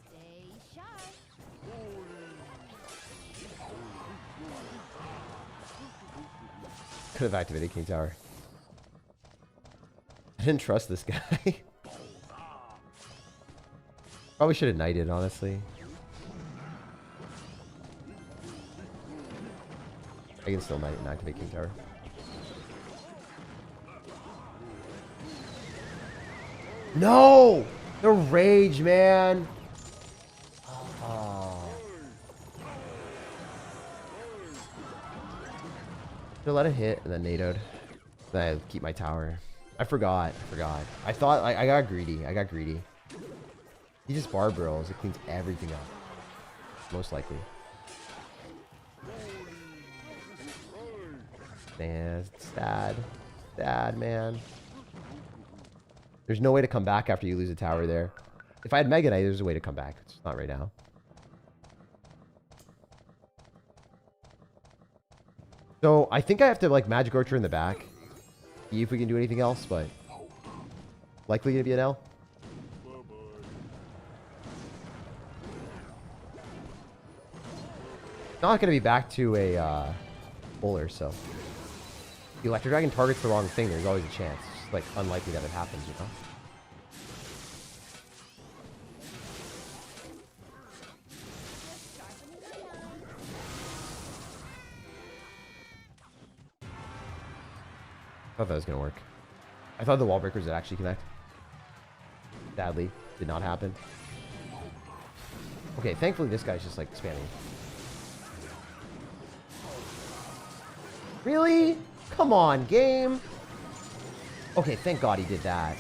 Stay sharp. Could have activated King Tower. I didn't trust this guy. Probably should have knighted, honestly. I can still knight and activate King Tower. No! The rage, man! Oh. Should let it hit and then NATO'd. Then I keep my tower. I forgot. I thought I got greedy. He just bar bros. It cleans everything up. Most likely. Man, it's sad. Sad, man. There's no way to come back after you lose a tower there. If I had Mega Knight, there's a way to come back. It's not right now. So I think I have to like Magic Archer in the back. See if we can do anything else, but likely gonna be an L. Not gonna be back to a bowler, so if the Electro Dragon targets the wrong thing, there's always a chance. It's just like unlikely that it happens, you know? I thought that was gonna work. I thought the wall breakers would actually connect. Sadly, did not happen. Okay, thankfully this guy's just like spamming. Really? Come on, game. Okay, thank God he did that.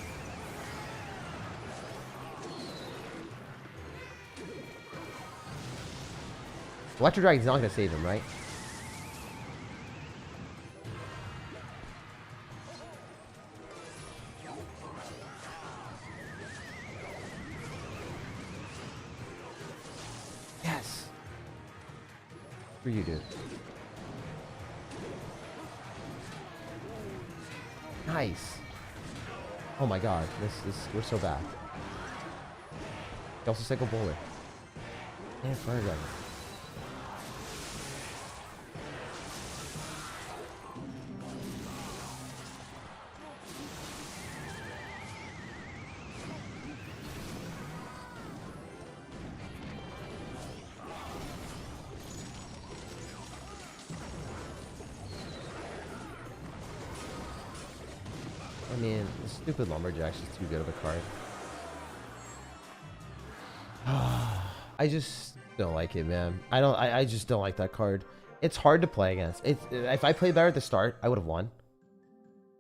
Electro Dragon's not gonna save him, right? Yes. For you, dude. Nice. Oh my God, we're so bad. He also cycle bowler. And fire dragon. I mean, the stupid Lumberjack's just too good of a card. I just don't like it, man. I just don't like that card. It's hard to play against. If I played better at the start, I would have won.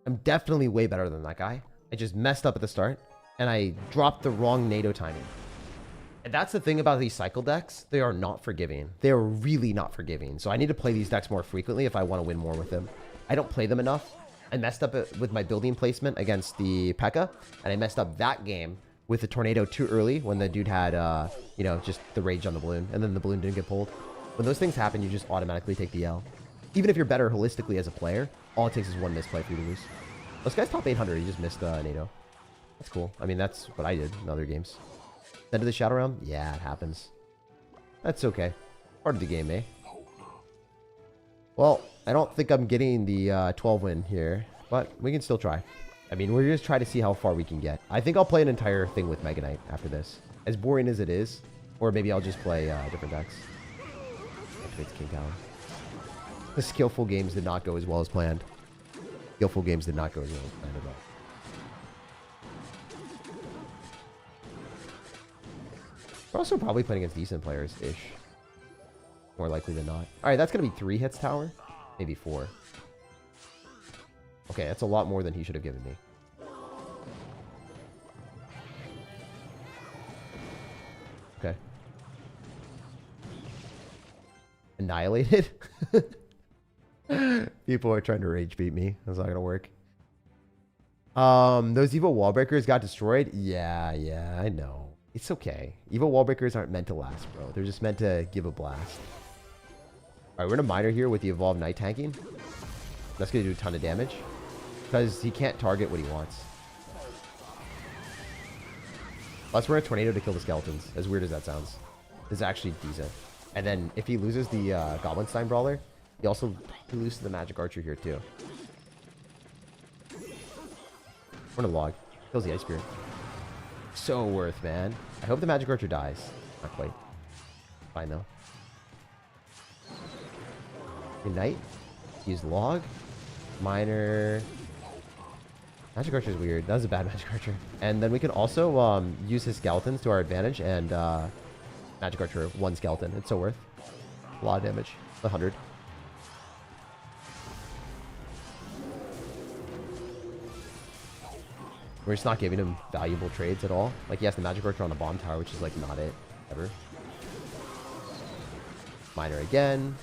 I'm definitely way better than that guy. I just messed up at the start, and I dropped the wrong NATO timing. And that's the thing about these cycle decks. They are not forgiving. They are really not forgiving. So I need to play these decks more frequently if I want to win more with them. I don't play them enough. I messed up with my building placement against the Pekka, and I messed up that game with the tornado too early when the dude had, you know, just the rage on the balloon, and then the balloon didn't get pulled. When those things happen, you just automatically take the L. Even if you're better holistically as a player, all it takes is one misplay for you to lose. This guy's top 800. He just missed NATO. That's cool. I mean, that's what I did in other games. End of the Shadow Realm? Yeah, it happens. That's okay. Part of the game, eh? Well, I don't think I'm getting the 12 win here, but we can still try. I mean, we're just trying to see how far we can get. I think I'll play an entire thing with Mega Knight after this. As boring as it is, or maybe I'll just play different decks. Activates King Tower. The skillful games did not go as well as planned. Skillful games did not go as well as planned at all. We're also probably playing against decent players-ish. More likely than not. Alright, that's going to be 3 hits tower. Maybe 4. Okay, that's a lot more than he should have given me. Okay. Annihilated? People are trying to rage beat me. That's not gonna work. Those Evo wall breakers got destroyed. Yeah, I know. It's okay. Evo wall breakers aren't meant to last, bro. They're just meant to give a blast. All right, we're in a miner here with the evolved night tanking. That's gonna do a ton of damage because he can't target what he wants. Plus, we're in a tornado to kill the skeletons. As weird as that sounds, it's actually decent. And then if he loses the Goblinstein Brawler, he also loses the Magic Archer here too. We're in a log. Kills the Ice Spirit. So worth, man. I hope the Magic Archer dies. Not quite. Fine though. Ignite. Use log. Miner. Magic Archer is weird. That was a bad Magic Archer. And then we can also use his skeletons to our advantage and Magic Archer one skeleton. It's so worth. A lot of damage. 100. We're just not giving him valuable trades at all. Like, he has the Magic Archer on the bomb tower, which is, like, not it. Ever. Miner again.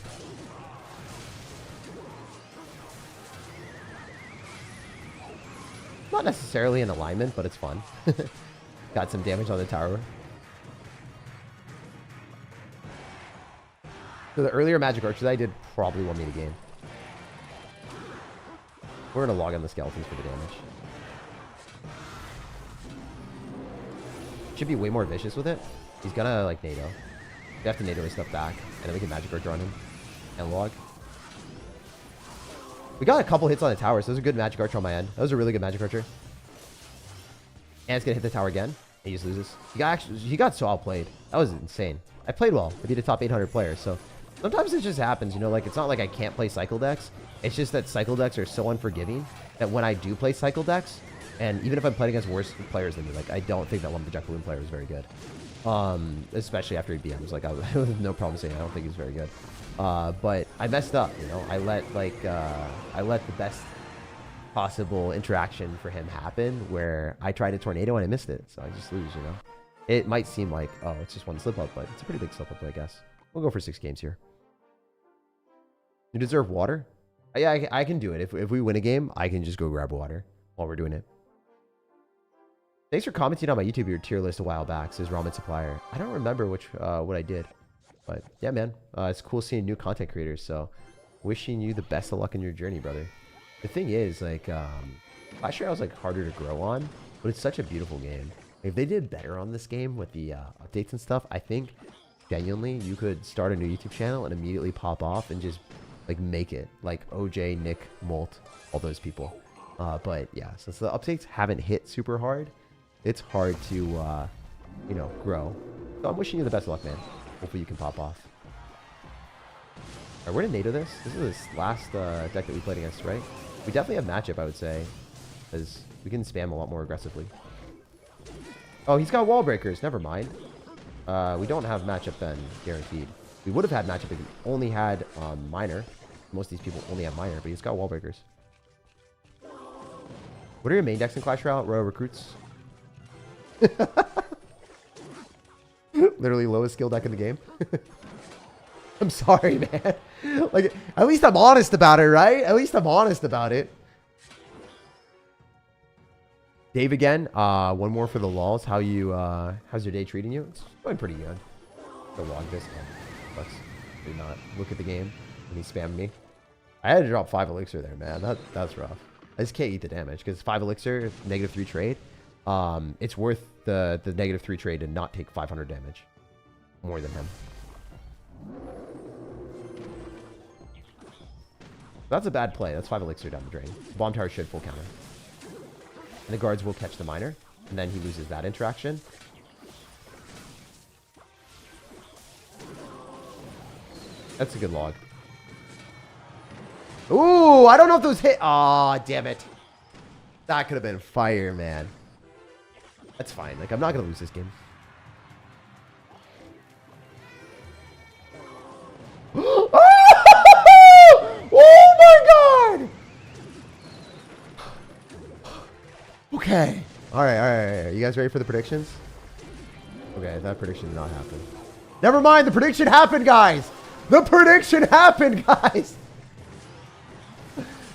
Not necessarily in alignment, but it's fun. Got some damage on the tower. So the earlier Magic Archers I did probably won me the game. We're going to log on the skeletons for the damage. Should be way more vicious with it. He's gonna like NATO. We have to NATO his stuff back, and then we can Magic Archer on him and log. We got a couple hits on the tower, so that was a good Magic Archer on my end. That was a really good Magic Archer. And it's gonna hit the tower again. He just loses. He got so outplayed. That was insane. I played well. I beat a top 800 player. So sometimes it just happens, you know. Like, it's not like I can't play cycle decks. It's just that cycle decks are so unforgiving that when I do play cycle decks. And even if I'm playing against worse players than me, like, I don't think that Lumberjack Balloon player is very good. Especially after he BMs. Like, I have no problem saying I don't think he's very good. But I messed up, you know. I let the best possible interaction for him happen where I tried a tornado and I missed it. So I just lose, you know. It might seem like, oh, it's just one slip up, but it's a pretty big slip up, I guess. We'll go for 6 games here. You deserve water? Yeah, I can do it. If we win a game, I can just go grab water while we're doing it. Thanks for commenting on my YouTube your tier list a while back, says Ramen Supplier. I don't remember what I did. But yeah, man. It's cool seeing new content creators. So wishing you the best of luck in your journey, brother. The thing is, like, Clash Royale is like harder to grow on, but it's such a beautiful game. If they did better on this game with the updates and stuff, I think genuinely you could start a new YouTube channel and immediately pop off and just like make it like OJ, Nick, Molt, all those people. But yeah, since the updates haven't hit super hard, it's hard to, you know, grow. So I'm wishing you the best of luck, man. Hopefully you can pop off. All right, we're going to NATO this. This is this last deck that we played against, right? We definitely have matchup, I would say, because we can spam a lot more aggressively. Oh, he's got wall breakers. Never mind. We don't have matchup then, guaranteed. We would have had matchup if we only had miner. Most of these people only have miner, but he's got wall breakers. What are your main decks in Clash Royale? Royal Recruits? Literally lowest skill deck in the game. I'm sorry, man. Like, at least I'm honest about it, right? At least I'm honest about it. Dave again. One more for the lulz. How's your day treating you? It's going pretty good. Go log this. Let's do not look at the game when he spammed me. I had to drop 5 elixir there, man. That's rough. I just can't eat the damage because 5 elixir, -3 trade. It's worth the -3 trade and not take 500 damage more than him. That's a bad play. That's 5 elixir down the drain. Bomb tower should full counter. And the guards will catch the miner. And then he loses that interaction. That's a good log. Ooh, I don't know if those hit. Aw, damn it. That could have been fire, man. That's fine. Like, I'm not going to lose this game. Oh my god! Okay. All right. You guys ready for the predictions? Okay, that prediction did not happen. Never mind. The prediction happened, guys. The prediction happened, guys.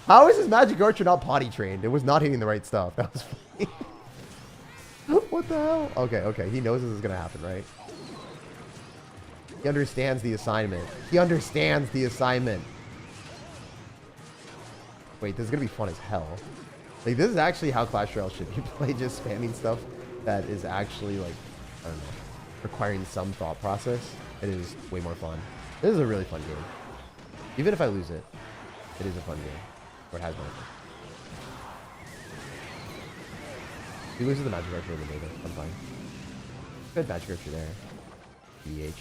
How is his Magic Archer not potty trained? It was not hitting the right stuff. That was funny. What the hell? Okay, okay. He knows this is going to happen, right? He understands the assignment. He understands the assignment. Wait, this is going to be fun as hell. Like, this is actually how Clash Royale should be played. Just spamming stuff that is actually, like, I don't know, requiring some thought process. It is way more fun. This is a really fun game. Even if I lose it, it is a fun game. Or it has been. He loses the Magic Archer in the meta. I'm fine. Good Magic Archer there. EH.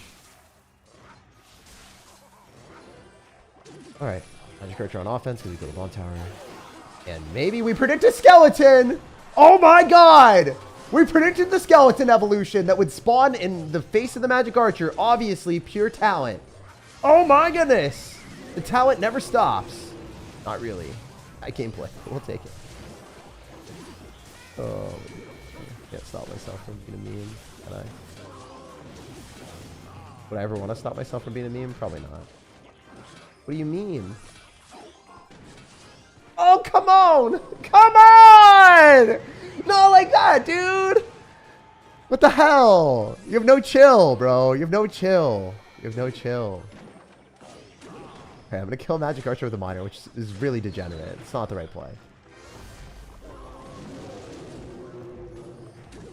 Alright. Magic Archer on offense because we go to Bomb Tower. And maybe we predict a skeleton! Oh my god! We predicted the skeleton evolution that would spawn in the face of the Magic Archer. Obviously, pure talent. Oh my goodness! The talent never stops. Not really. I can't play. We'll take it. Oh, can't stop myself from being a meme, can I? Would I ever want to stop myself from being a meme? Probably not. What do you mean? Oh, come on! Come on! Not like that, dude! What the hell? You have no chill, bro. You have no chill. You have no chill. Okay, I'm going to kill Magic Archer with a Miner, which is really degenerate. It's not the right play.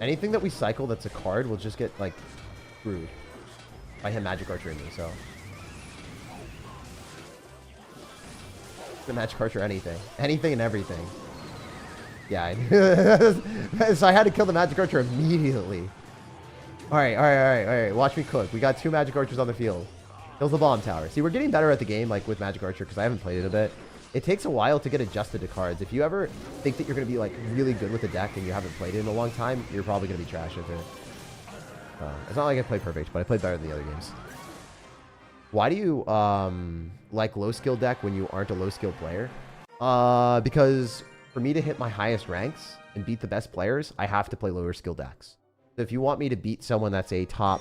Anything that we cycle that's a card will just get, like, screwed by him Magic Archer in me, so. The Magic Archer, anything. Anything and everything. Yeah, so I had to kill the Magic Archer immediately. Alright, alright, alright, alright. Watch me cook. We got 2 Magic Archers on the field. Kills the Bomb Tower. See, we're getting better at the game, like, with Magic Archer, because I haven't played it a bit. It takes a while to get adjusted to cards. If you ever think that you're going to be, like, really good with the deck and you haven't played it in a long time, you're probably going to be trash with it. It's not like I play perfect, but I play better than the other games. Why do you, like low-skill deck when you aren't a low-skill player? Because for me to hit my highest ranks and beat the best players, I have to play lower-skill decks. So if you want me to beat someone that's a top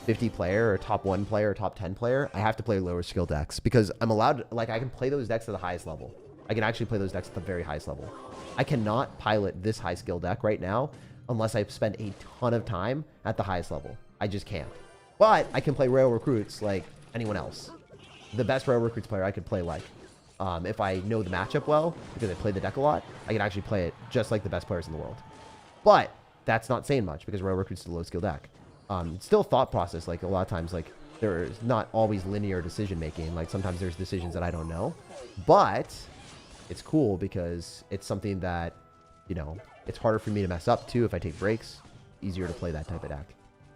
50 player or top 1 player or top 10 player, I have to play lower skill decks because I'm allowed, like, I can play those decks at the highest level. I can actually play those decks at the very highest level. I cannot pilot this high skill deck right now unless I spend a ton of time at the highest level. I just can't. But I can play Royal Recruits like anyone else. The best Royal Recruits player I could play like, if I know the matchup well, because I play the deck a lot, I can actually play it just like the best players in the world. But that's not saying much because Royal Recruits is a low skill deck. It's still thought process. Like a lot of times, like there's not always linear decision making. Like sometimes there's decisions that I don't know, but it's cool because it's something that, you know, it's harder for me to mess up too if I take breaks. Easier to play that type of deck.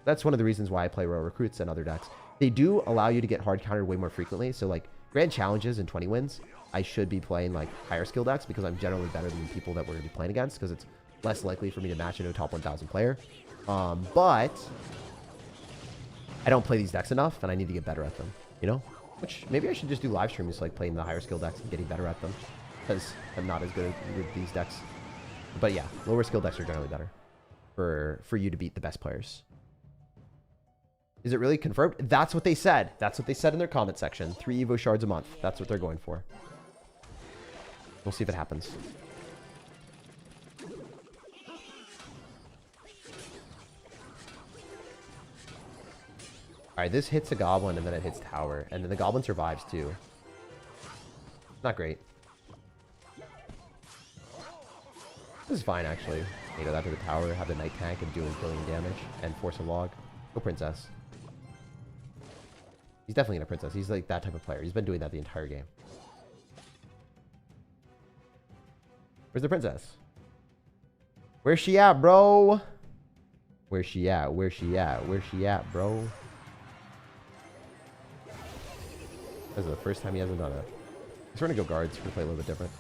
That's one of the reasons why I play Royal Recruits and other decks. They do allow you to get hard countered way more frequently. So like grand challenges and 20 wins, I should be playing like higher skill decks because I'm generally better than the people that we're going to be playing against because it's less likely for me to match into a top 1,000 player. But I don't play these decks enough, and I need to get better at them, you know? Which, maybe I should just do live streams, like, playing the higher skill decks and getting better at them. Because I'm not as good with these decks. But yeah, lower skill decks are generally better for you to beat the best players. Is it really confirmed? That's what they said. That's what they said in their comment section. 3 Evo shards a month. That's what they're going for. We'll see if it happens. Alright, this hits a goblin and then it hits tower. And then the goblin survives too. Not great. This is fine actually. You know, that to the tower, have the knight tank and do a billion damage and force a log. Go princess. He's definitely gonna princess. He's like that type of player. He's been doing that the entire game. Where's the princess? Where's she at, bro? Where's she at? Where's she at? Where's she at, bro? This is the first time he hasn't done it. He's trying to go guards. We're going to play a little bit different.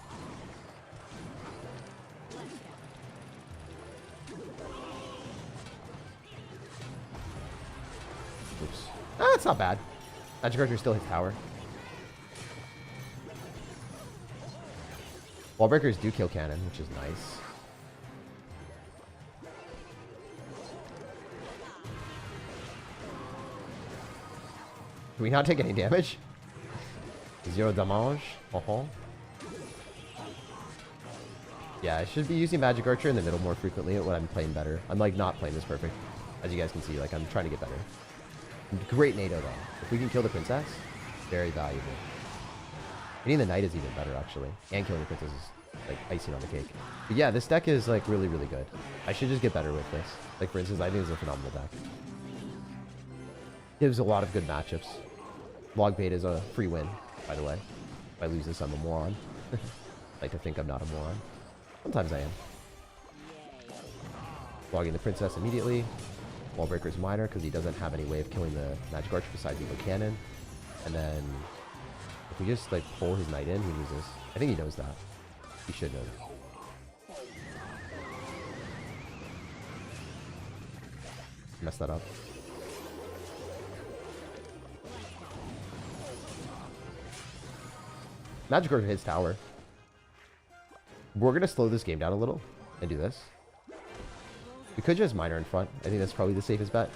Oops. Ah, that's not bad. Magic Archer still hits tower. Wall breakers do kill cannon, which is nice. Do we not take any damage? 0 damage. Yeah, I should be using Magic Archer in the middle more frequently when I'm playing better. I'm like not playing this perfect. As you guys can see, like I'm trying to get better. Great NATO though. If we can kill the princess, very valuable. Hitting the knight is even better actually. And killing the princess is like icing on the cake. But yeah, this deck is like really, really good. I should just get better with this. Like for instance, I think it's a phenomenal deck. Gives a lot of good matchups. Log bait is a free win, by the way. If I lose this, I'm a moron. I like to think I'm not a moron. Sometimes I am. Logging the princess immediately. Wall breaker's minor because he doesn't have any way of killing the magic archer besides Evo cannon. And then if we just like pull his knight in, he loses. I think he knows that. He should know. Mess that up. Magic Archer hits tower. We're going to slow this game down a little and do this. We could just miner in front. I think that's probably the safest bet.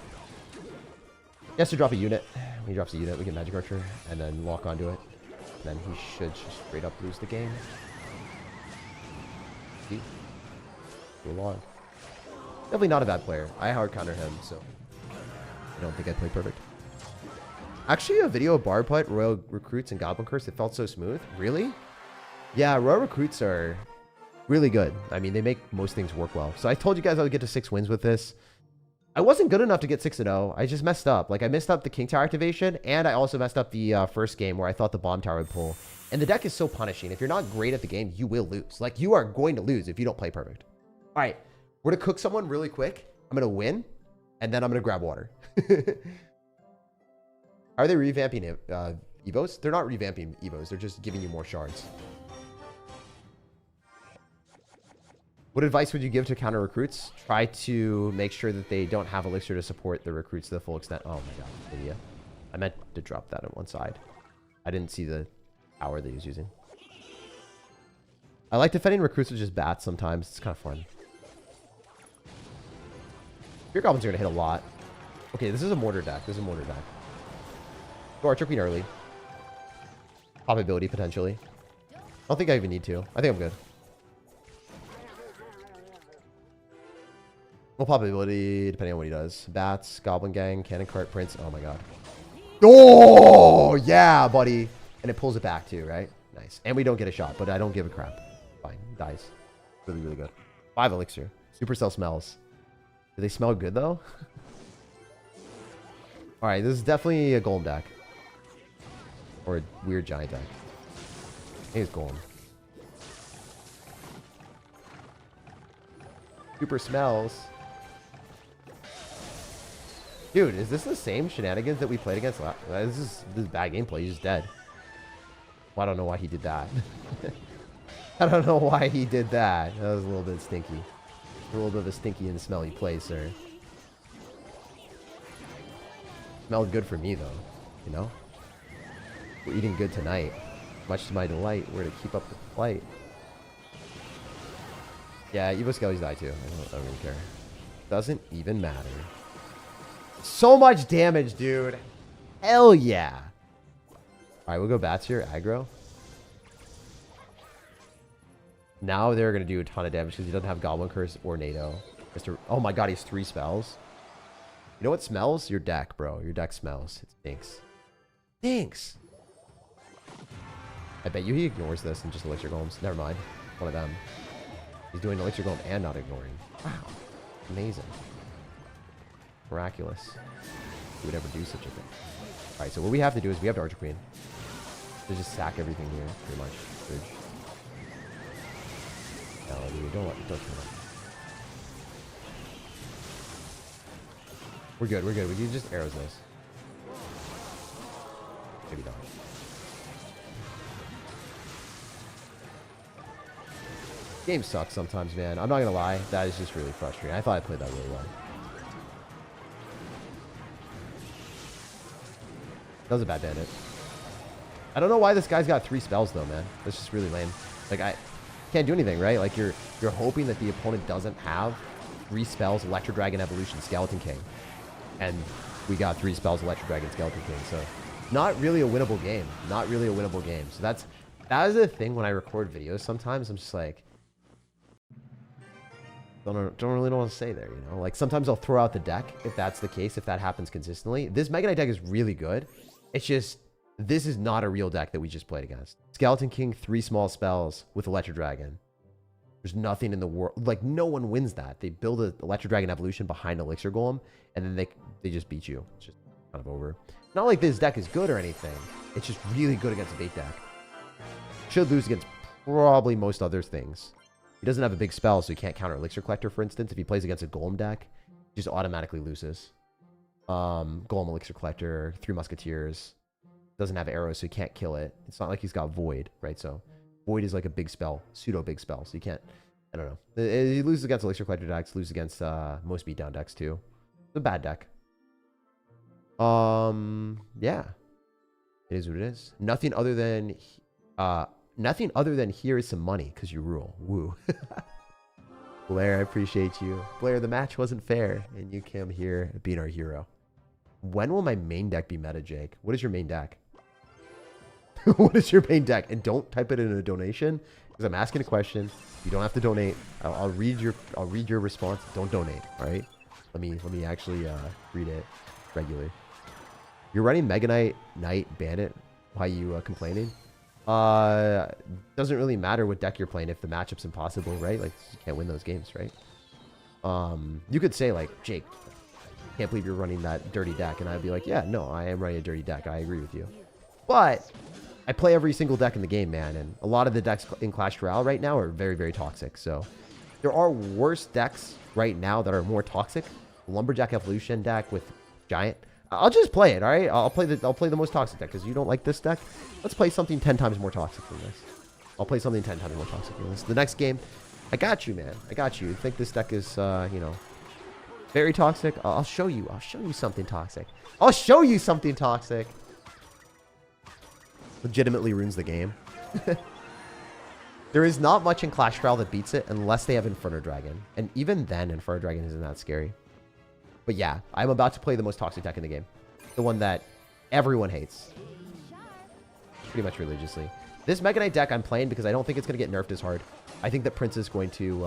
He has to drop a unit. When he drops a unit, we get Magic Archer and then lock onto it. And then he should just straight up lose the game. See? Go log. Definitely not a bad player. I hard counter him, so I don't think I play perfect. Actually, a video of bar putt, Royal Recruits, and Goblin Curse, it felt so smooth. Really? Yeah, Royal Recruits are really good. I mean, they make most things work well. So I told you guys I would get to 6 wins with this. I wasn't good enough to get 6-0. I just messed up. Like, I messed up the King Tower activation, and I also messed up the first game where I thought the Bomb Tower would pull. And the deck is so punishing. If you're not great at the game, you will lose. Like, you are going to lose if you don't play perfect. All right, we're going to cook someone really quick. I'm going to win, and then I'm going to grab water. Are they revamping Evos? They're not revamping Evos. They're just giving you more shards. What advice would you give to counter recruits? Try to make sure that they don't have Elixir to support the recruits to the full extent. Oh my god, idiot. I meant to drop that on one side. I didn't see the power that he was using. I like defending recruits with just bats sometimes. It's kind of fun. Spear Goblins are going to hit a lot. Okay, this is a mortar deck. This is a mortar deck. Go Archer Queen early. Pop ability, potentially. I don't think I even need to. I think I'm good. We'll pop ability, depending on what he does. Bats, Goblin Gang, Cannon Cart, Prince. Oh my god. Oh, yeah, buddy. And it pulls it back too, right? Nice. And we don't get a shot, but I don't give a crap. Fine. Dies. Really, really good. 5 Elixir. Supercell smells. Do they smell good, though? Alright, this is definitely a Golem deck. Or a weird giant deck. I think it's Golem. Super smells. Dude, is this the same shenanigans that we played against last? This is bad gameplay. He's just dead. Well, I don't know why he did that. I don't know why he did that. That was a little bit stinky. A little bit of a stinky and smelly play, sir. Smelled good for me, though. You know? We're eating good tonight. Much to my delight. We're to keep up the fight. Yeah, Evo Skellies die too. I don't really care. Doesn't even matter. So much damage, dude. Hell yeah. Alright, we'll go bats here. Aggro. Now they're going to do a ton of damage because he doesn't have Goblin Curse or NATO. Oh my god, he has 3 spells. You know what smells? Your deck, bro. Your deck smells. It stinks. Stinks. I bet you he ignores this and just Elixir Golems. Never mind. One of them. He's doing Elixir Golem and not ignoring. Wow. Amazing. Miraculous. Who would ever do such a thing? Alright, so what we have to do is we have to Archer Queen. To just sack everything here, pretty much. Bridge. No, dude, don't kill it. We're good, we're good. We can just arrows this. Maybe not. Game sucks sometimes, man. I'm not gonna lie. That is just really frustrating. I thought I played that really well. That was a bad bandit. I don't know why this guy's got 3 spells though, man. That's just really lame. Like I can't do anything, right? Like you're hoping that the opponent doesn't have 3 spells, Electro Dragon, Evolution, Skeleton King. And we got 3 spells, Electro Dragon, Skeleton King. So not really a winnable game. Not really a winnable game. So that is the thing when I record videos sometimes. I'm just like, don't really know what to say there, you know? Like, sometimes I'll throw out the deck if that's the case, if that happens consistently. This Mega Knight deck is really good. It's just, this is not a real deck that we just played against. Skeleton King, 3 small spells with Electro Dragon. There's nothing in the world. Like, no one wins that. They build an Electro Dragon Evolution behind Elixir Golem, and then they just beat you. It's just kind of over. Not like this deck is good or anything. It's just really good against a bait deck. Should lose against probably most other things. He doesn't have a big spell, so he can't counter Elixir Collector, for instance. If he plays against a Golem deck, he just automatically loses. Golem, Elixir Collector, 3 Musketeers. Doesn't have arrows, so he can't kill it. It's not like he's got Void, right? So Void is like a big spell, pseudo big spell, so you can't, I don't know. He loses against Elixir Collector decks, loses against most beatdown decks too. It's a bad deck. Yeah. It is what it is. Nothing other than here is some money, because you rule. Woo. Blair, I appreciate you. Blair, the match wasn't fair, and you came here being our hero. When will my main deck be meta, Jake? What is your main deck? What is your main deck? And don't type it in a donation, because I'm asking a question. You don't have to donate. I'll read your response. Don't donate. All right. Let me actually read it regularly. You're running Mega Knight Bandit. Why are you complaining? Doesn't really matter what deck you're playing if the matchup's impossible, right? Like, you can't win those games, right? You could say like, Jake, can't believe you're running that dirty deck, and I'd be like, yeah, no, I am running a dirty deck. I agree with you. But I play every single deck in the game, man, and a lot of the decks in Clash Royale right now are very, very toxic. So there are worse decks right now that are more toxic. Lumberjack Evolution deck with Giant. I'll just play it, all right? I'll play the most toxic deck because you don't like this deck. Let's play something 10 times more toxic than this. I'll play something 10 times more toxic than this. The next game, I got you, man. I got you. You think this deck is, you know, very toxic? I'll show you. I'll show you something toxic. I'll show you something toxic. Legitimately ruins the game. There is not much in Clash Royale that beats it unless they have Inferno Dragon. And even then, Inferno Dragon isn't that scary. But yeah, I'm about to play the most toxic deck in the game. The one that everyone hates. Pretty much religiously. This Mega Knight deck I'm playing because I don't think it's going to get nerfed as hard. I think that Prince is going to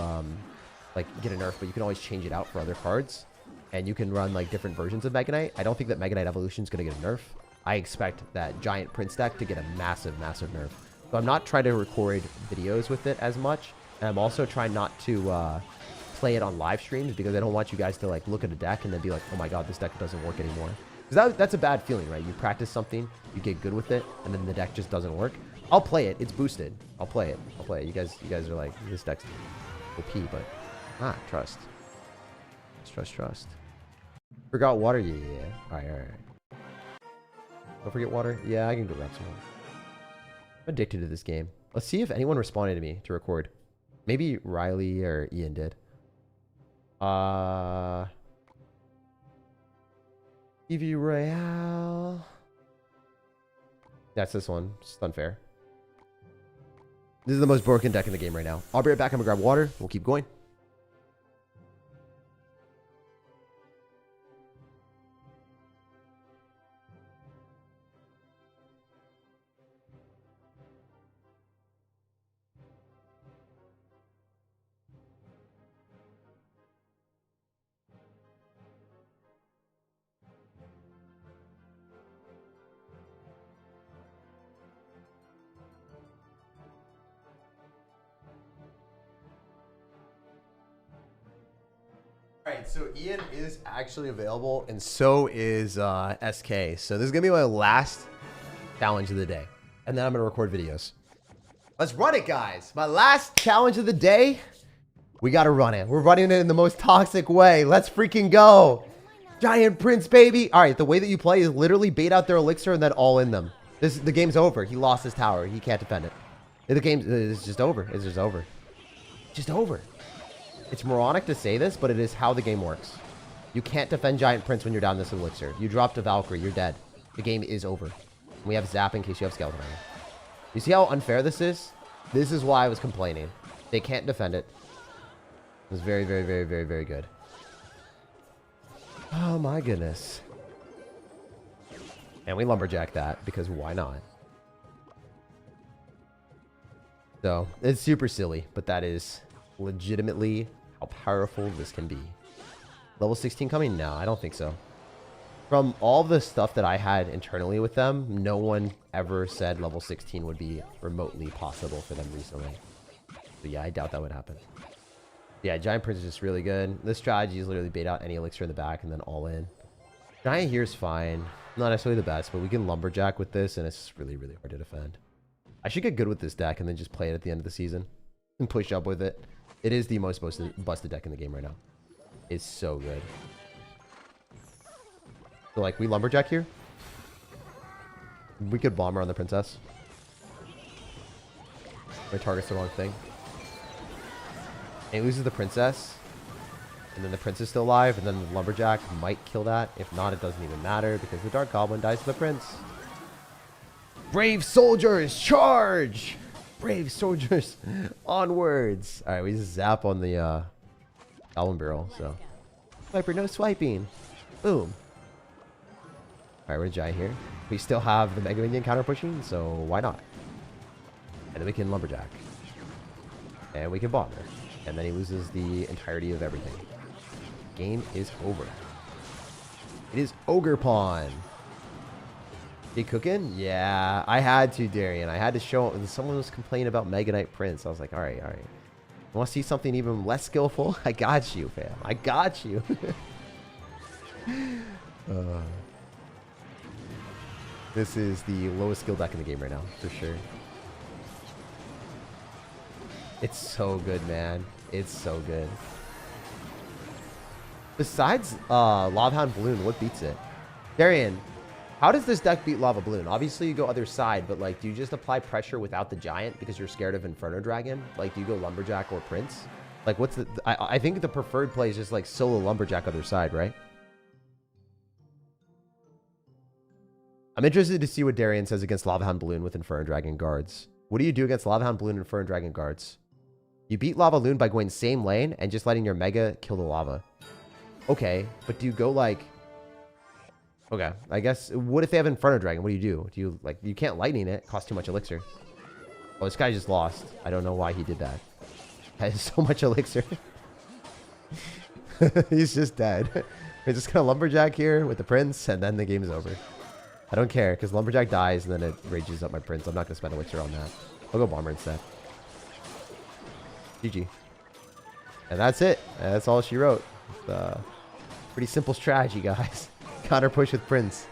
like get a nerf, but you can always change it out for other cards. And you can run like different versions of Mega Knight. I don't think that Mega Knight Evolution is going to get a nerf. I expect that Giant Prince deck to get a massive, massive nerf. So I'm not trying to record videos with it as much. And I'm also trying not to play it on live streams because I don't want you guys to like look at a deck and then be like, oh my god, this deck doesn't work anymore. Because that's a bad feeling, right? You practice something, you get good with it, and then the deck just doesn't work. I'll play it. It's boosted. I'll play it. I'll play it. You guys are like, this deck's OP, but trust. Trust. Forgot water? Yeah. Alright. Don't forget water? Yeah, I can go grab some more. I'm addicted to this game. Let's see if anyone responded to me to record. Maybe Riley or Ian did. Evo Royale. That's this one. It's unfair. This is the most broken deck in the game right now. I'll be right back. I'm gonna grab water. We'll keep going. Alright, so Ian is actually available, and so is SK. So this is going to be my last challenge of the day. And then I'm going to record videos. Let's run it, guys. My last challenge of the day. We got to run it. We're running it in the most toxic way. Let's freaking go. Giant Prince, baby. Alright, the way that you play is literally bait out their elixir and then all in them. The game's over. He lost his tower. He can't defend it. The game is just over. It's just over. Just over. It's moronic to say this, but it is how the game works. You can't defend Giant Prince when you're down this elixir. You dropped a Valkyrie, you're dead. The game is over. And we have Zap in case you have Skeleton Armor. You see how unfair this is? This is why I was complaining. They can't defend it. It was very, very, very, very, very good. Oh my goodness. And we Lumberjack that, because why not? So, it's super silly, but that is legitimately how powerful this can be. Level 16 coming? No, I don't think so. From all the stuff that I had internally with them, no one ever said level 16 would be remotely possible for them recently. So yeah, I doubt that would happen. Yeah, Giant Prince is just really good. This strategy is literally bait out any Elixir in the back and then all in. Giant here is fine. Not necessarily the best, but we can Lumberjack with this, and it's really, really hard to defend. I should get good with this deck and then just play it at the end of the season and push up with it. It is the most busted deck in the game right now. It's so good. So, like, we Lumberjack here. We could Bomber on the Princess. It targets the wrong thing. And he loses the Princess. And then the Prince is still alive. And then the Lumberjack might kill that. If not, it doesn't even matter because the Dark Goblin dies to the Prince. Brave soldiers, charge! Brave soldiers, onwards. All right, we just zap on the Goblin Barrel. So, Viper, no swiping. Boom. All right, we're Giant here. We still have the Mega Minion counter pushing, so why not? And then we can Lumberjack. And we can Bomber. And then he loses the entirety of everything. Game is over. It is Ogre Pawn. You cooking? Yeah, I had to, Darian. I had to show him. Someone was complaining about Mega Knight Prince. I was like, all right, all right. You want to see something even less skillful? I got you, fam. I got you. This is the lowest skill deck in the game right now, for sure. It's so good, man. It's so good. Besides Lava Hound Balloon, what beats it? Darian, how does this deck beat Lava Balloon? Obviously, you go other side, but like, do you just apply pressure without the Giant because you're scared of Inferno Dragon? Like, do you go Lumberjack or Prince? Like, what's the... I think the preferred play is just like solo Lumberjack other side, right? I'm interested to see what Darian says against Lava Hound Balloon with Inferno Dragon guards. What do you do against Lava Hound Balloon and Inferno Dragon guards? You beat Lava Loon by going same lane and just letting your Mega kill the lava. Okay, but do you go like... Okay, I guess... What if they have Inferno Dragon? What do? Do you, like... You can't lightning it. It costs too much Elixir. Oh, this guy just lost. I don't know why he did that. That is so much Elixir. He's just dead. We're just gonna Lumberjack here with the Prince, and then the game is over. I don't care, because Lumberjack dies, and then it rages up my Prince. I'm not gonna spend Elixir on that. I'll go Bomber instead. GG. And that's it. That's all she wrote. Pretty simple strategy, guys. Counter push with Prince.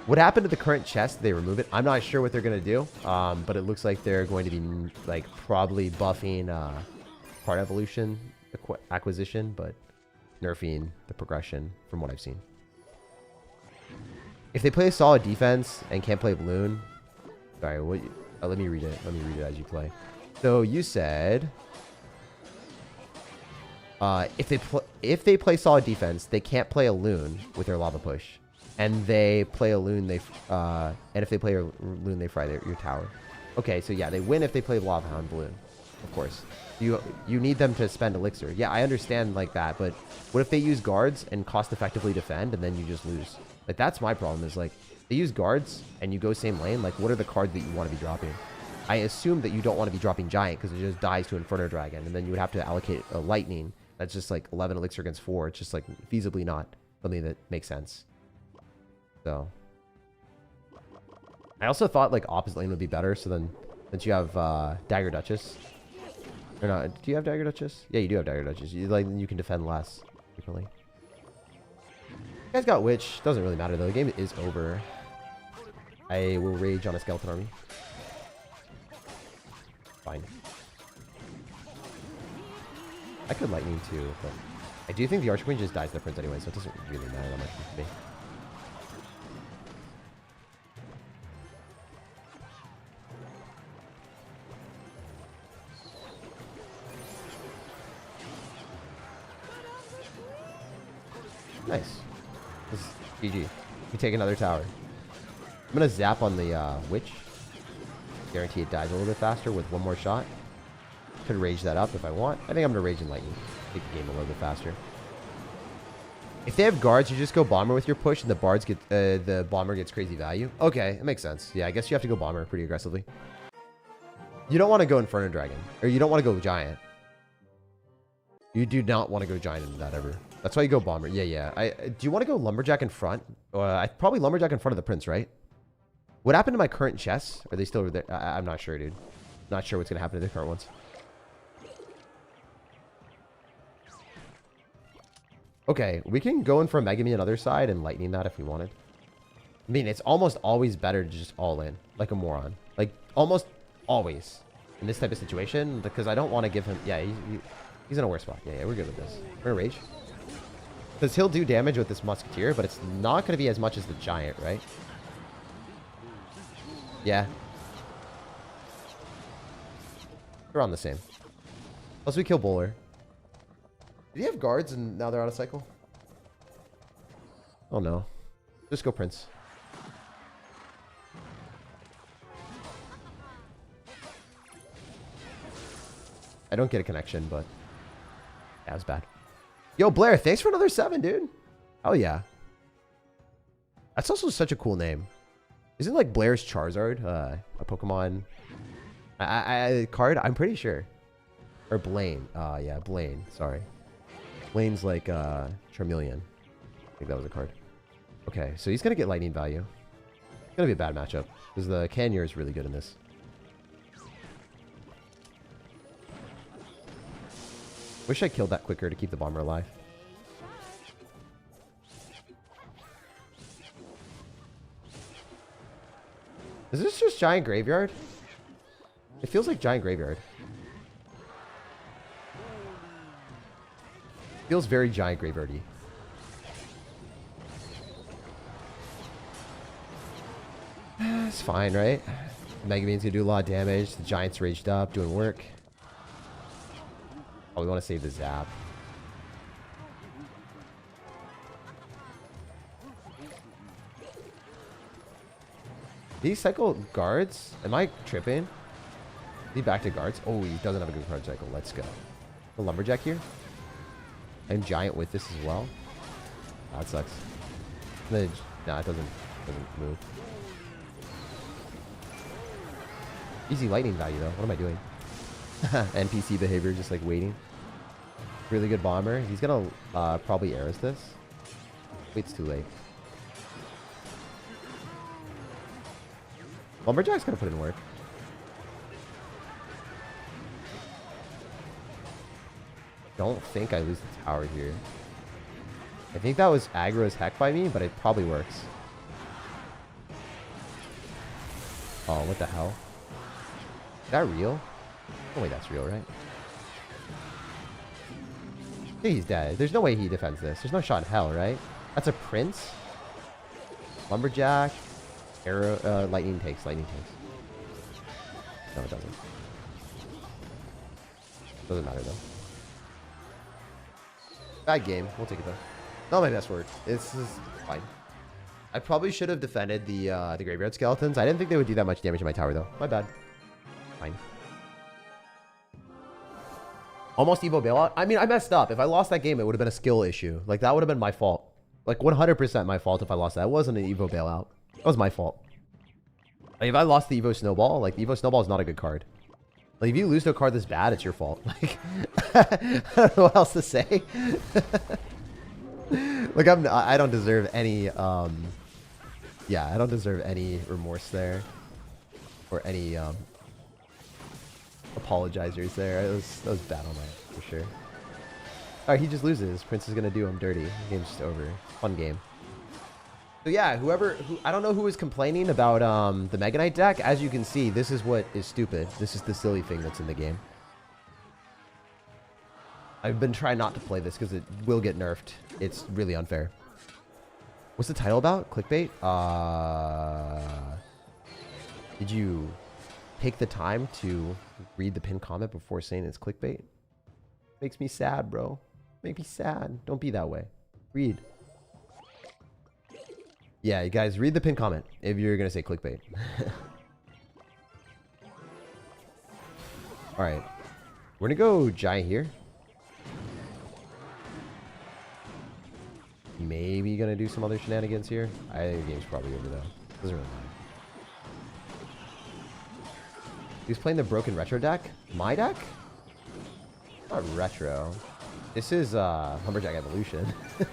What happened to the current chest? Did they remove it? I'm not sure what they're going to do. But it looks like they're going to be like probably buffing part evolution acquisition, but nerfing the progression from what I've seen. If they play a solid defense and can't play Balloon... Sorry, what? Let me read it. Let me read it as you play. So you said, if they play solid defense, they can't play a Loon with their lava push, and they play a Loon, and if they play a Loon, they fry your tower. Okay, so yeah, they win if they play Lava Hound Balloon, of course. You need them to spend Elixir. Yeah, I understand like that, but what if they use guards and cost effectively defend, and then you just lose? Like, that's my problem. Is like, they use guards and you go same lane. Like, what are the cards that you want to be dropping? I assume that you don't want to be dropping Giant because it just dies to Inferno Dragon, and then you would have to allocate a Lightning. That's just like 11 Elixir against 4. It's just like feasibly not something that makes sense. So I also thought like opposite lane would be better. So then since you have Dagger Duchess, or not? Do you have Dagger Duchess? Yeah, you do have Dagger Duchess. You can defend less frequently. You guys got Witch. Doesn't really matter though. The game is over. I will rage on a skeleton army. Fine. I could Lightning too, but I do think the Archqueen just dies to the Prince anyway, so it doesn't really matter that much to me. Nice. This is GG. We take another tower. I'm gonna zap on the Witch. Guarantee it dies a little bit faster with one more shot. Could rage that up if I want. I think I'm gonna rage and Lightning. Take the game a little bit faster. If they have guards, you just go Bomber with your push, and the Bomber gets crazy value. Okay, it makes sense. Yeah, I guess you have to go Bomber pretty aggressively. You don't want to go Inferno Dragon, or you don't want to go Giant. You do not want to go giant into that ever. That's why you go bomber. Yeah, yeah. Do you want to go lumberjack in front? Probably lumberjack in front of the prince, right? What happened to my current chests? Are they still over there? I'm not sure, dude. Not sure what's going to happen to the current ones. Okay, we can go in for a Megami on the other side and lightning that if we wanted. I mean, it's almost always better to just all in, like a moron. Like, almost always in this type of situation, because I don't want to give him... Yeah, he's in a worse spot. Yeah, we're good with this. We're going to rage. Because he'll do damage with this Musketeer, but it's not going to be as much as the Giant, right? Yeah. They're on the same. Plus we kill Bowler. Did he have guards and now they're out of cycle? Oh no. Just go Prince. I don't get a connection, but that was bad. Yo, Blair, thanks for another 7, dude. Hell yeah. That's also such a cool name. Isn't like Blair's Charizard a Pokemon card? I'm pretty sure. Or Blaine. Yeah, Blaine. Sorry. Blaine's like Charmeleon. I think that was a card. Okay, so he's going to get lightning value. It's going to be a bad matchup. Because the Canyon is really good in this. Wish I killed that quicker to keep the bomber alive. Is this just Giant Graveyard? It feels like Giant Graveyard. Feels very Giant Graveyard-y. It's fine, right? Mega Bean's gonna do a lot of damage. The Giant's raged up, doing work. Oh, we want to save the zap. These cycle guards? Am I tripping? Is he back to guards? Oh, he doesn't have a good card cycle. Let's go. The lumberjack here. I'm giant with this as well. Oh, that sucks. Nah, it doesn't move. Easy lightning value though. What am I doing? NPC behavior, just like waiting. Really good bomber. He's gonna probably Eris this. Wait, it's too late. Lumberjack's gonna put in work. Don't think I lose the tower here. I think that was aggro as heck by me, but it probably works. Oh, what the hell? Is that real? Oh wait, that's real, right? I think he's dead. There's no way he defends this. There's no shot in hell, right? That's a Prince. Lumberjack. Arrow, lightning takes. No, it doesn't. Doesn't matter though. Bad game. We'll take it though. Not my best word. This is fine. I probably should have defended the graveyard skeletons. I didn't think they would do that much damage to my tower though. My bad. Fine. Almost Evo bailout. I mean, I messed up. If I lost that game, it would have been a skill issue. Like, that would have been my fault. Like, 100% my fault if I lost that. It wasn't an Evo bailout. That was my fault. Like, if I lost the Evo Snowball, like, the Evo Snowball is not a good card. Like, if you lose to a card this bad, it's your fault. Like, I don't know what else to say. Like, I don't deserve any, yeah, I don't deserve any remorse there. Or any, apologizers there. That was bad on my for sure. Alright, he just loses. Prince is gonna do him dirty. The game's just over. Fun game. So yeah, I don't know who was complaining about the Mega Knight deck. As you can see, this is what is stupid. This is the silly thing that's in the game. I've been trying not to play this because it will get nerfed. It's really unfair. What's the title about? Clickbait? Did you take the time to read the pinned comment before saying it's clickbait? Makes me sad, bro. Make me sad. Don't be that way. Read. Yeah, you guys, read the pinned comment if you're gonna say clickbait. Alright. We're gonna go giant here. Maybe gonna do some other shenanigans here. I think the game's probably over though. Doesn't really matter. He's playing the broken retro deck? My deck? Not retro. This is Lumberjack Evolution. A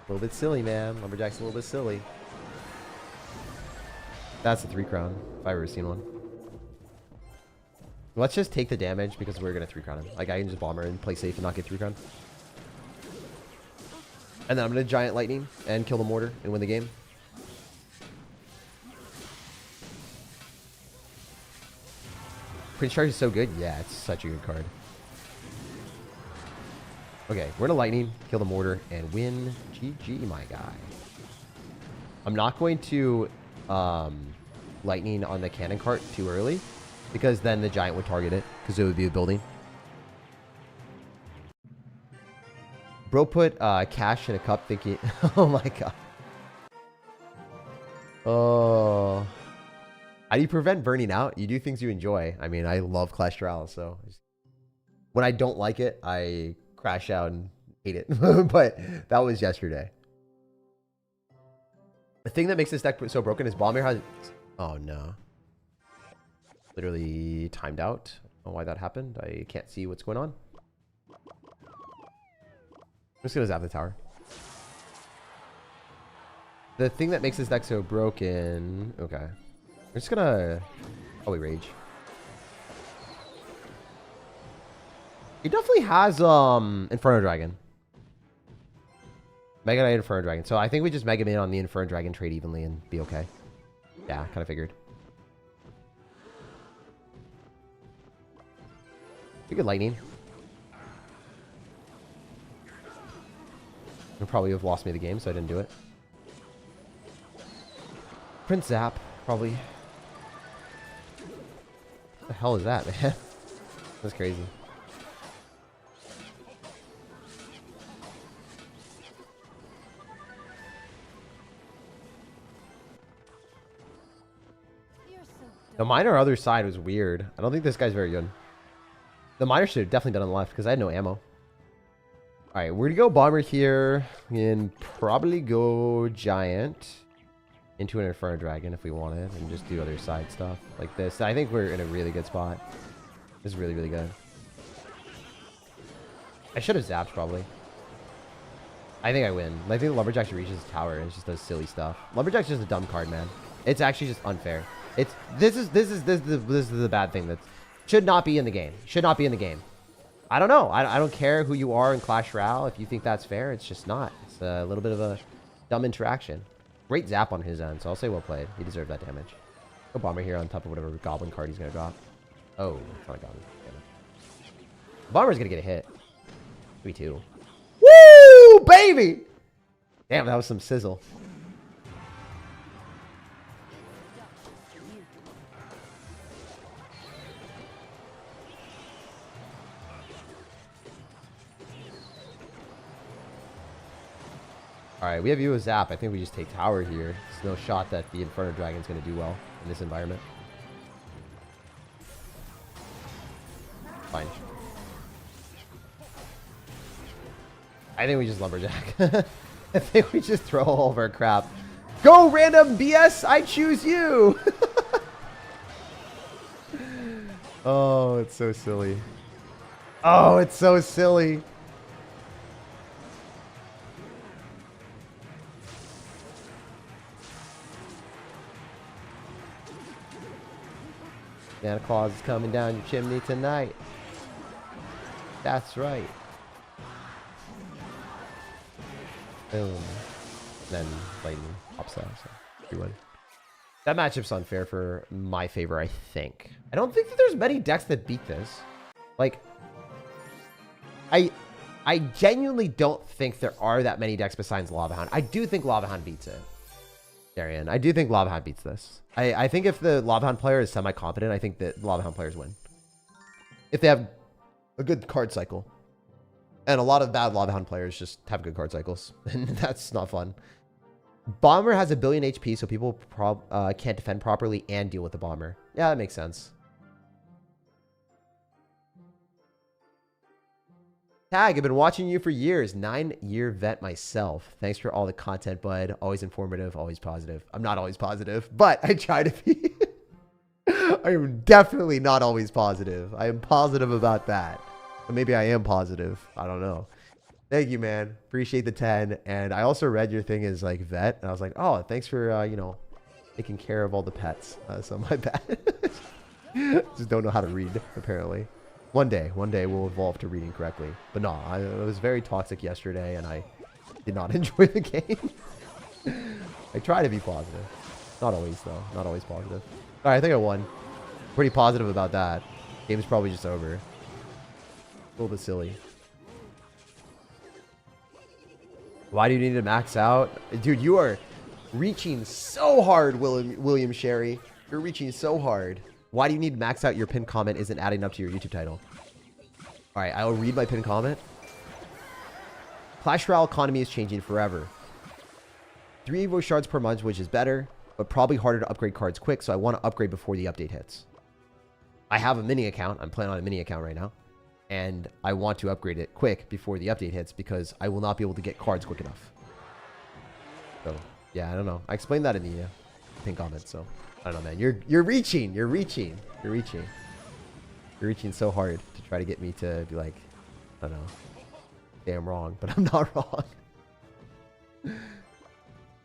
little bit silly, man. Lumberjack's a little bit silly. That's a 3 crown, if I've ever seen one. Let's just take the damage because we're going to 3 crown him. Like, I can just bomber and play safe and not get 3 crown. And then I'm going to Giant Lightning and kill the mortar and win the game. Prince Charge is so good. Yeah, it's such a good card. Okay, we're going to Lightning, kill the mortar, and win. GG, my guy. I'm not going to Lightning on the cannon cart too early, because then the Giant would target it, because it would be a building. Bro put cash in a cup thinking... Oh my god. Oh. How do you prevent burning out? You do things you enjoy. I mean, I love Clash Royale, so... When I don't like it, I crash out and hate it. But that was yesterday. The thing that makes this deck so broken is Bomber has... Oh no. Literally timed out. I don't know why that happened. I can't see what's going on. I'm just gonna zap the tower. The thing that makes this deck so broken... Okay. I'm just gonna... probably rage. He definitely has Inferno Dragon. Mega Knight Inferno Dragon. So I think we just Mega Man on the Inferno Dragon trade evenly and be okay. Yeah, kind of figured. We could Lightning. He'll probably have lost me the game, so I didn't do it. Prince Zap, probably. What the hell is that, man? That's crazy. The miner other side was weird. I don't think this guy's very good. The miner should have definitely done on the left because I had no ammo. Alright, we're going to go bomber here and probably go giant into an Inferno Dragon if we wanted and just do other side stuff like this. I think we're in a really good spot. This is really, really good. I should have zapped probably. I think I win. I think Lumberjack should reach his tower and just does silly stuff. Lumberjack's just a dumb card, man. It's actually just unfair. This is the bad thing that should not be in the game. Should not be in the game. I don't know. I don't care who you are in Clash Royale. If you think that's fair, it's just not. It's a little bit of a dumb interaction. Great zap on his end, so I'll say well played. He deserved that damage. Go bomber here on top of whatever goblin card he's gonna drop. Oh, it's not a goblin. Bomber's gonna get a hit. 3-2. Woo, baby! Damn, that was some sizzle. Alright, we have you a zap. I think we just take tower here. There's no shot that the Inferno Dragon's going to do well in this environment. Fine. I think we just Lumberjack. I think we just throw all of our crap. Go random BS, I choose you! Oh, it's so silly. Oh, it's so silly. Santa Claus is coming down your chimney tonight. That's right. Boom. Then lightning pops out. So everyone. That matchup's unfair for my favor, I think. I don't think that there's many decks that beat this. Like, I genuinely don't think there are that many decks besides Lava Hound. I do think Lava Hound beats it. Darian, I do think Lava Hound beats this. I think if the Lava Hound player is semi-competent, I think that Lava Hound players win. If they have a good card cycle. And a lot of bad Lava Hound players just have good card cycles. And that's not fun. Bomber has 1 billion HP, so people can't defend properly and deal with the bomber. Yeah, that makes sense. Tag, I've been watching you for years. 9-year vet myself. Thanks for all the content, bud. Always informative, always positive. I'm not always positive, but I try to be. I am definitely not always positive. I am positive about that. Maybe I am positive. I don't know. Thank you, man. Appreciate the 10. And I also read your thing is like vet. And I was like, oh, thanks for, you know, taking care of all the pets. So my bad. Just don't know how to read, apparently. One day we'll evolve to reading correctly. But no, it was very toxic yesterday, and I did not enjoy the game. I try to be positive. Not always, though. Not always positive. All right, I think I won. Pretty positive about that. Game's probably just over. A little bit silly. Why do you need to max out? Dude, you are reaching so hard, William Sherry. You're reaching so hard. Why do you need to max out? Your pinned comment isn't adding up to your YouTube title. All right, I will read my pinned comment. Clash Royale economy is changing forever. 3 Evo shards per month, which is better, but probably harder to upgrade cards quick, so I want to upgrade before the update hits. I have a mini account. I'm playing on a mini account right now. And I want to upgrade it quick before the update hits because I will not be able to get cards quick enough. So, yeah, I don't know. I explained that in the pinned comment, so I don't know, man. You're reaching. You're reaching. You're reaching. You're reaching so hard to try to get me to be like, I don't know. Damn wrong, but I'm not wrong.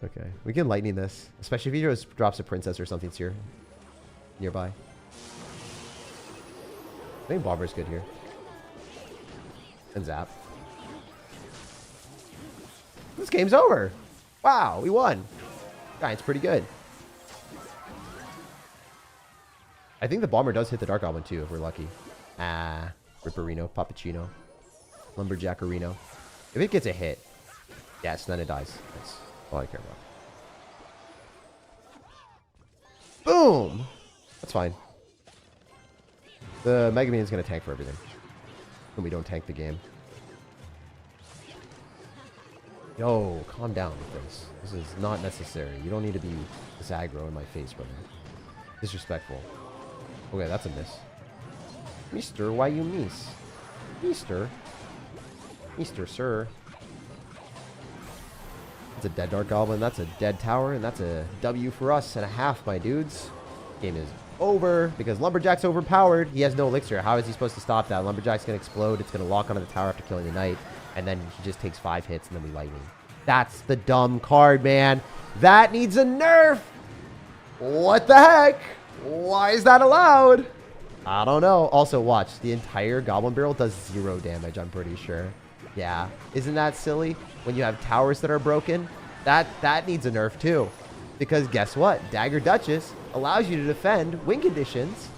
Okay, we can lightning this, especially if he just drops a princess or something here nearby. I think Bomber's good here. And zap. This game's over. Wow, we won. Giant's pretty good. I think the Bomber does hit the Dark Goblin too, if we're lucky. Ah, Ripperino, Pappuccino, Lumberjackerino. If it gets a hit, yes, then it dies. That's all I care about. Boom! That's fine. The Mega Man is going to tank for everything. When we don't tank the game. Yo, calm down with this. This is not necessary. You don't need to be this aggro in my face, brother. Disrespectful. Okay, that's a miss. Mister, why you miss? Mister? Mister, sir. That's a dead Dark Goblin. That's a dead tower. And that's a W for us and a half, my dudes. Game is over because Lumberjack's overpowered. He has no elixir. How is he supposed to stop that? Lumberjack's going to explode. It's going to lock onto the tower after killing the knight. And then he just takes 5 hits and then we lightning. That's the dumb card, man. That needs a nerf. What the heck? Why is that allowed? I don't know. Also, watch. The entire Goblin Barrel does 0 damage, I'm pretty sure. Yeah. Isn't that silly? When you have towers that are broken, that needs a nerf too. Because guess what? Dagger Duchess allows you to defend win conditions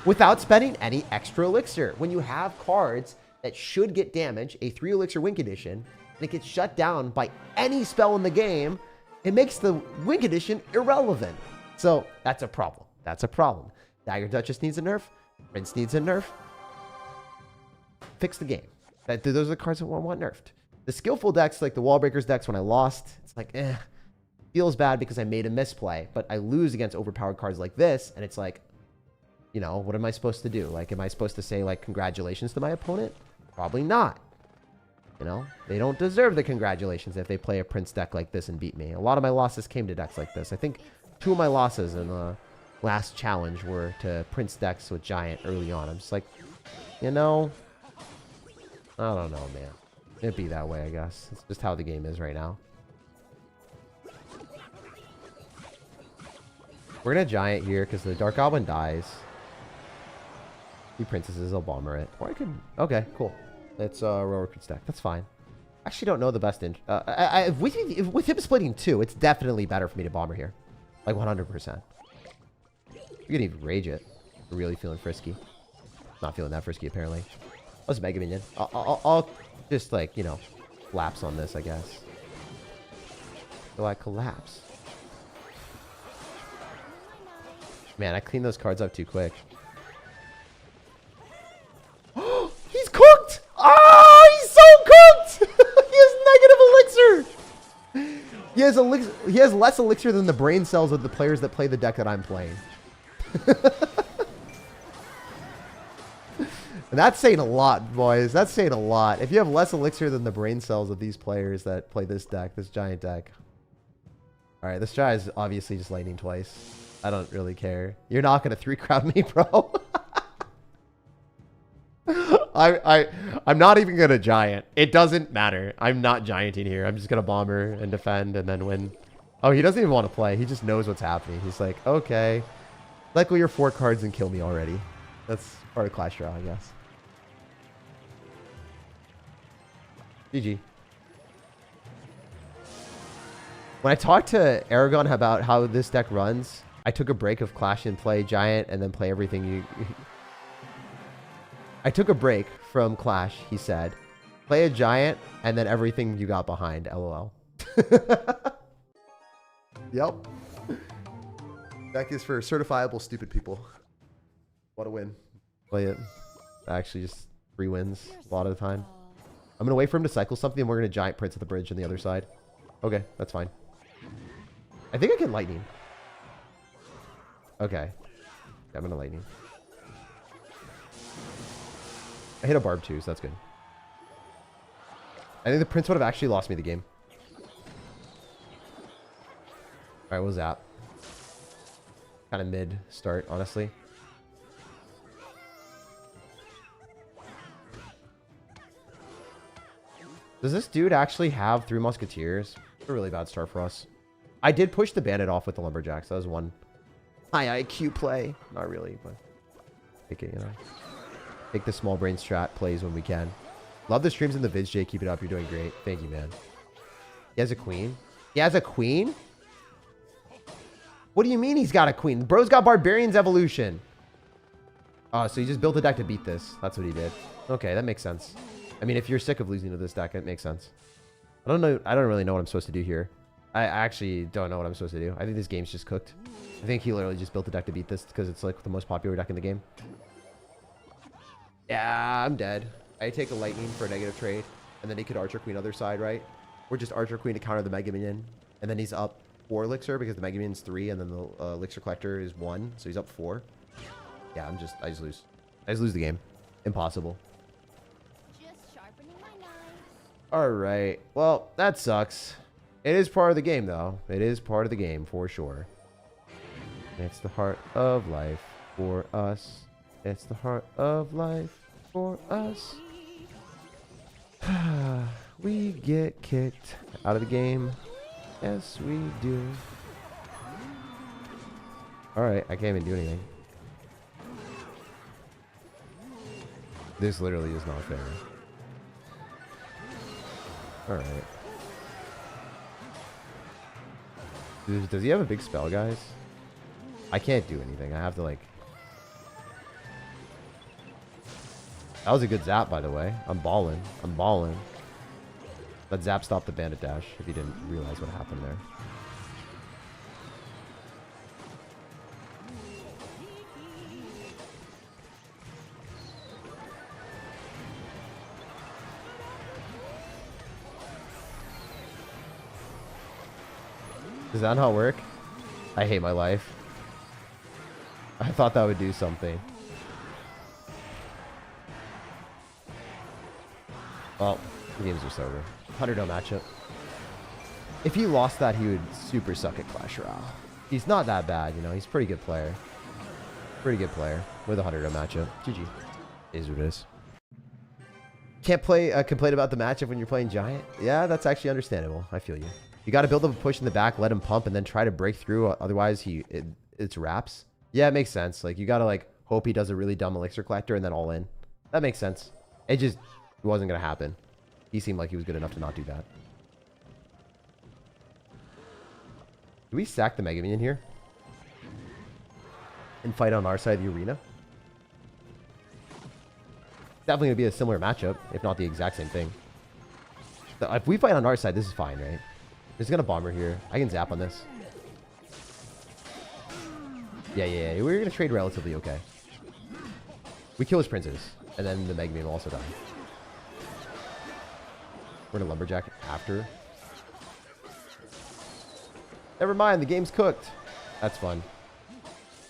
without spending any extra elixir. When you have cards that should get damage, a 3 elixir win condition, and it gets shut down by any spell in the game, it makes the win condition irrelevant. So that's a problem. That's a problem. Dagger Duchess needs a nerf. Prince needs a nerf. Fix the game. Those are the cards that want nerfed. The skillful decks, like the Wall Breakers decks when I lost, it's like, feels bad because I made a misplay, but I lose against overpowered cards like this, and it's like, you know, what am I supposed to do? Like, am I supposed to say, like, congratulations to my opponent? Probably not. You know, they don't deserve the congratulations if they play a Prince deck like this and beat me. A lot of my losses came to decks like this. I think 2 of my losses in the last challenge were to Prince decks with Giant early on. I'm just like, you know, I don't know, man. It'd be that way, I guess. It's just how the game is right now. We're going to Giant here because the Dark Goblin dies. 2 princesses, I'll bomber it. Or I could... Okay, cool. It's Royal Prince deck. That's fine. I actually don't know the best... with him splitting 2, it's definitely better for me to bomber here. Like 100%. You can even rage it. We're really feeling frisky. Not feeling that frisky, apparently. Let's Mega Minion. I'll just, like, you know, collapse on this, I guess. So I collapse. Man, I cleaned those cards up too quick. He's cooked! Oh, he's so cooked! He has negative elixir! He has less elixir than the brain cells of the players that play the deck that I'm playing. And that's saying a lot, boys. That's saying a lot. If you have less elixir than the brain cells of these players that play this deck, this Giant deck. Alright, this guy is obviously just lightning twice. I don't really care. You're not going to 3 crowd me, bro. I'm not even gonna giant. It doesn't matter. I'm not gianting here. I'm just gonna bomber and defend and then win. Oh, he doesn't even want to play. He just knows what's happening. He's like, okay, let go your 4 cards and kill me already. That's part of Clash Royale, I guess. GG. When I talked to Aragon about how this deck runs, I took a break of Clash and play Giant and then play everything you... I took a break from Clash, he said. Play a Giant and then everything you got behind, LOL. Yep. Deck is for certifiable stupid people. What a win. Play it. Actually, just 3 wins a lot of the time. I'm going to wait for him to cycle something and we're going to Giant Prince at the bridge on the other side. Okay, that's fine. I think I can Lightning. Okay. I'm going to Lightning. I hit a Barb too, so that's good. I think the Prince would have actually lost me the game. Alright, we'll zap. Kind of mid start, honestly. Does this dude actually have 3 Musketeers? It's a really bad start for us. I did push the Bandit off with the Lumberjacks. That was one high IQ play. Not really, but take it, you know. Take the small brain strat plays when we can. Love the streams in the vids, Jay. Keep it up. You're doing great. Thank you, man. He has a queen? He has a queen? What do you mean he's got a queen? Bro's got Barbarian's Evolution. Oh, so he just built a deck to beat this. That's what he did. Okay, that makes sense. I mean, if you're sick of losing to this deck, it makes sense. I don't know. I don't really know what I'm supposed to do here. I actually don't know what I'm supposed to do. I think this game's just cooked. I think he literally just built a deck to beat this because it's like the most popular deck in the game. Yeah, I'm dead. I take a Lightning for a negative trade, and then he could Archer Queen other side, right? Or just Archer Queen to counter the Mega Minion, and then he's up 4 Elixir because the Mega Minion's 3, and then the Elixir Collector is 1, so he's up 4. Yeah, I just lose. I just lose the game. Impossible. All right. Well, that sucks. It is part of the game, though. It is part of the game, for sure. It's the heart of life for us. It's the heart of life for us. We get kicked out of the game. Yes, we do. All right. I can't even do anything. This literally is not fair. Alright. Does he have a big spell, guys? I can't do anything. I have to, like... That was a good zap, by the way. I'm balling. I'm balling. That zap stopped the Bandit Dash, if you didn't realize what happened there. Does that not work? I hate my life. I thought that would do something. Well, the game's just over. 100-0 matchup. If he lost that, he would super suck at Clash Royale. He's not that bad, you know. He's a pretty good player. Pretty good player with a 100-0 matchup. GG. Is what it is. Can't play complain about the matchup when you're playing Giant? Yeah, that's actually understandable. I feel you. You got to build up a push in the back, let him pump, and then try to break through. Otherwise, it's wraps. Yeah, it makes sense. Like, you got to, like, hope he does a really dumb Elixir Collector and then all in. That makes sense. It wasn't going to happen. He seemed like he was good enough to not do that. Do we sack the Mega Minion here? And fight on our side of the arena? Definitely going to be a similar matchup, if not the exact same thing. So if we fight on our side, this is fine, right? There's gonna bomber here. I can zap on this. Yeah. We're gonna trade relatively okay. We kill his princes, and then the Mega Minion will also die. We're gonna Lumberjack after. Never mind, the game's cooked. That's fun.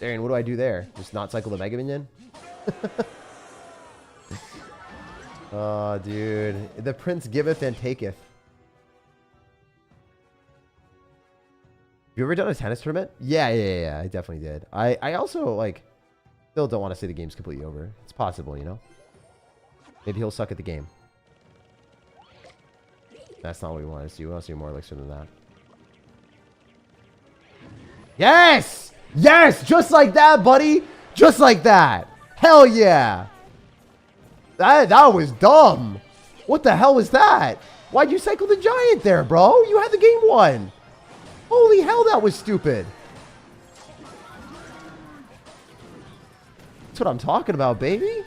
Darian, what do I do there? Just not cycle the Mega Minion? Oh, dude. The prince giveth and taketh. You ever done a tennis tournament? Yeah, I definitely did. I also, like, still don't want to say the game's completely over. It's possible, you know? Maybe he'll suck at the game. That's not what we want to see. We want to see more Elixir than that. Yes! Yes! Just like that, buddy! Just like that! Hell yeah! That was dumb! What the hell was that? Why'd you cycle the giant there, bro? You had the game won! Holy hell, that was stupid! That's what I'm talking about, baby!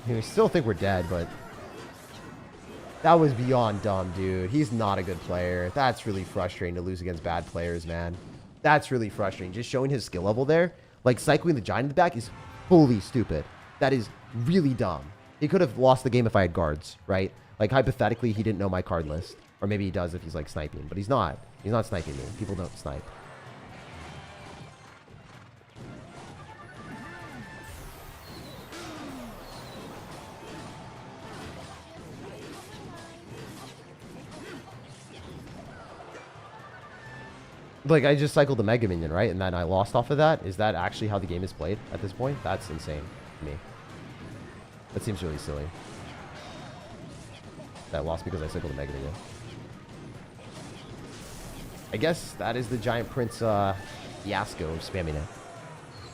I still think we're dead, but that was beyond dumb, dude. He's not a good player. That's really frustrating to lose against bad players, man. That's really frustrating. Just showing his skill level there, like cycling the giant in the back is fully stupid. That is really dumb. He could have lost the game if I had guards, right? Like, hypothetically, he didn't know my card list. Or maybe he does if he's, like, sniping. But he's not. He's not sniping me. People don't snipe. Like, I just cycled the Mega Minion, right? And then I lost off of that. Is that actually how the game is played at this point? That's insane to me. That seems really silly. That lost because I cycled the Mega Minion. I guess that is the Giant Prince fiasco of spamming it.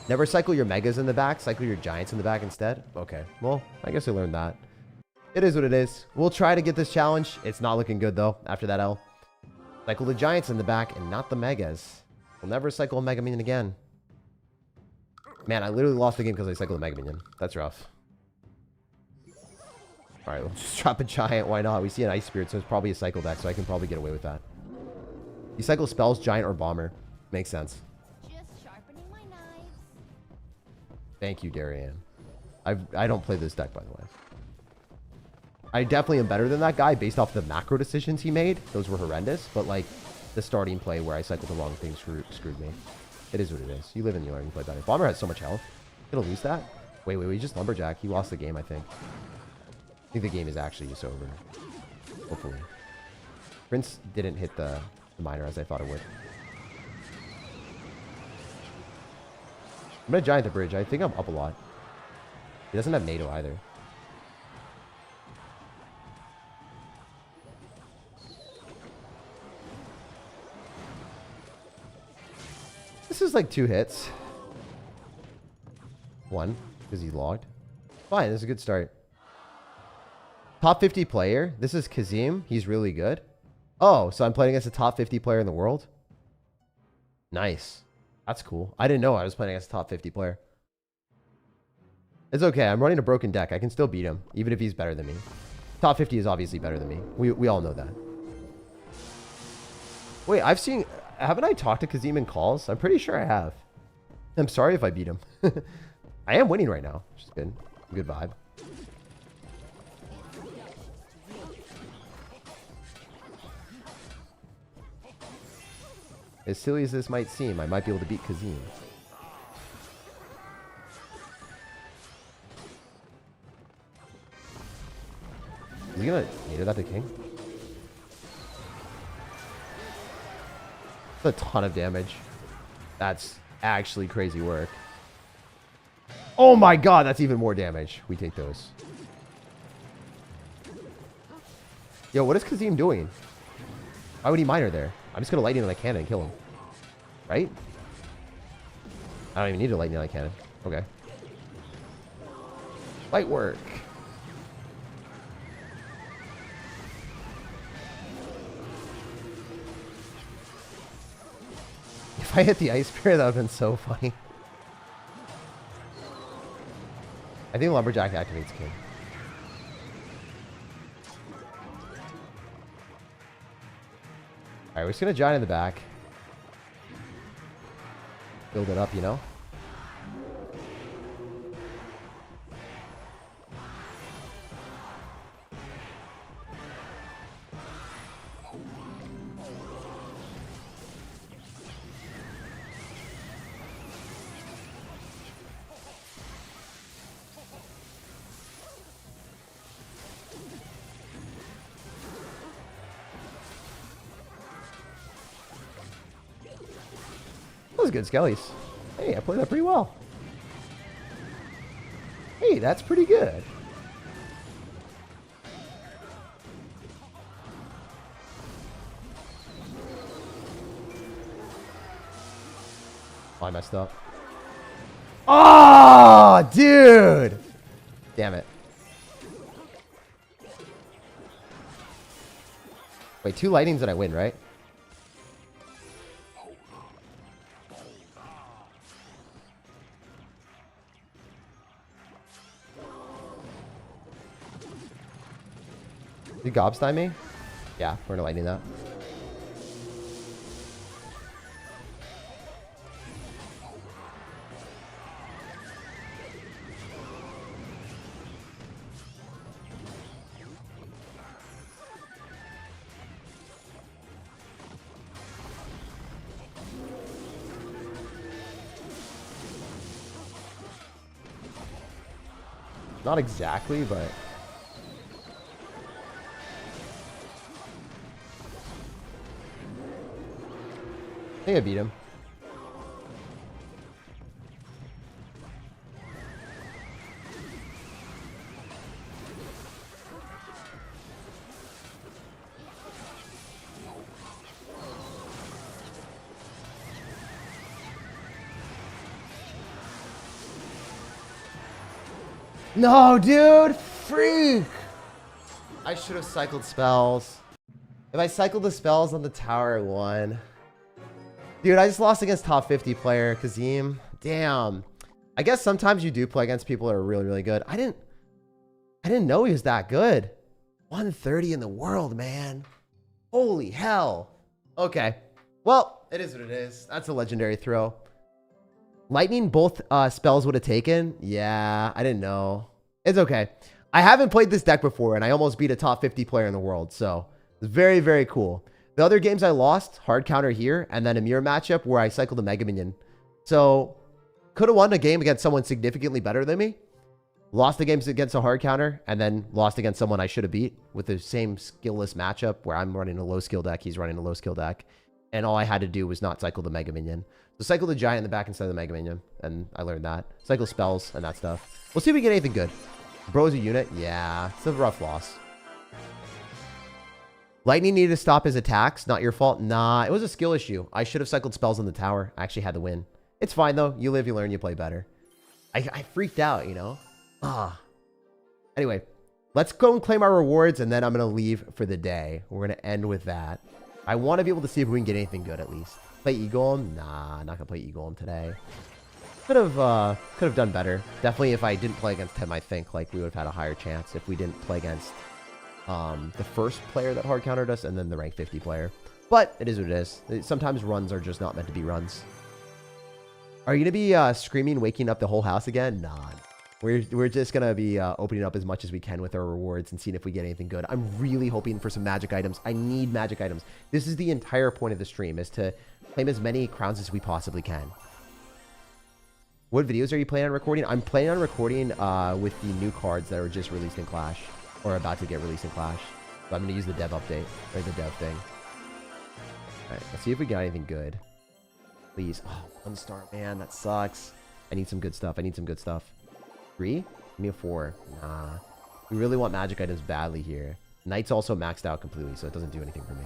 Never cycle your Megas in the back. Cycle your Giants in the back instead. Okay. Well, I guess I learned that. It is what it is. We'll try to get this challenge. It's not looking good, though, after that L. Cycle the Giants in the back and not the Megas. We'll never cycle a Mega Minion again. Man, I literally lost the game because I cycled a Mega Minion. That's rough. Alright, we'll just drop a Giant. Why not? We see an Ice Spirit, so it's probably a cycle deck, so I can probably get away with that. You cycle spells, Giant, or Bomber. Makes sense. Just sharpening my knives. Thank you, Darian. I don't play this deck, by the way. I definitely am better than that guy based off the macro decisions he made. Those were horrendous. But, like, the starting play where I cycled the wrong thing screwed me. It is what it is. You live and you learn. You play better. Bomber has so much health. Gonna lose that? Wait. He just Lumberjack. He lost the game, I think. I think the game is actually just over. Hopefully. Prince didn't hit the miner as I thought it would. I'm gonna Giant the bridge. I think I'm up a lot. He doesn't have NATO either. This is like 2 hits. 1, because he's logged. Fine, this is a good start. Top 50 player. This is Kazim. He's really good. Oh, so I'm playing against a top 50 player in the world? Nice. That's cool. I didn't know I was playing against a top 50 player. It's okay. I'm running a broken deck. I can still beat him, even if he's better than me. Top 50 is obviously better than me. We all know that. Wait, haven't I talked to Kazim in calls? I'm pretty sure I have. I'm sorry if I beat him. I am winning right now, which is good. Good vibe. As silly as this might seem, I might be able to beat Kazim. Is he gonna nader that to king? That's a ton of damage. That's actually crazy work. Oh my god, that's even more damage. We take those. Yo, what is Kazim doing? Why would he miner there? I'm just gonna lightning on the cannon and kill him. Right? I don't even need to lightning on the cannon. Okay. Light work. If I hit the Ice Spirit, that would have been so funny. I think Lumberjack activates King. Alright, we're just gonna Giant in the back. Build it up, you know? was good, Skellies. Hey, I played that pretty well. Hey, that's pretty good. Oh, I messed up. Oh, dude. Damn it. Wait, 2 lightnings and I win, right? You gobstime me? Yeah, we're gonna lightning that. Not exactly, but I think I beat him. No, dude! Freak! I should have cycled spells. If I cycled the spells on the tower, I won. Dude, I just lost against top 50 player, Kazim. Damn. I guess sometimes you do play against people that are really, really good. I didn't know he was that good. 130 in the world, man. Holy hell. Okay. Well, it is what it is. That's a legendary throw. Lightning both spells would have taken. Yeah, I didn't know. It's okay. I haven't played this deck before, and I almost beat a top 50 player in the world. So it's very, very cool. The other games I lost, hard counter here, and then a mirror matchup where I cycled a Mega Minion. So could have won a game against someone significantly better than me. Lost the games against a hard counter, and then lost against someone I should have beat with the same skillless matchup where I'm running a low skill deck, he's running a low skill deck. And all I had to do was not cycle the Mega Minion. So cycle the Giant in the back instead of the Mega Minion. And I learned that. Cycle spells and that stuff. We'll see if we get anything good. Bro's a unit? Yeah. It's a rough loss. Lightning needed to stop his attacks. Not your fault. Nah, it was a skill issue. I should have cycled spells on the tower. I actually had to win. It's fine, though. You live, you learn, you play better. I freaked out, you know? Anyway, let's go and claim our rewards, and then I'm going to leave for the day. We're going to end with that. I want to be able to see if we can get anything good at least. Play Eagleum? Nah, not going to play Eagleum today. Could have done better. Definitely if I didn't play against him, I think like we would have had a higher chance if we didn't play against the first player that hard countered us and then the rank 50 player. But it is what it is. Sometimes runs are just not meant to be runs. Are you going to be screaming, waking up the whole house again? Nah. We're just going to be opening up as much as we can with our rewards and seeing if we get anything good. I'm really hoping for some magic items. I need magic items. This is the entire point of the stream, is to claim as many crowns as we possibly can. What videos are you planning on recording? I'm planning on recording with the new cards that were just released in Clash. Or about to get released in Clash. So I'm going to use the dev update. Or the dev thing. Alright, let's see if we got anything good. Please. Oh, 1 star, man. That sucks. I need some good stuff. I need some good stuff. 3? Give me a 4. Nah. We really want magic items badly here. Knight's also maxed out completely, so it doesn't do anything for me.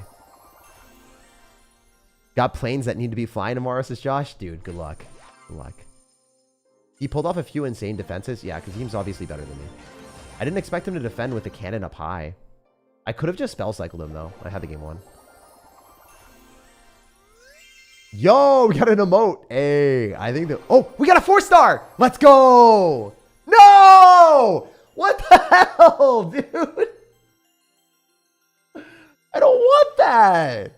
Got planes that need to be flying tomorrow, says Josh? Dude, good luck. Good luck. He pulled off a few insane defenses. Yeah, because he's obviously better than me. I didn't expect him to defend with the cannon up high. I could have just spell cycled him, though. I had the game won. Yo, we got an emote. Hey, I think that... Oh, we got a 4-star. Let's go. No! What the hell, dude? I don't want that.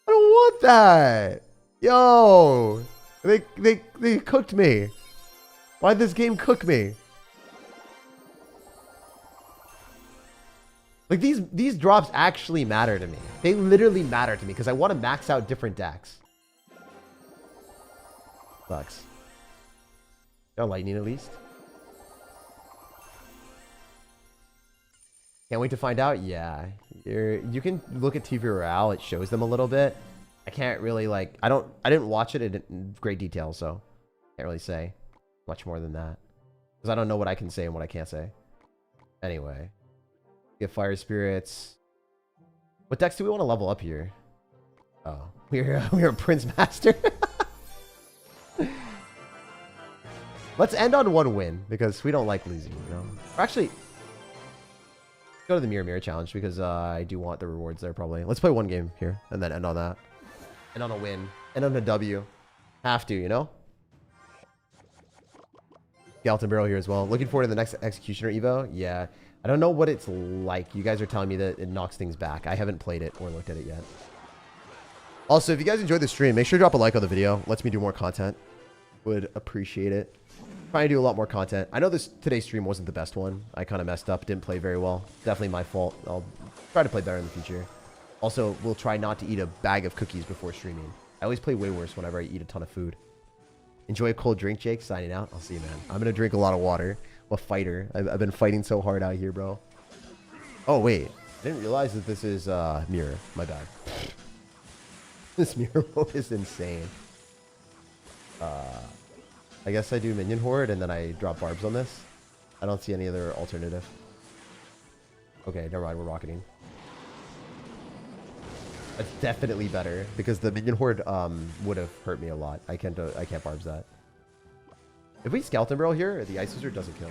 I don't want that. Yo. They cooked me. Why'd this game cook me? Like, these drops actually matter to me. They literally matter to me because I want to max out different decks. Sucks. Got lightning at least. Can't wait to find out. Yeah. You can look at TV Royale. It shows them a little bit. I can't really like, I didn't watch it in great detail, so can't really say much more than that. Because I don't know what I can say and what I can't say. Anyway. Get fire spirits. What decks do we want to level up here? Oh, we're a Prince Master. Let's end on one win because we don't like losing, you know. Or actually, go to the mirror challenge because I do want the rewards there probably. Let's play one game here and then end on that. End on a win. End on a W. Have to, you know. Skeleton Barrel here as well. Looking forward to the next Executioner Evo. Yeah. I don't know what it's like. You guys are telling me that it knocks things back. I haven't played it or looked at it yet. Also, if you guys enjoyed the stream, make sure to drop a like on the video. Lets me do more content. Would appreciate it. Trying to do a lot more content. I know today's stream wasn't the best one. I kind of messed up. Didn't play very well. Definitely my fault. I'll try to play better in the future. Also, we'll try not to eat a bag of cookies before streaming. I always play way worse whenever I eat a ton of food. Enjoy a cold drink, Jake. Signing out. I'll see you, man. I'm going to drink a lot of water. I'm a fighter. I've been fighting so hard out here, bro. Oh, wait. I didn't realize that this is mirror. My bad. This mirror mode is insane. I guess I do minion horde and then I drop barbs on this. I don't see any other alternative. Okay, never mind. We're rocketing. That's definitely better because the minion horde would have hurt me a lot. I can't barbs that. If we skeleton barrel here, the ice wizard doesn't kill.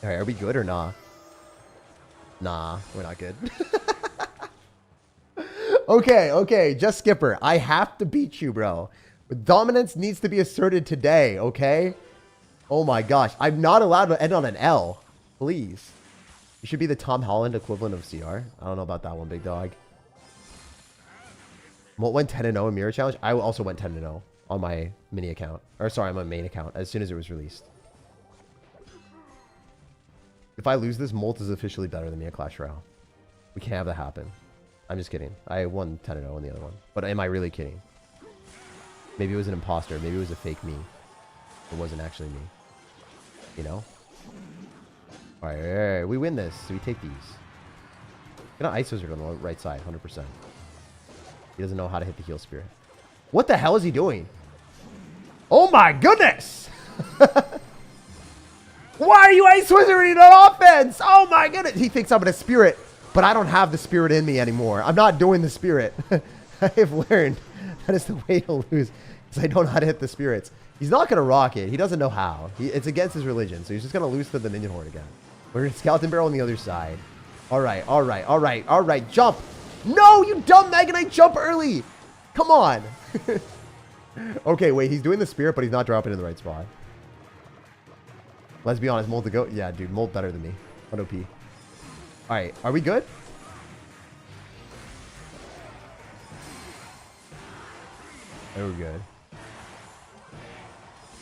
All right, are we good or nah? Nah, we're not good. Okay, just Skipper. I have to beat you, bro. Dominance needs to be asserted today, okay? Oh my gosh. I'm not allowed to end on an L. Please. You should be the Tom Holland equivalent of CR. I don't know about that one, big dog. Molt went 10-0 in Mirror Challenge. I also went 10-0 on my mini account. Or sorry, on my main account as soon as it was released. If I lose this, Molt is officially better than me at Clash Royale. We can't have that happen. I'm just kidding. I won 10-0 in the other one. But am I really kidding? Maybe it was an imposter. Maybe it was a fake me. It wasn't actually me. You know? Alright, we win this. So we take these. Get an Ice Wizard on the right side, 100%. He doesn't know how to hit the heal spirit. What the hell is he doing? Oh my goodness! Why are you Ice Wizarding on offense? Oh my goodness! He thinks I'm in a spirit, but I don't have the spirit in me anymore. I'm not doing the spirit. I have learned that is the way to lose because I don't know how to hit the spirits. He's not going to rock it. He doesn't know how. It's against his religion, so he's just going to lose to the minion horde again. We're going to skeleton barrel on the other side. All right. Jump. No, you dumb Mega Knight, jump early. Come on. Okay, wait. He's doing the spirit, but he's not dropping in the right spot. Let's be honest. Molt to go. Yeah, dude. Molt better than me. On OP. All right. Are we good? We're good.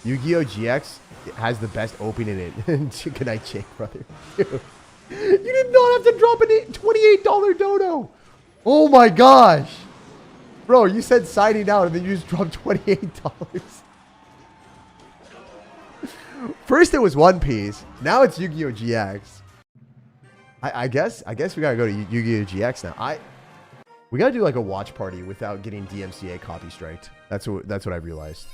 Yu-Gi-Oh! GX has the best opening in it. Good night, Jake, brother. Dude, you did not have to drop a $28 dodo. Oh my gosh. Bro, you said signing out and then you just dropped $28. First it was One Piece. Now it's Yu-Gi-Oh! GX. I guess we gotta go to Yu-Gi-Oh! GX now. We gotta do like a watch party without getting DMCA copy striked. That's what I realized.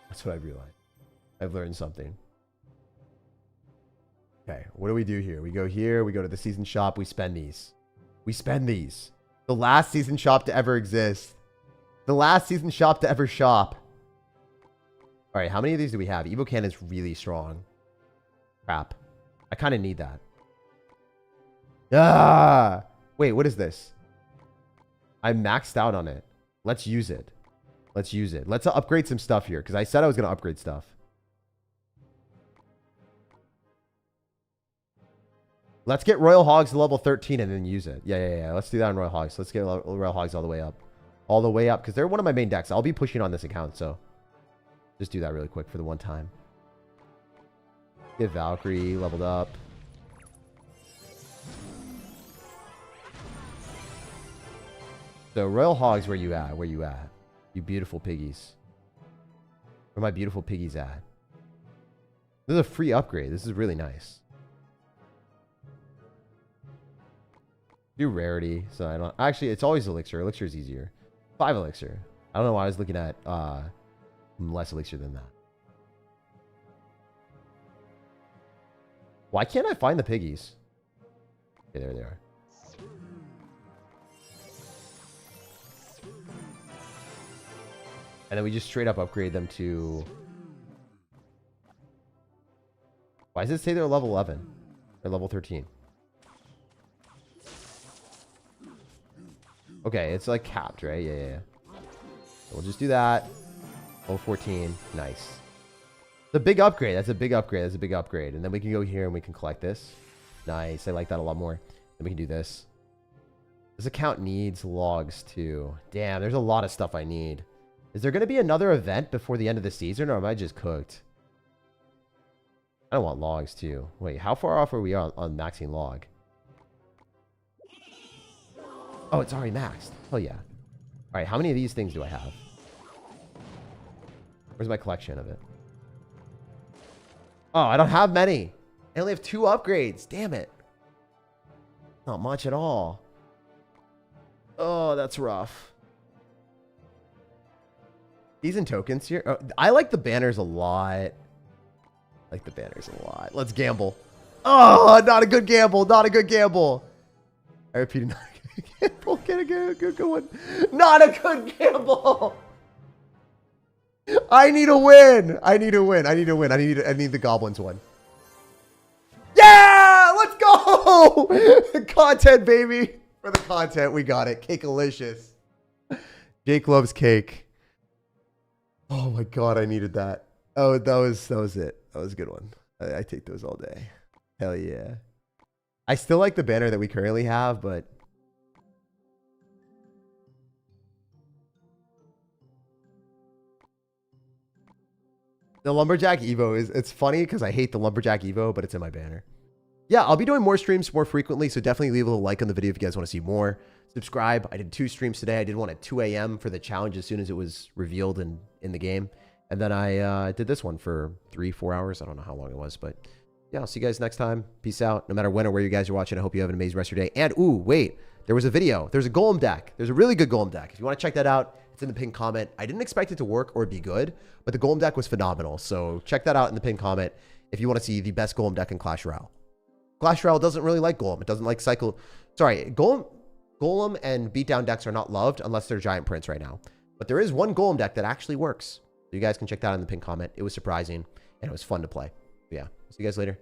That's what I realized. I've learned something. Okay, what do we do here? We go here, we go to the season shop, we spend these. We spend these. The last season shop to ever exist. The last season shop to ever shop. All right, how many of these do we have? Evo Cannon's really strong. Crap. I kind of need that. Ah! Wait, what is this? I'm maxed out on it. Let's use it. Let's use it. Let's upgrade some stuff here because I said I was going to upgrade stuff. Let's get Royal Hogs to level 13 and then use it. Yeah. Let's do that on Royal Hogs. Let's get Royal Hogs all the way up. All the way up because they're one of my main decks. I'll be pushing on this account, so just do that really quick for the one time. Get Valkyrie leveled up. So Royal Hogs, where you at? Where you at? You beautiful piggies. Where my beautiful piggies at? This is a free upgrade. This is really nice. Do rarity, so I don't... Actually, it's always Elixir. Elixir is easier. 5 Elixir. I don't know why I was looking at less Elixir than that. Why can't I find the piggies? Okay, there they are. And then we just straight up upgrade them to... Why does it say they're level 11? They're level 13. Okay, it's like capped, right? Yeah. So we'll just do that. Level 14. Nice. The big upgrade. That's a big upgrade. That's a big upgrade. And then we can go here and we can collect this. Nice. I like that a lot more. Then we can do this. This account needs logs too. Damn, there's a lot of stuff I need. Is there going to be another event before the end of the season, or am I just cooked? I don't want logs too. Wait, how far off are we on maxing log? Oh, it's already maxed. Hell yeah. All right, how many of these things do I have? Where's my collection of it? Oh, I don't have many. I only have 2 upgrades. Damn it. Not much at all. Oh, that's rough. These in tokens here. Oh, I like the banners a lot. Let's gamble. Oh, not a good gamble. Not a good gamble. I repeat, not a good gamble. Get a good one. Not a good gamble. I need a win. I need the goblins one. Yeah, let's go. Content, baby. For the content, we got it. Cakealicious. Jake loves cake. Oh my god, I needed that. Oh, that was it. That was a good one. I take those all day. Hell yeah. I still like the banner that we currently have, but the Lumberjack Evo it's funny because I hate the Lumberjack Evo, but it's in my banner. Yeah, I'll be doing more streams more frequently, so definitely leave a little like on the video if you guys want to see more. Subscribe. I did 2 streams today. I did one at 2 a.m. for the challenge as soon as it was revealed in the game. And then I did this one for 3-4 hours. I don't know how long it was, but yeah, I'll see you guys next time. Peace out. No matter when or where you guys are watching, I hope you have an amazing rest of your day. And, ooh, wait, there was a video. There's a golem deck. There's a really good golem deck. If you want to check that out, it's in the pinned comment. I didn't expect it to work or be good, but the golem deck was phenomenal. So check that out in the pinned comment if you want to see the best golem deck in Clash Royale. Clash Royale doesn't really like golem. It doesn't like cycle. Sorry, golem and beatdown decks are not loved unless they're Giant Prince right now. But there is one golem deck that actually works. So you guys can check that out in the pinned comment. It was surprising and it was fun to play. But yeah, see you guys later.